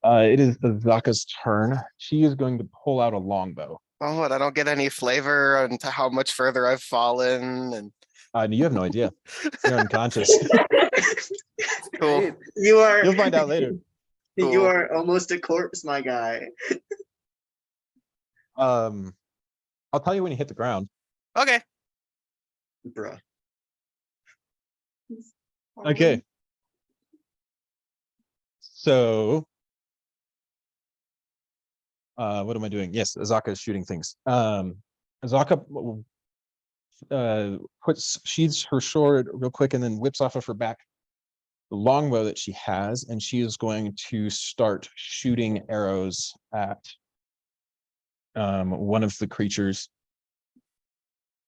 It is Azaka's turn. She is going to pull out a longbow. Oh, and I don't get any flavor into how much further I've fallen. And You have no idea. You're unconscious. cool. You are. You'll find out later. You Cool. are almost a corpse, my guy. I'll tell you when you hit the ground. Okay. Bruh. Okay. So, what am I doing? Yes, Azaka is shooting things. Azaka sheathes her sword real quick and then whips off of her back the longbow that she has, and she is going to start shooting arrows at one of the creatures.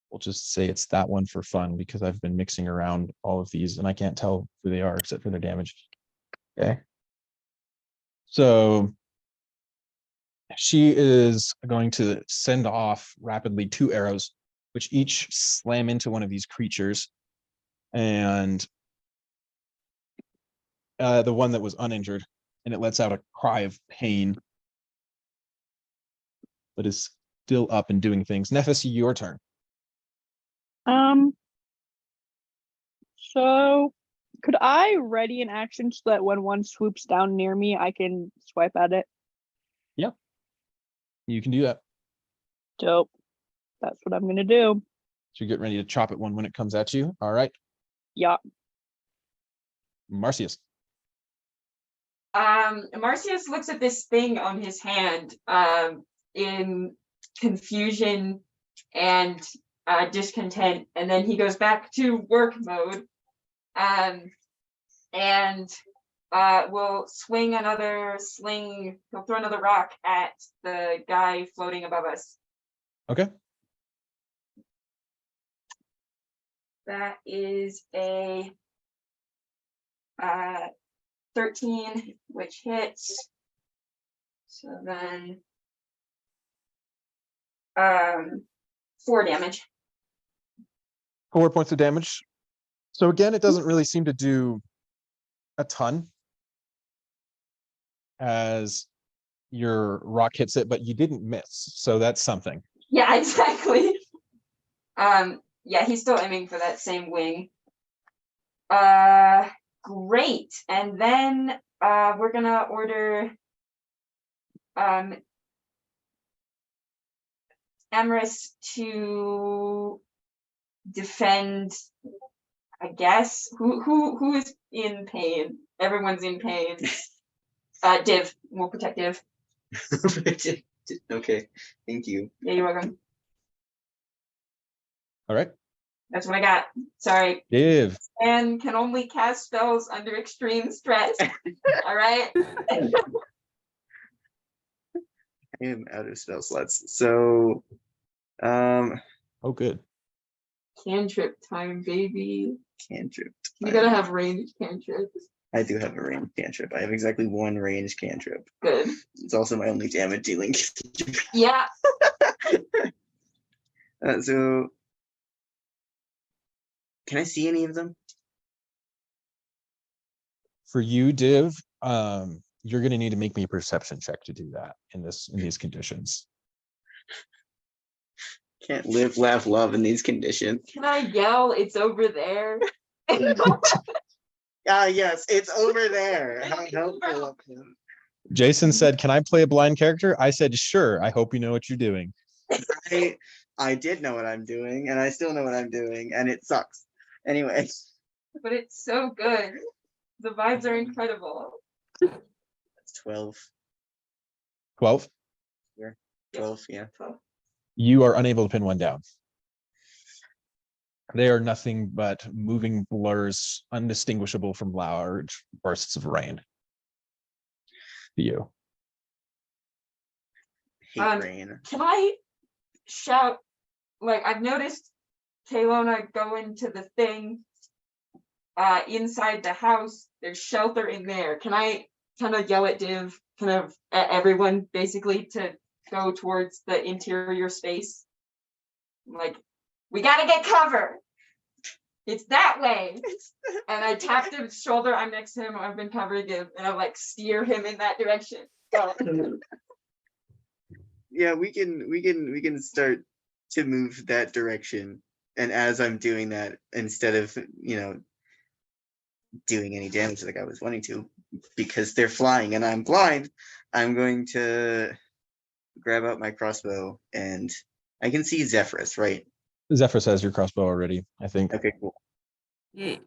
We'll just say it's that one for fun because I've been mixing around all of these and I can't tell who they are except for their damage. Okay. So she is going to send off rapidly 2 arrows, which each slam into one of these creatures. And the one that was uninjured, and it lets out a cry of pain, but is still up and doing things. Nephis, your turn. So could I ready an action so that when one swoops down near me, I can swipe at it? Yep. You can do that. Dope. That's what I'm gonna do. So you're getting ready to chop at one when it comes at you. All right. Yeah. Marcius. Marcius looks at this thing on his hand in confusion and discontent, and then he goes back to work mode and will swing another sling. He'll throw another rock at the guy floating above us. Okay. That is a 13, which hits. So then 4 damage. 4 points of damage. So again, it doesn't really seem to do a ton as your rock hits it, but you didn't miss. So that's something. Yeah, exactly. Yeah, he's still aiming for that same wing. Great. And then we're gonna order Emrys to defend, I guess. Who is in pain? Everyone's in pain. Div, we'll protect Div. Okay, thank you. Yeah, you're welcome. All right. That's what I got. Sorry. Div. And can only cast spells under extreme stress. All right. I am out of spell slots. So Oh, good. Cantrip time, baby. cantrip. You gotta have ranged cantrips. I do have a range cantrip. I have exactly one range cantrip. Good. It's also my only damage dealing cantrip. Yeah. So can I see any of them? For you, Div, you're gonna need to make me a perception check to do that in these conditions. Can't live, laugh, love in these conditions. Can I yell? It's over there. Ah, yes, it's over there. How helpful of him. Jason said, "Can I play a blind character?" I said, "Sure. I hope you know what you're doing." I did know what I'm doing, and I still know what I'm doing, and it sucks. Anyway. But it's so good. The vibes are incredible. That's 12. 12. 12, yeah. You are unable to pin one down. They are nothing but moving blurs, undistinguishable from large bursts of rain. To you. Hate rain. Can I shout? Like, I've noticed Caylona go into the thing inside the house. There's shelter in there. Can I kind of yell at Div, kind of at everyone, basically, to go towards the interior space? Like, we gotta get cover. It's that way. And I tap Div's shoulder. I'm next to him. I've been covering Div, and I like steer him in that direction. So. Yeah, we can start to move that direction. And as I'm doing that, instead of doing any damage like I was wanting to, because they're flying and I'm blind, I'm going to grab out my crossbow, and I can see Zephyrus, right? Zephyrus has your crossbow already, I think. Okay, cool. Yeah.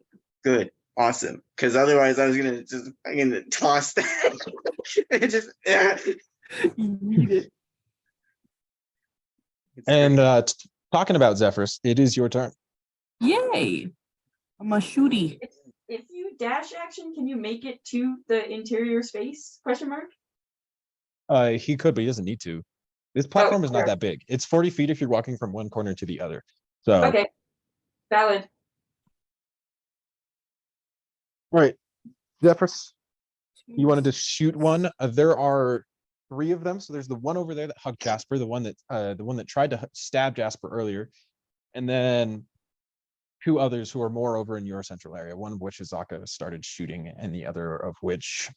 Good. Awesome. Because otherwise I was gonna just fucking toss that. And just You need it. And talking about Zephyrus, it is your turn. Yay! I'm a shooty. If you dash action, can you make it to the interior space? Question mark. He could, but he doesn't need to. This platform is not sure. that big. It's 40 feet if you're walking from one corner to the other. So Okay. Valid. right. Zephyrus, you wanted to shoot one. There are 3 of them. So there's the one over there that hugged Jasper, the one that tried to stab Jasper earlier, and then 2 others who are more over in your central area. One of which is Zaka started shooting, and the other of which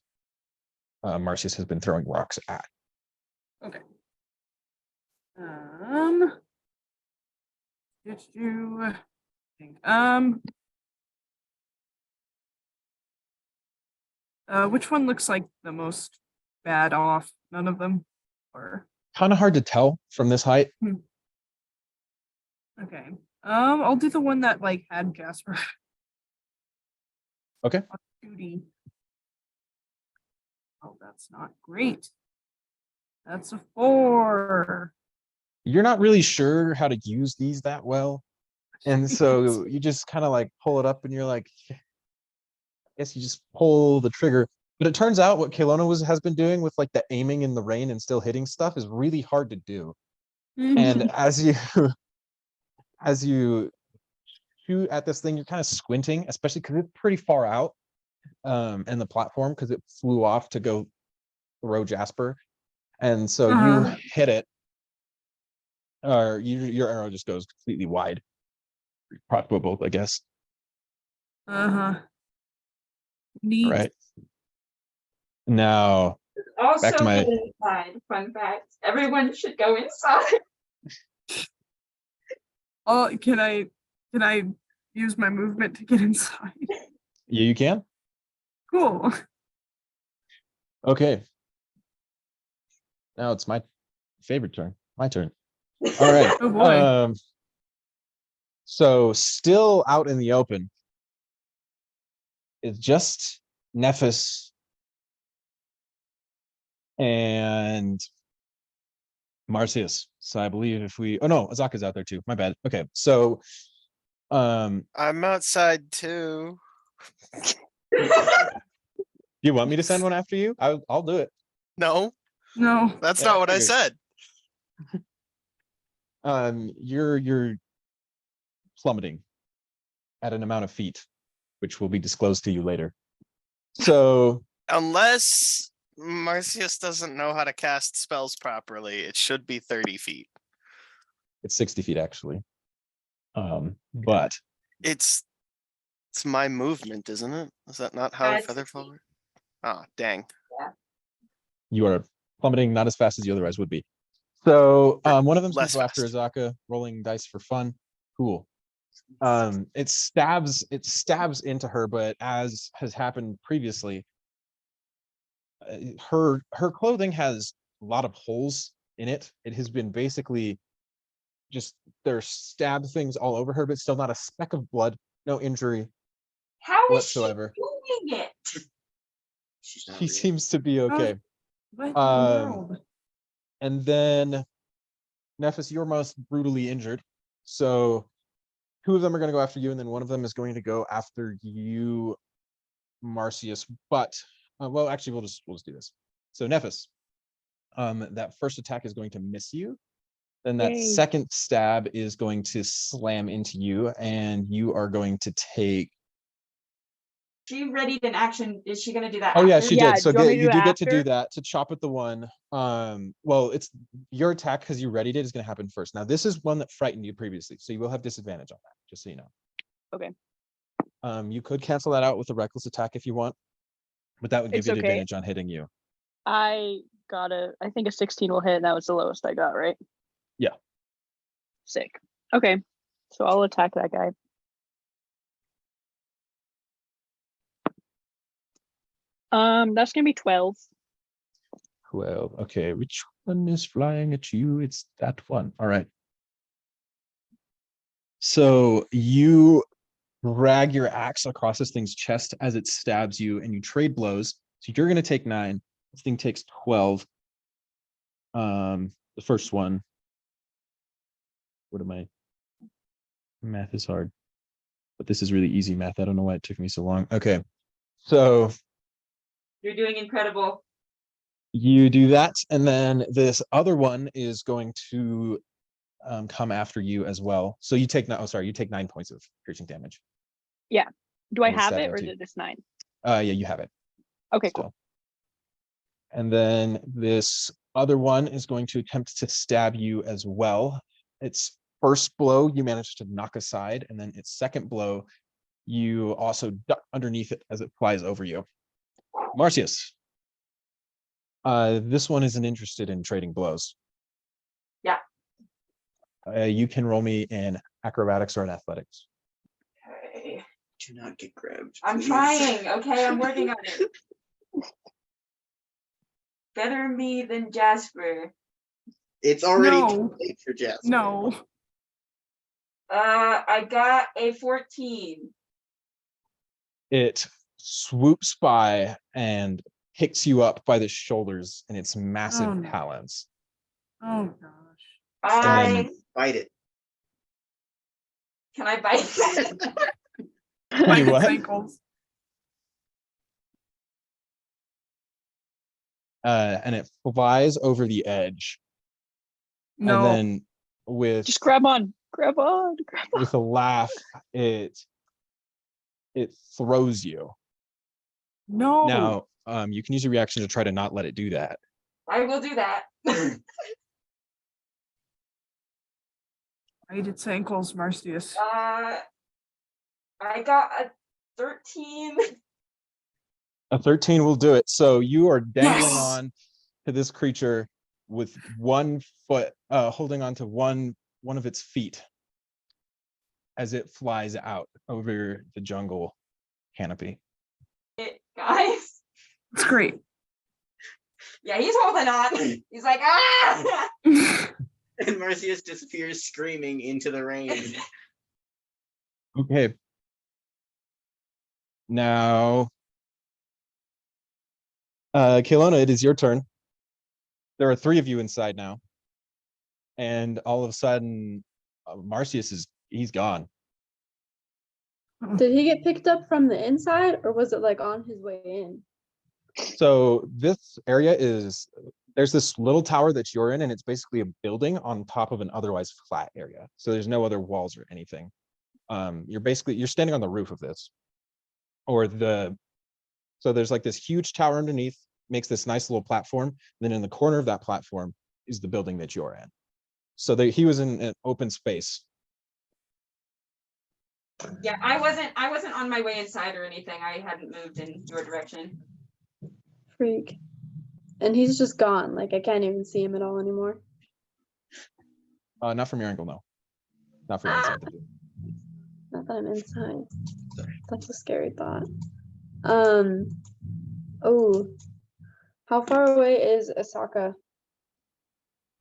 Marcius has been throwing rocks at. Okay. Did you think? Which one looks like the most bad off? None of them, or Kind of hard to tell from this height. okay. I'll do the one that like had Jasper. Okay. Duty. Oh, that's not great. That's a 4. You're not really sure how to use these that well. And so you just kind of like pull it up and you're like, I guess you just pull the trigger. But it turns out what Caylona has been doing with like the aiming in the rain and still hitting stuff is really hard to do. And as you shoot at this thing, you're kind of squinting, especially because it's pretty far out in the platform because it flew off to go throw Jasper. And so you hit it, or your arrow just goes completely wide. Crossbow bolt, I guess. Yeah. Neat. Right. Now, Also back to my- go inside. Fun fact. Everyone should go inside. Oh, can I use my movement to get inside? yeah, you can. Cool. Okay. Now it's my favorite turn. My turn. All right. Oh boy. So still out in the open. It's just Nephis and Marcius. So I believe if we, oh no, Azaka's out there too. My bad. Okay. So I'm outside too. you want me to send one after you? I'll do it. No, No. that's Yeah, not what I figured. said. You're plummeting at an amount of feet, which will be disclosed to you later. So Unless Marcius doesn't know how to cast spells properly, it should be 30 feet. it's 60 feet actually. But It's my movement, isn't it? Is that not how It's Featherfall works? Ah, dang. you are plummeting not as fast as you otherwise would be. So one of them's gonna Less go after fast. Azaka, rolling dice for fun. Cool. It stabs into her, but as has happened previously, her clothing has a lot of holes in it. It has been basically just there's stab things all over her, but still not a speck of blood, no injury How is whatsoever. she doing it? She's not She real. seems to be okay. What in the Um, world? And then Nephis, you're most brutally injured. So two of them are going to go after you, and then one of them is going to go after you, Marcius. But well, actually, we'll just do this. So Nephis, that first attack is going to miss you. Then that Yay. second stab is going to slam into you, and you are going to take. She readied an action. Is she gonna do that? Oh yeah, after? she Yeah, did. So do you want me to you do it do get to do after? that to chop at the one. Well, it's your attack because you readied it is going to happen first. Now this is one that frightened you previously, so you will have disadvantage on that. Just so you know. Okay. You could cancel that out with a reckless attack if you want, but that would give It's you okay. advantage on hitting you. I think a 16 will hit, and that was the lowest I got, right? Yeah. Sick. Okay. So I'll attack that guy. That's gonna be 12. 12. Okay, which one is flying at you? It's that one. All right. So you drag your axe across this thing's chest as it stabs you, and you trade blows. So you're going to take 9. This thing takes 12. The first one. What am I? Math is hard, but this is really easy math. I don't know why it took me so long. Okay, so You're doing incredible. you do that, and then this other one is going to come after you as well. So you take you take 9 points of piercing damage. Do I And it's have it, stabbing or is too. it just 9? Yeah, you have it. Okay, Still. cool. And then this other one is going to attempt to stab you as well. Its first blow, you manage to knock aside, and then its second blow, you also duck underneath it as it flies over you. Marcius. This one isn't interested in trading blows. Yeah. You can roll me in acrobatics or in athletics. Okay. Do not get grabbed. I'm please. trying. Okay, I'm working on it. Better me than Jasper. It's already No. too late for Jasper. No. I got a 14. It swoops by and picks you up by the shoulders in its massive Oh, no. talons. Oh gosh. I Bite it. can I bite it? Like what? its ankles. And it flies over the edge. No. And then with Just grab on. Grab on. Grab on. with a laugh, it throws you. No. Now, you can use your reaction to try to not let it do that. I will do that. Right its ankles, Marcius. I got a 13. A 13 will do it. So you are dangling Yes! on to this creature with 1 foot, holding on to one of its feet as it flies out over the jungle canopy. Guys. It's great. Yeah, he's holding on. He's like, ah! And Marcius disappears screaming into the rain. Okay. Now, Caylona, it is your turn. There are 3 of you inside now. And all of a sudden, Marcius he's gone. Did he get picked up from the inside, or was it like on his way in? So this area there's this little tower that you're in, and it's basically a building on top of an otherwise flat area. So there's no other walls or anything. You're standing on the roof of this, so there's like this huge tower underneath, makes this nice little platform. Then in the corner of that platform is the building that you're in. So he was in an open space. Yeah, I wasn't on my way inside or anything. I hadn't moved in your direction. Freak. And he's just gone. Like, I can't even see him at all anymore. Not from your angle, no. Not from inside the building. Not that I'm inside. That's a scary thought. Oh, how far away is Asaka?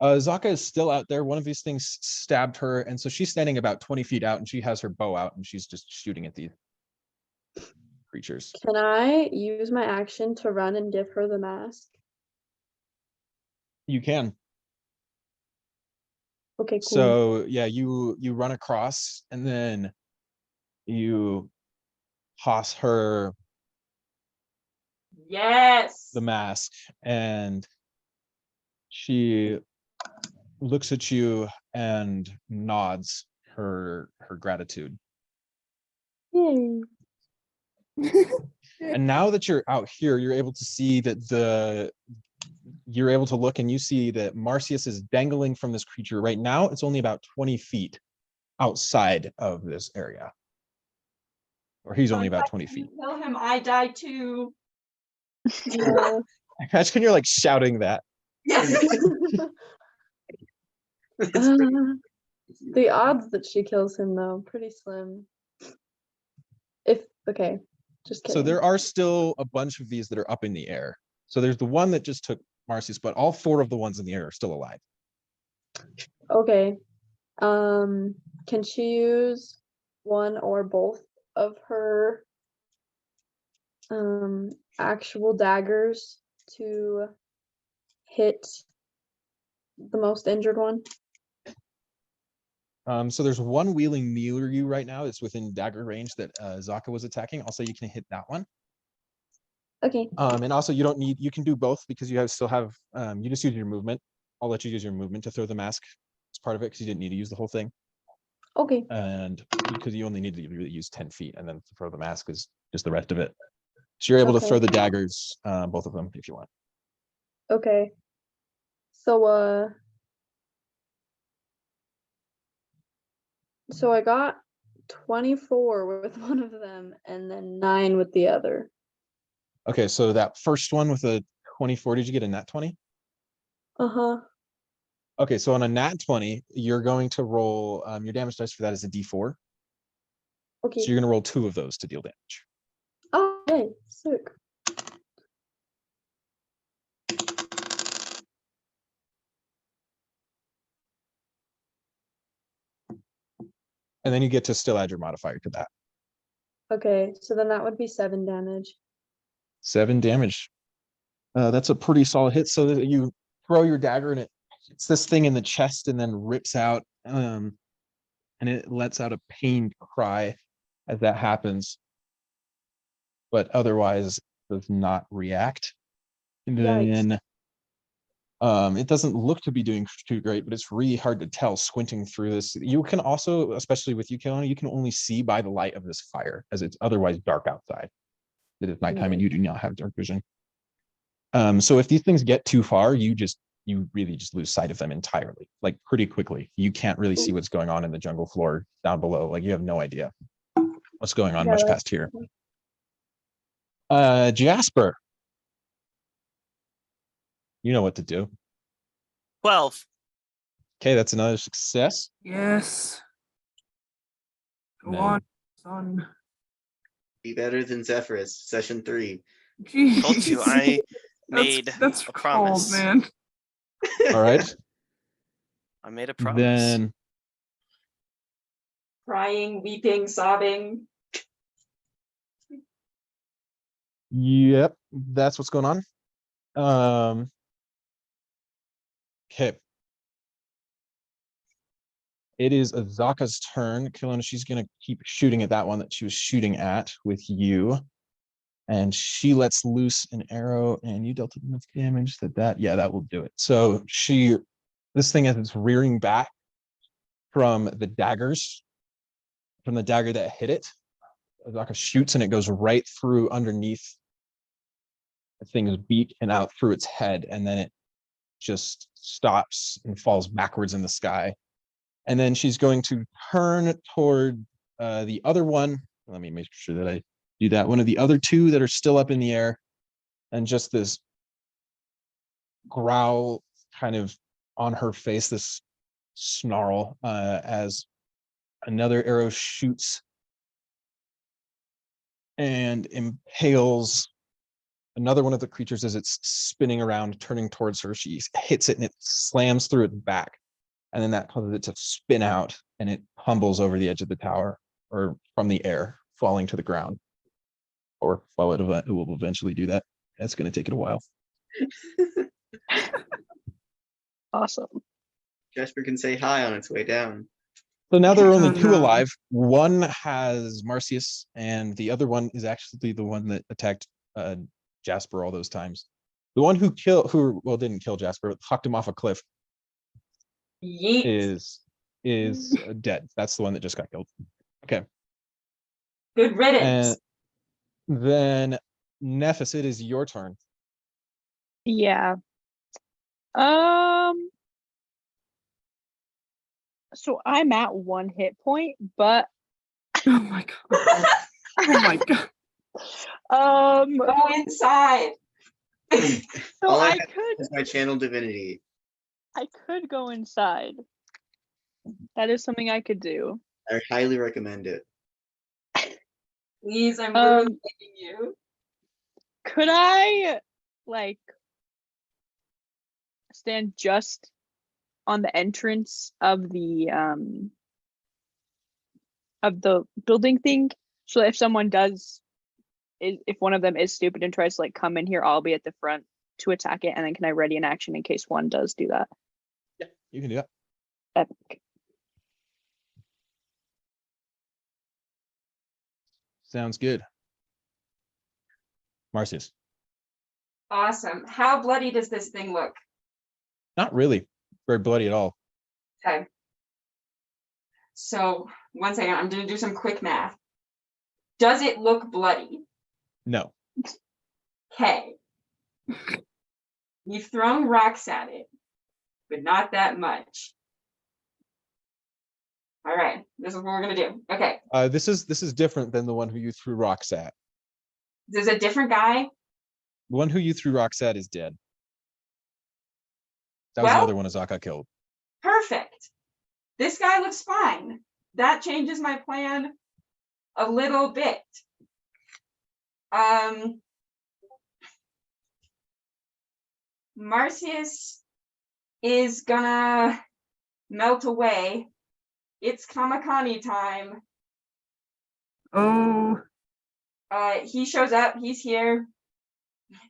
Zaka is still out there. One of these things stabbed her, and so she's standing about 20 feet out, and she has her bow out, and she's just shooting at these creatures. Can I use my action to run and give her the mask? You can. Okay, cool. So yeah, you run across, and then you toss her Yes. the mask, and she looks at you and nods her gratitude. Yay. And now that you're out here, you're able to see that you're able to look, and you see that Marcius is dangling from this creature. Right now, it's only about 20 feet outside of this area. Or he's only about 20 feet. Tell him I died too. Yeah. Imagine you're like shouting that. Yes. The odds that she kills him, though, pretty slim. Okay, just kidding. So there are still a bunch of these that are up in the air. So there's the one that just took Marcius, but all 4 of the ones in the air are still alive. Okay. Can she use one or both of her actual daggers to hit the most injured one? So there's one wheeling near you right now. It's within dagger range that Zaka was attacking. Also, you can hit that one. Okay. And also you can do both because you still have, you just use your movement. I'll let you use your movement to throw the mask as part of it because you didn't need to use the whole thing. Okay. And because you only need to really use 10 feet, and then to throw the mask is just the rest of it. So you're able to throw the daggers, both of them, if you want. Okay. So I got 24 with one of them and then 9 with the other. Okay, so that first one with a 24, did you get a nat 20? Uh-huh. Okay, so on a nat 20, you're going to roll, your damage dice for that is a d4. Okay. So you're going to roll 2 of those to deal damage. Oh, hey, sick. And then you get to still add your modifier to that. Okay, so then that would be 7 damage. 7 damage. That's a pretty solid hit. So that you throw your dagger and it hits this thing in the chest and then rips out, and it lets out a pained cry as that happens, but otherwise does not react. And then it doesn't look to be doing too great, but it's really hard to tell squinting through this. You can also, especially with you, Caylona, you can only see by the light of this fire as it's otherwise dark outside. It is nighttime and you do not have dark vision. So if these things get too far, you really just lose sight of them entirely, like pretty quickly. You can't really see what's going on in the jungle floor down below. Like you have no idea what's going on much past here. Jasper. You know what to do. 12. Okay, that's another success. Yes. Go Man. on, son. Be better than Zephyrus, session 3. Jeez. Told you I made that's a cold, promise. man. All right. I made a promise. Then Crying, weeping, sobbing. yep, that's what's going on. Okay. It is Azaka's turn. Caylona, she's gonna keep shooting at that one that she was shooting at with you. And she lets loose an arrow, and you dealt enough damage that will do it. So this thing as it's rearing back from the dagger that hit it, Azaka shoots and it goes right through underneath the thing's beak and out through its head, and then it just stops and falls backwards in the sky. And then she's going to turn toward the other one. Let me make sure that I do that. One of the other two that are still up in the air, and just this growl kind of on her face, this snarl as another arrow shoots and impales another one of the creatures as it's spinning around, turning towards her. She hits it and it slams through its back. And then that causes it to spin out and it tumbles over the edge of the tower, or from the air, falling to the ground. Or, well, it will eventually do that. That's going to take it a while. Awesome. Jasper can say hi on its way down. So now there are only Oh, two no. alive. One has Marcius, and the other one is actually the one that attacked Jasper all those times. The one who didn't kill Jasper, but hucked him off a cliff Yeet. is dead. That's the one that just got killed. Okay. Good riddance. And then Nephis, it is your turn. Yeah. So I'm at 1 hit point, but Oh my god. Oh my god. Go inside. so All I I have could is my channel divinity. go inside. That is something I could do. I highly recommend it. Please, I'm literally begging you. Could I like stand just on the entrance of the building thing, so if someone if one of them is stupid and tries to like come in here, I'll be at the front to attack it, and then can I ready an action in case one does do that? Yeah, you can do that. Epic. Sounds good. Marcius. Awesome. How bloody does this thing look? Not really very bloody at all. Okay. So, 1 second, I'm going to do some quick math. Does it look bloody? No. Okay. You've thrown rocks at it, but not that much. All right, this is what we're going to do. Okay. This is different than the one who you threw rocks at. There's a different guy. The one who you threw rocks at is dead. That was Well- another one Azaka killed. Perfect. This guy looks fine. That changes my plan a little bit. Marcius is gonna melt away. It's Kamakani time. Oh. He shows up, he's here.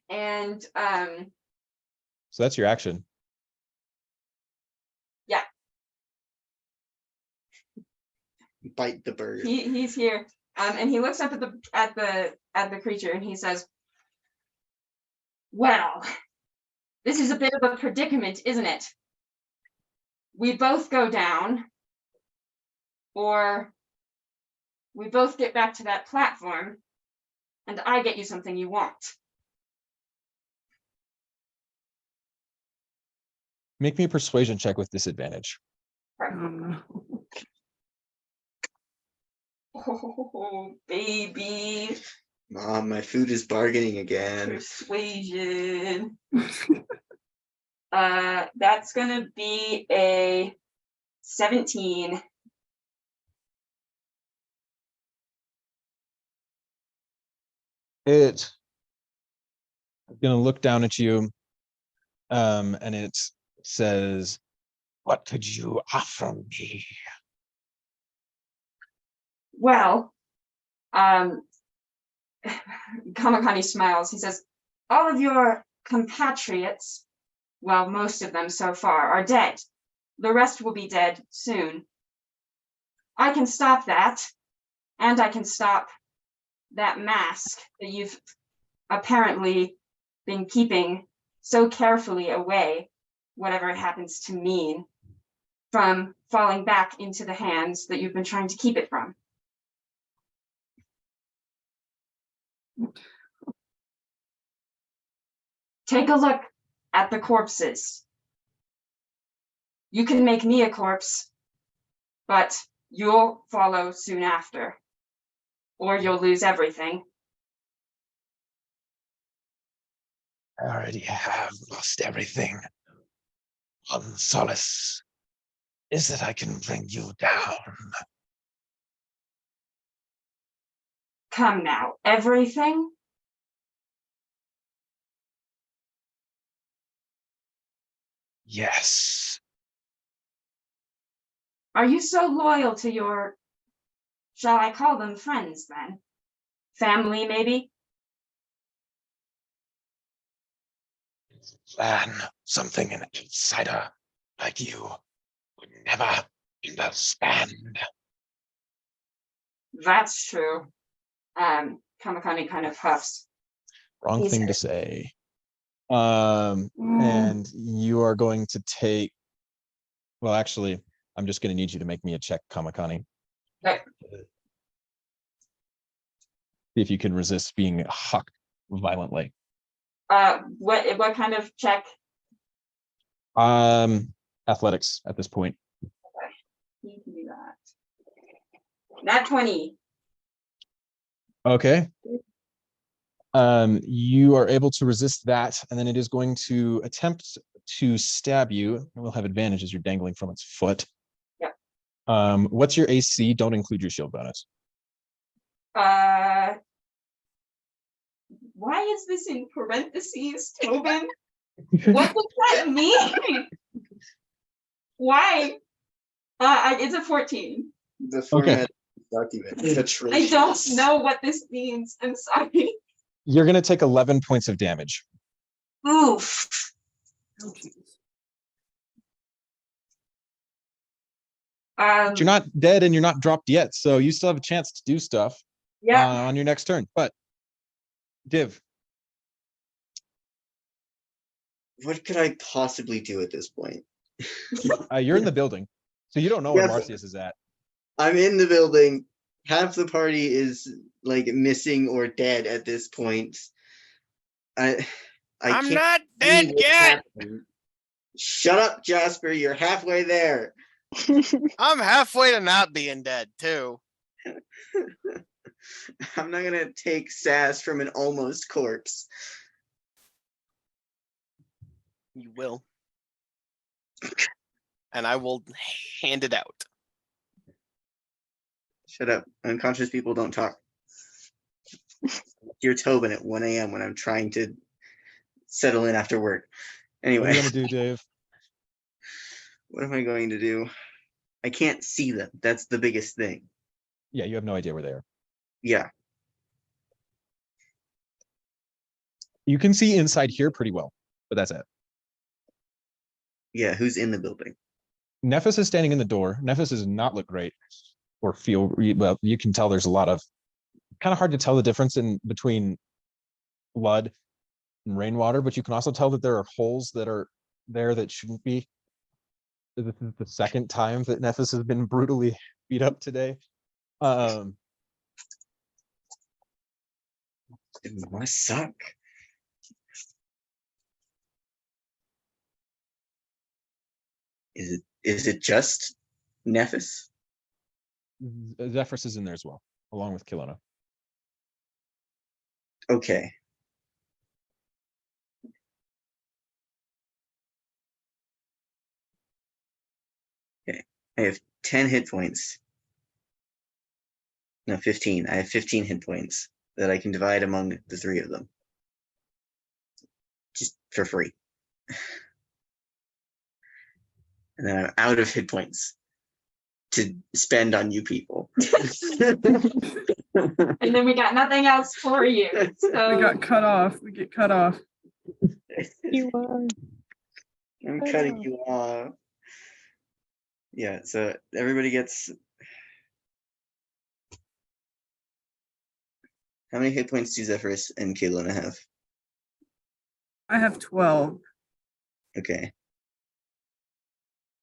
And So that's your action. Bite the bird. he's here. And he looks up at the creature and he says, "Well, this is a bit of a predicament, isn't it? We both go down, or we both get back to that platform, and I get you something you want." Make me a persuasion check with disadvantage. No. Oh, baby. Mom, my food is bargaining again. Persuasion. That's gonna be a 17. It gonna look down at you, and it says, "What could you offer me?" Well, Kamakani smiles. He says, all of your compatriots, well, most of them so far, are dead. The rest will be dead soon. I can stop that, and I can stop that mask that you've apparently been keeping so carefully away, whatever it happens to mean, from falling back into the hands that you've been trying to keep it from. Take a look at the corpses. You can make me a corpse, but you'll follow soon after, or you'll lose everything. I already have lost everything. One solace is that I can bring you down. Come now, everything? Yes. Are you so loyal to your, shall I call them friends then? Family, maybe? Plan something an outsider like you would never understand. That's true. Kamakani kind of huffs. Wrong He's- thing to say. And you are going to take, well, actually, I'm just going to need you to make me a check, Kamakani. Okay. See if you can resist being hucked violently. What kind of check? Athletics at this point. You can do that. Nat 20. Okay. You are able to resist that, and then it is going to attempt to stab you. It will have advantage as you're dangling from its foot. Yep. What's your AC? Don't include your shield bonus. Why is this in parentheses, Tobin? What does that mean? Why? It's a 14. The format document. I don't know what this means. I'm sorry. You're going to take 11 points of damage. Oof. Oh, jeez. You're not dead and you're not dropped yet, so you still have a chance to do stuff Yeah. on your next turn. But Div, What could I possibly do at this point? you're in the building, so you don't know where Marcius is at. I'm in the building. Half the party is like missing or dead at this point. I I'm can't not see dead what's yet. happening. Shut up, Jasper. You're halfway there. I'm halfway to not being dead too. I'm not gonna take sass from an almost corpse. You will. And I will hand it out. Shut up. Unconscious people don't talk. You're Tobin at 1 a.m. when I'm trying to settle in after work. What are Anyway, you going to do, Dave? what am I going to do? I can't see them. That's the biggest thing. Yeah, you have no idea where they are. Yeah. You can see inside here pretty well, but that's it. Yeah. Who's in the building? Nephis is standing in the door. Nephis does not look great or feel well. You can tell there's a lot of kind of hard to tell the difference in between blood and rainwater, but you can also tell that there are holes that are there that shouldn't be. This is the second time that Nephis has been brutally beat up today. It must suck. Is it just Nephis? Zephyrus is in there as well, along with Caylona. Okay. Okay. I have 10 hit points. No, 15. I have 15 hit points that I can divide among the three of them. Just for free. And then I'm out of hit points to spend on you people. And then we got nothing else for you. So We got cut off. We get cut off. You are. I'm cutting you off. Yeah, so everybody gets. How many hit points do Zephyrus and Caylona have? I have 12. Okay,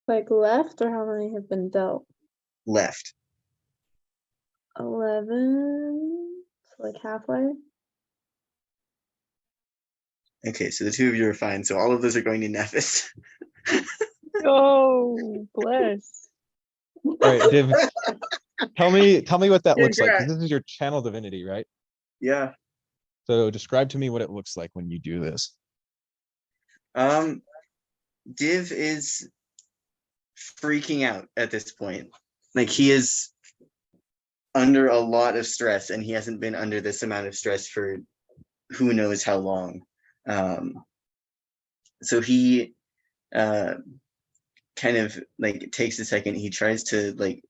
Like left, or how many have been dealt? left. 11. So like halfway. Okay, so the two of you are fine. So all of those are going to Nephis. Oh, bless. All right, Div, tell me what that looks like. 'Cause Congrats. this is your channel divinity, right? Yeah. So describe to me what it looks like when you do this. Div is freaking out at this point. Like he is under a lot of stress, and he hasn't been under this amount of stress for who knows how long. So he kind of like takes a second. He tries to like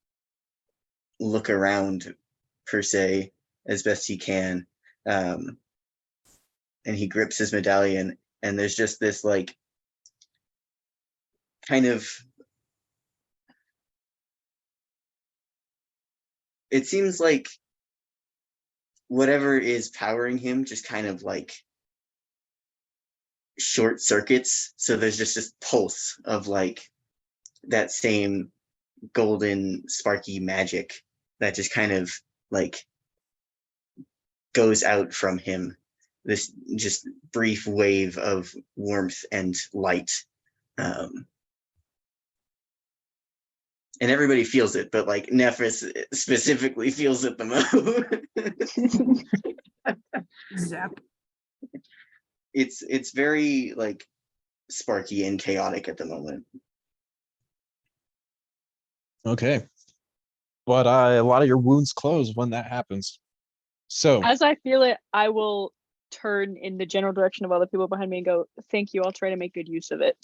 look around per se as best he can. And he grips his medallion, and there's just this like kind of, it seems like whatever is powering him just kind of like short circuits. So there's just this pulse of like that same golden sparky magic that just kind of like goes out from him, this just brief wave of warmth and light. And everybody feels it, but like Nephis specifically feels it the most. Zap. It's very like sparky and chaotic at the moment. Okay. But a lot of your wounds close when that happens. So As I feel it, I will turn in the general direction of all the people behind me and go, thank you, I'll try to make good use of it.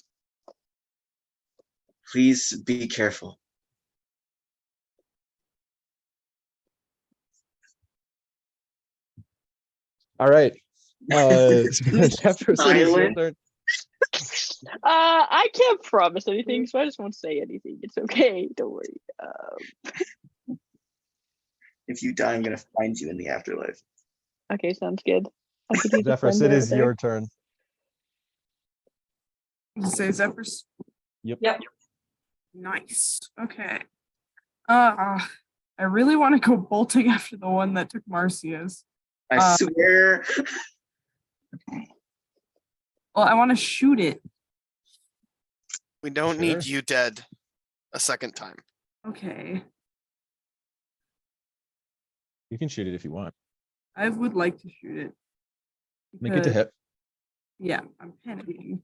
Please be careful. all right. Jasper, so it is your Silent. turn. I can't promise anything, so I just won't say anything. It's okay, don't worry. If you die, I'm gonna find you in the afterlife. Okay, sounds good. I could use a Zephyrus, friend it over is there. your turn. You say Zephyrus? Yep. Nice. Okay. I really want to go bolting after the one that took Marcia's. I swear. Well, I want to shoot it. We don't need Sure. you dead a second time. Okay. You can shoot it if you want. I would like to shoot it. Make it to because- hit. Yeah, I'm panicking.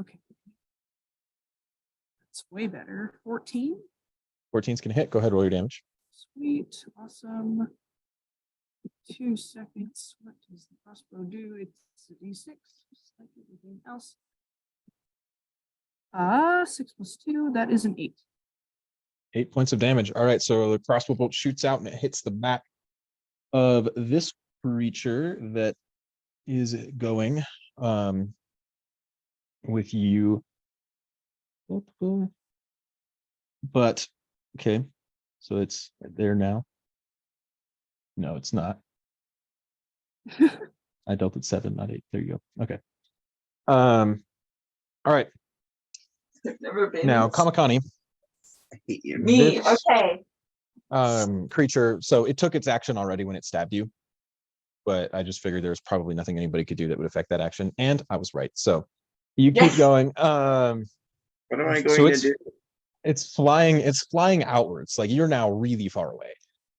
Okay. That's way better. 14. 14's can hit. Go ahead, roll your damage. Sweet. Awesome. 2 seconds. What does the crossbow do? It's a d6, just like everything else. 6 plus 2, that is an 8. 8 points of damage. All right, so the crossbow bolt shoots out and it hits the back of this creature that is going with you. But okay, so it's right there now. No, it's not. I dealt it 7, not 8. There you go. Okay. All right. I've never been Now, in this- Kamakani, I hate you. Me, this- okay. creature, so it took its action already when it stabbed you, but I just figured there's probably nothing anybody could do that would affect that action, and I was right. So you keep Yes. going. What am I So going to do? it's flying outwards, like you're now really far away.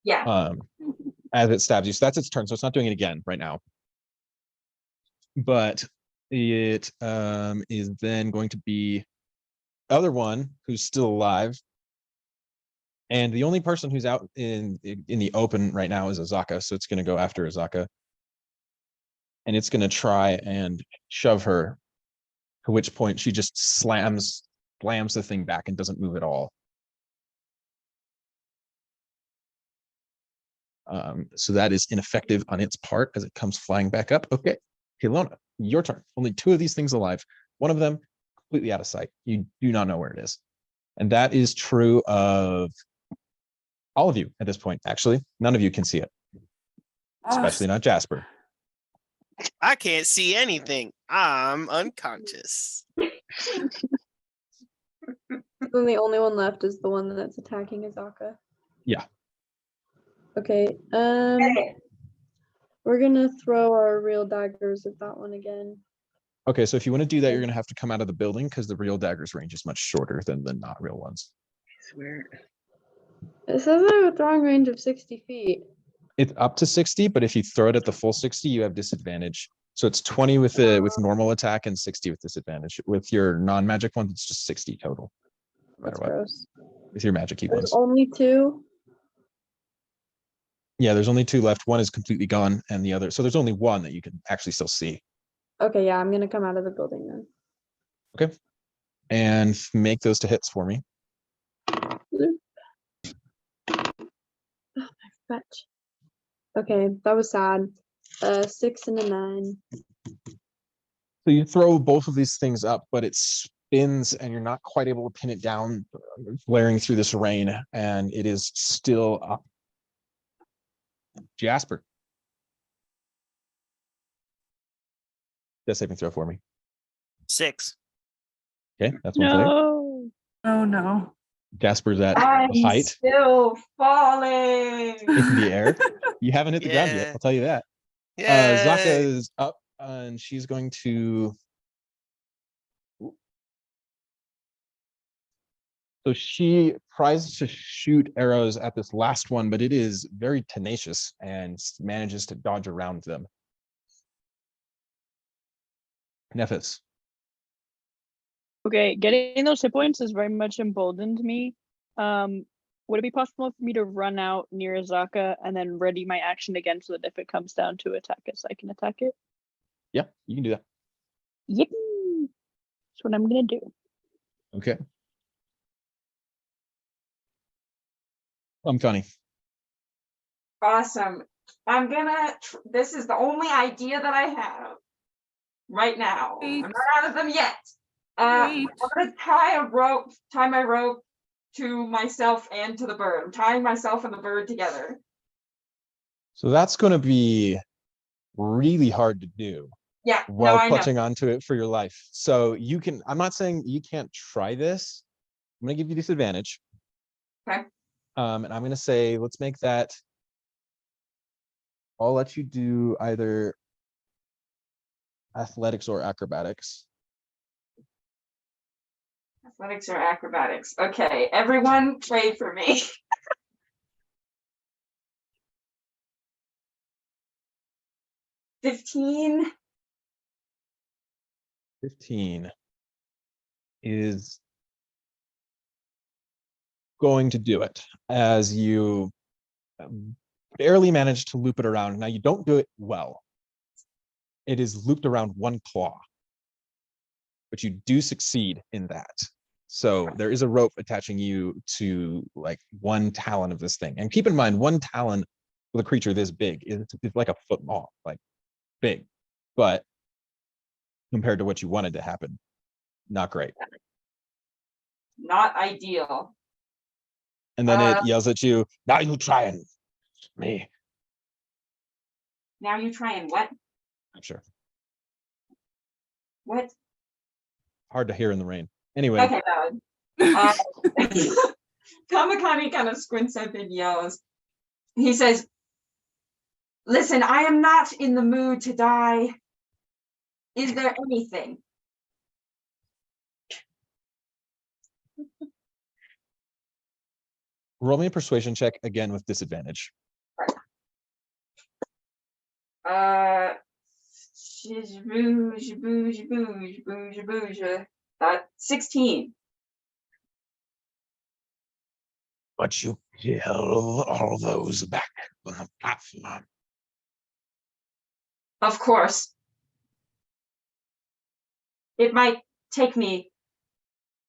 Yeah. as it stabs you. So that's its turn. So it's not doing it again right now. But it is then going to be other one who's still alive. And the only person who's out in the open right now is Azaka. So it's going to go after Azaka. And it's going to try and shove her. At which point she just slams the thing back and doesn't move at all. So that is ineffective on its part as it comes flying back up. Okay, Caylona, your turn. Only 2 of these things alive. One of them completely out of sight. You do not know where it is. And that is true of all of you at this point. Actually, none of you can see it, especially not Jasper. I can't see anything. I'm unconscious. Then the only one left is the one that's attacking Azaka. Yeah. Okay. We're gonna throw our real daggers at that one again. Okay, so if you want to do that, you're going to have to come out of the building because the real dagger's range is much shorter than the not real ones. I swear. It says I have a throwing range of 60 feet. It's up to 60, but if you throw it at the full 60, you have disadvantage. So it's 20 with normal attack and 60 with disadvantage. With your non-magic ones, it's just 60 total. No matter That's what. gross. With your magic There's ones. only 2. Yeah, there's only 2 left. One is completely gone, and the other. So there's only one that you can actually still see. Okay, yeah, I'm gonna come out of the building then. Okay. And make those to hits for me. Fetch. Okay, that was sad. 6 and a 9. So you throw both of these things up, but it spins and you're not quite able to pin it down, blaring through this rain, and it is still up. Jasper. Death saving throw for me. 6. Okay, that's one failure. No. Oh no. Jasper's at I'm height still falling. in the air. You haven't hit the ground yet, Yeah. I'll tell you that. Yeah. Zaka is up and she's going to. So she tries to shoot arrows at this last one, but it is very tenacious and manages to dodge around them. Nephis. Okay, getting those hit points has very much emboldened me. Would it be possible for me to run out near Azaka and then ready my action again so that if it comes down to attack us, I can attack it? Yeah, you can do that. Yep. That's what I'm gonna do. Okay. I'm funny. Awesome. I'm gonna. This is the only idea that I have right now. Wait. I'm not out of them yet. I'm Wait. gonna tie my rope to myself and to the bird. I'm tying myself and the bird together. So that's going to be really hard to do Yeah, while no, I know. clutching onto it for your life. So you can, I'm not saying you can't try this. I'm going to give you disadvantage. Okay. And I'm going to say, let's make that. I'll let you do either athletics or acrobatics. Athletics or acrobatics. Okay, everyone pray for me. 15. 15 is going to do it as you barely manage to loop it around. Now you don't do it well. It is looped around one claw, but you do succeed in that. So there is a rope attaching you to like one talon of this thing. And keep in mind, one talon with a creature this big is like a foot long, like big, but compared to what you wanted to happen, not great. Not ideal. And then it yells at you, now you try and me. Now you try and what? I'm sure. What? Hard to hear in the rain. Anyway. Okay, Kamakami kind of squints up and yells. He says, listen, I am not in the mood to die. Is there anything? Roll me a persuasion check again with disadvantage. That 16. But you kill all those back on the platform. Of course. It might take me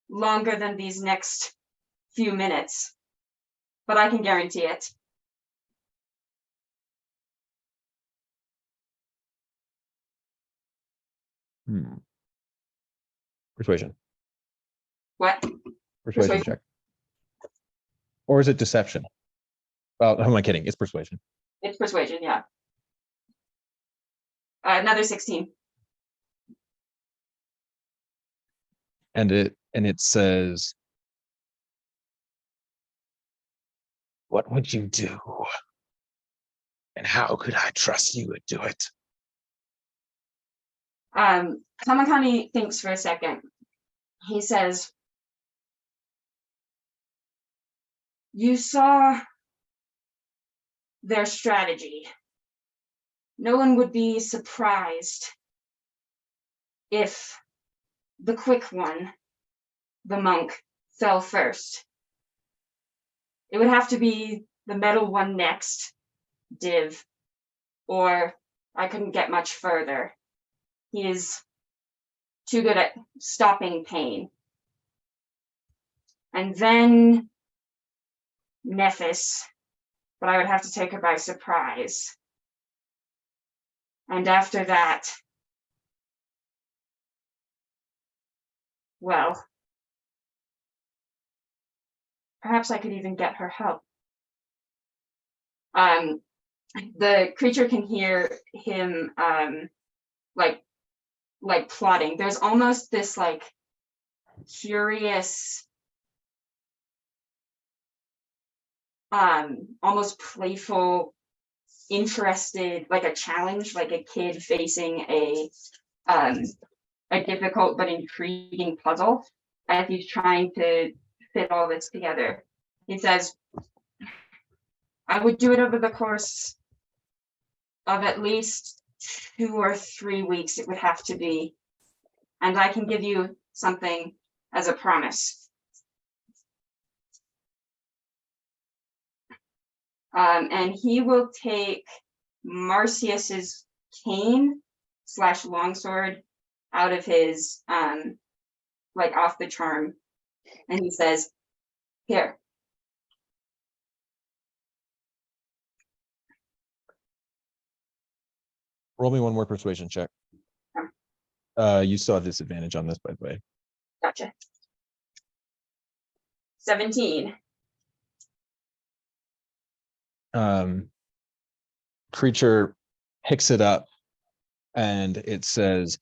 longer than these next few minutes, but I can guarantee it. Persuasion. What? Persuasion Persuasion. check. Or is it deception? Well, who am I kidding? It's persuasion. It's persuasion, yeah. Another 16. And it says, what would you do? And how could I trust you would do it? Kamakani thinks for a second. He says, you saw their strategy. No one would be surprised if the quick one, the monk, fell first. It would have to be the metal one next, Div, or I couldn't get much further. He is too good at stopping pain. And then Nephis, but I would have to take her by surprise. And after that, well, perhaps I could even get her help. The creature can hear him like plotting. There's almost this like curious, almost playful, interested, like a challenge, like a kid facing a difficult but intriguing puzzle as he's trying to fit all this together. He says, I would do it over the course of at least 2 or 3 weeks, it would have to be. And I can give you something as a promise. And he will take Marcius's cane / longsword out of his, like off the charm. And he says, here. Roll me one more persuasion check. You still have disadvantage on this, by the way. Gotcha. 17. Creature picks it up and it says,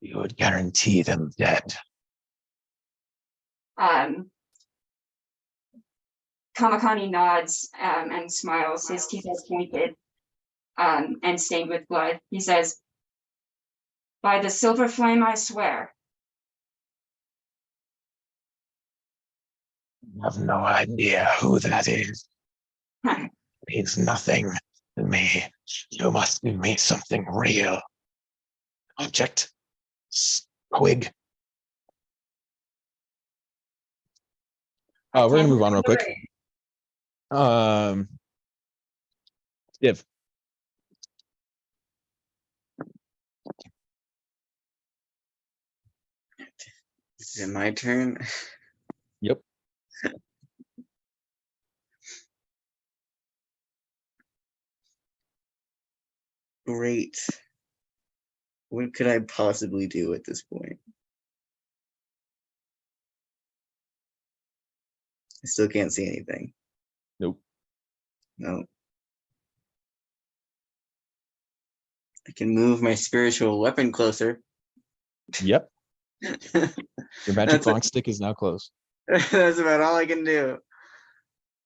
you would guarantee them dead. Kamakani nods and smiles. His teeth are pointed and stained with blood. He says, by the silver flame, I swear. I have no idea who that is. Huh. Means nothing to me. You must give me something real. Object. Squig. We're gonna move on real quick. Div. Is it my turn? Yep. Great. What could I possibly do at this point? I still can't see anything. Nope. No. I can move my spiritual weapon closer. Yep. Your magic long stick is now closed. That's about all I can do.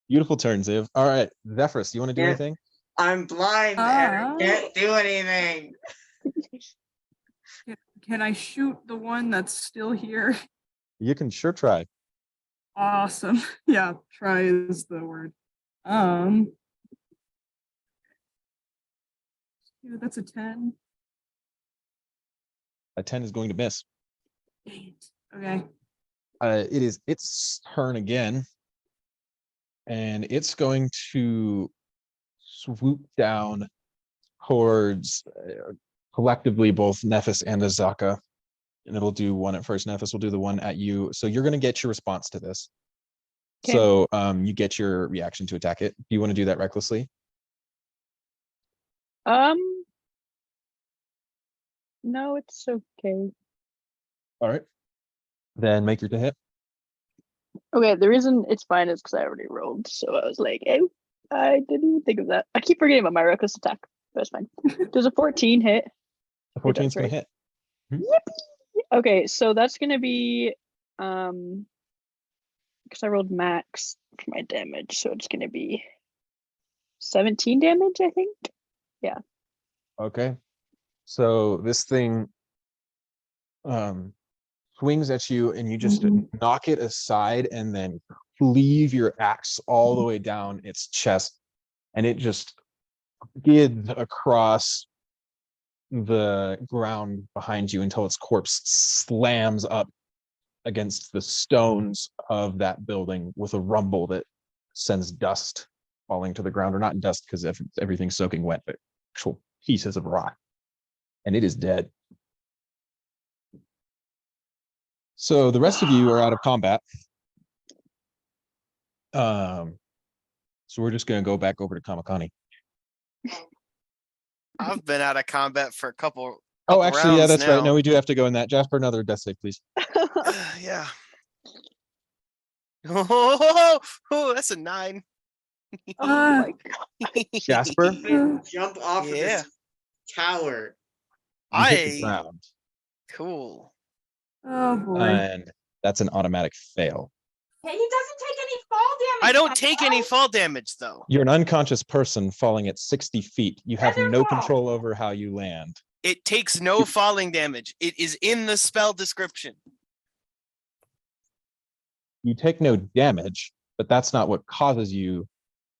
Beautiful turn, Ziv. All right, Zephyrus, you want to do Yeah. anything? I'm blind and I can't do anything. Can I shoot the one that's still here? You can sure try. Awesome. Yeah, try is the word. Yeah, that's a 10. A 10 is going to miss. Dang it. Okay. It is its turn again. And it's going to swoop down towards collectively both Nephis and Azaka. And it'll do one at first. Nephis will do the one at you. So you're going to get your response to this. 'Kay. So you get your reaction to attack it. Do you want to do that recklessly? No, it's okay. All right. Then make your to hit. Okay, the reason it's fine is because I already rolled, so I was like, hey, I didn't even think of that. I keep forgetting about my reckless attack. That's fine. Does a 14 hit? The 14 is that's going to right. hit. Yippee! Okay, so that's gonna be because I rolled max for my damage, so it's gonna be 17 damage, I think. Okay. So this thing swings at you and you just knock it aside and then cleave your axe all the way down its chest, and it just skids across the ground behind you until its corpse slams up against the stones of that building with a rumble that sends dust falling to the ground, or not dust because everything's soaking wet, but actual pieces of rock, and it is dead. So the rest of you are out of combat. So we're just going to go back over to Kamakani. I've been out of combat for a couple Oh, actually, yeah, rounds that's right. now. No, we do have to go in that. Jasper, another death save, please. Yeah. Oh, that's a 9. Oh my god. Jasper, Jump off of Yeah. this tower. you hit the I ground, cool. Oh boy. and that's an automatic fail. Hey, he doesn't take any fall damage. I don't my take guy. any fall damage though. You're an unconscious person falling at 60 feet. You have no Neither control over how you land. It takes no falling damage. It is in the spell description. You take no damage, but that's not what causes you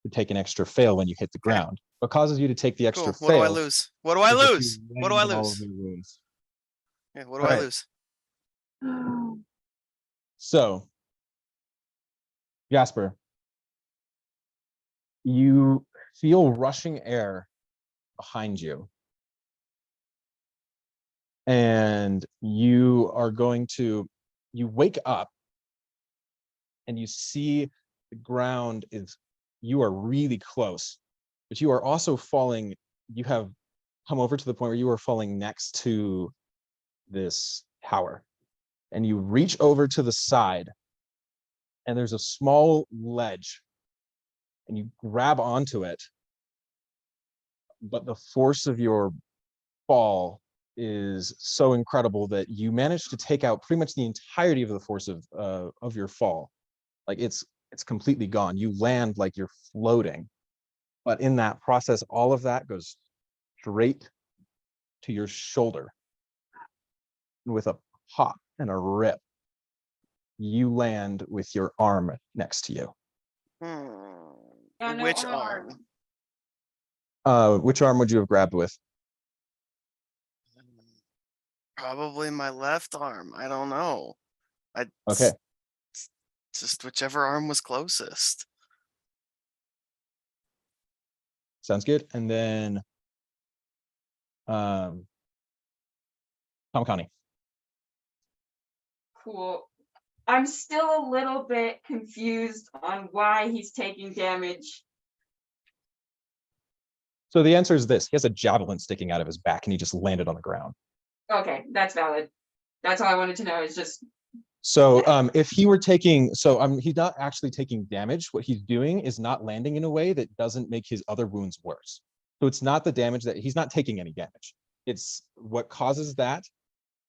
to take an extra fail when you hit the ground. What causes you to take the extra Cool. What do I fail lose? What do I is if you lose? What do I land on all lose? of your wounds. Yeah, what do All I right. lose? So, Jasper, you feel rushing air behind you. And you wake up and you see the ground you are really close, but you are also falling. You have come over to the point where you are falling next to this tower, and you reach over to the side, and there's a small ledge, and you grab onto it, but the force of your fall is so incredible that you manage to take out pretty much the entirety of the force of your fall. Like it's completely gone. You land like you're floating, but in that process, all of that goes straight to your shoulder. With a pop and a rip, you land with your arm next to you. Yeah, no Which arm. arm? Which arm would you have grabbed with? Probably my left arm. I don't know. Okay. Just whichever arm was closest. Sounds good. And then Kamakani. Cool. I'm still a little bit confused on why he's taking damage. So the answer is this: he has a javelin sticking out of his back, and he just landed on the ground. Okay, that's valid. That's all I wanted to know. Is just So if he were taking, he's not actually taking damage. What he's doing is not landing in a way that doesn't make his other wounds worse. So it's not the damage that he's not taking any damage. It's what causes that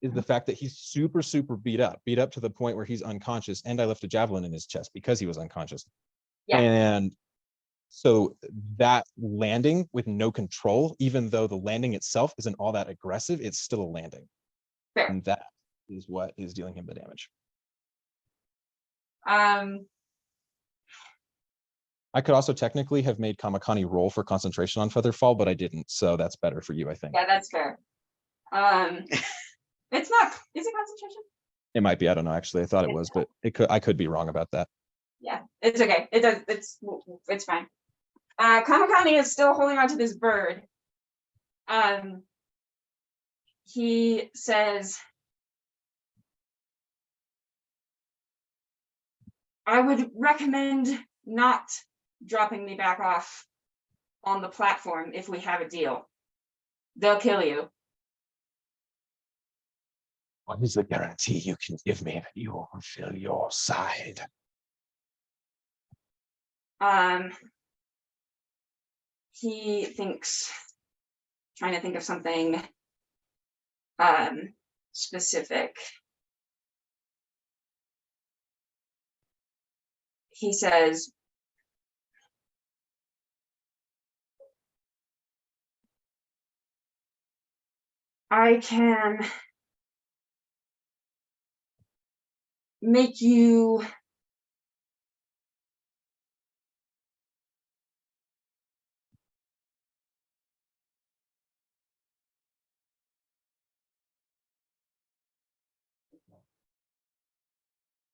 is the fact that he's super, super beat up to the point where he's unconscious. And I left a javelin in his chest because he was unconscious. Yeah. And so that landing with no control, even though the landing itself isn't all that aggressive, it's still a landing. fair. And that is what is dealing him the damage. I could also technically have made Kamakani roll for concentration on Featherfall, but I didn't, so that's better for you, I think. Yeah, that's fair. It's not. Is it concentration? It might be. I don't know. Actually, I thought it was, but it could. I could be wrong about that. Yeah, it's okay. It does. It's fine. Kamakani is still holding on to this bird. He says, I would recommend not dropping me back off on the platform if we have a deal. They'll kill you. What is the guarantee you can give me that you will fulfill your side? He thinks, trying to think of something specific. He says, I can make you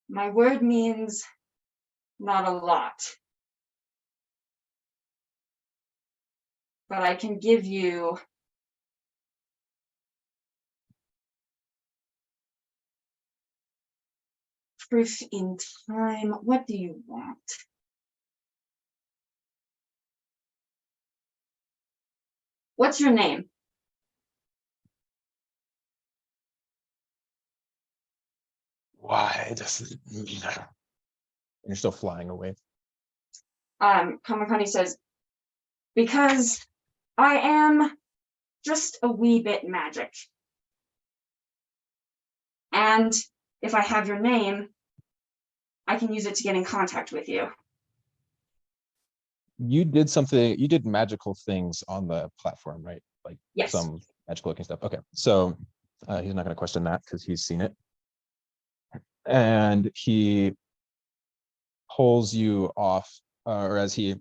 my word means not a lot, but I can give you proof in time. What do you want? What's your name? Why does it matter? You're still flying away. Kamakani says, because I am just a wee bit magic. And if I have your name, I can use it to get in contact with you. You did something. You did magical things on the platform, right? Like Yes. some magical looking stuff. Okay, so he's not going to question that because he's seen it. And he pulls you off, or as he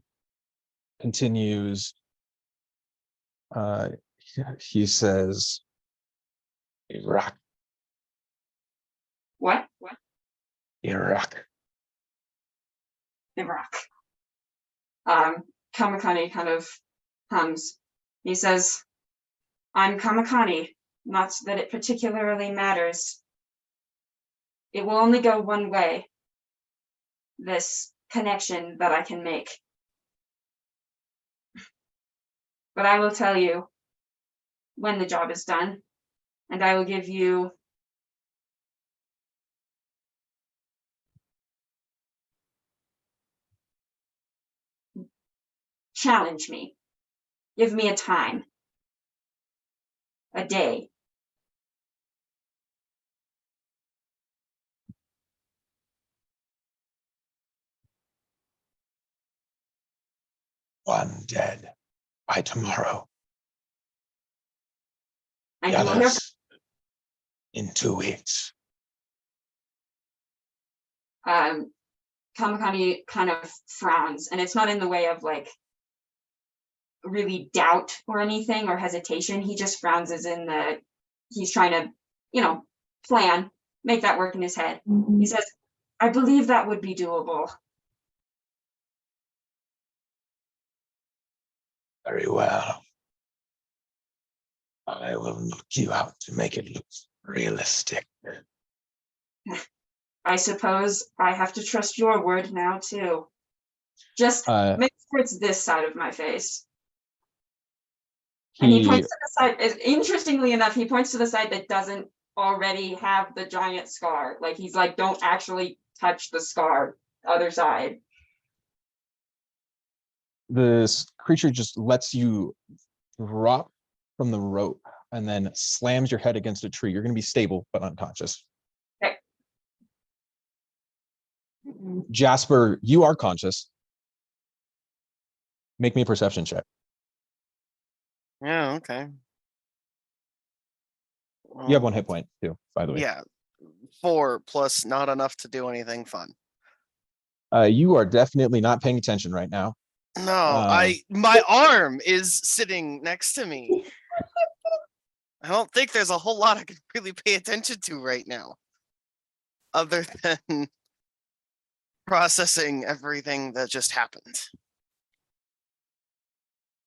continues, he says, Iraq, What? Iraq. Iraq. Kamakani kind of hums. He says, I'm Kamakani, not that it particularly matters. It will only go one way, this connection that I can make. But I will tell you when the job is done, and I will give you challenge me. Give me a time. A day. One dead by tomorrow. And The you will hear others in 2 weeks. Kamakani kind of frowns, and it's not in the way of like really doubt or anything or hesitation. He just frowns as in the he's trying to, plan, make that work in his head. He says, I believe that would be doable. Very well. I will knock you out to make it look realistic. I suppose I have to trust your word now too. Just make sure it's this side of my face. And he points to the side, interestingly enough, he points to the side that doesn't already have the giant scar. Like he's like, don't actually touch the scar, the other side. This creature just lets you drop from the rope and then slams your head against a tree. You're going to be stable, but unconscious. Okay. Jasper, you are conscious. Make me a perception check. Yeah, okay. You have 1 hit point too, by the way. Yeah. 4 plus not enough to do anything fun. You are definitely not paying attention right now. No, my arm is sitting next to me. I don't think there's a whole lot I can really pay attention to right now. Other than processing everything that just happened.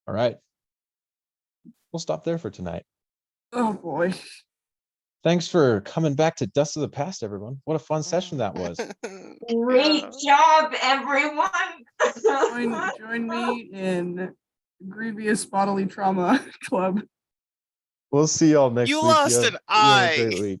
All right. We'll stop there for tonight. Oh boy. Thanks for coming back to Dust of the Past, everyone. What a fun session that was. Great job, everyone. Join me in grievous bodily trauma club. We'll see y'all next You week. lost You an have a eye. great week.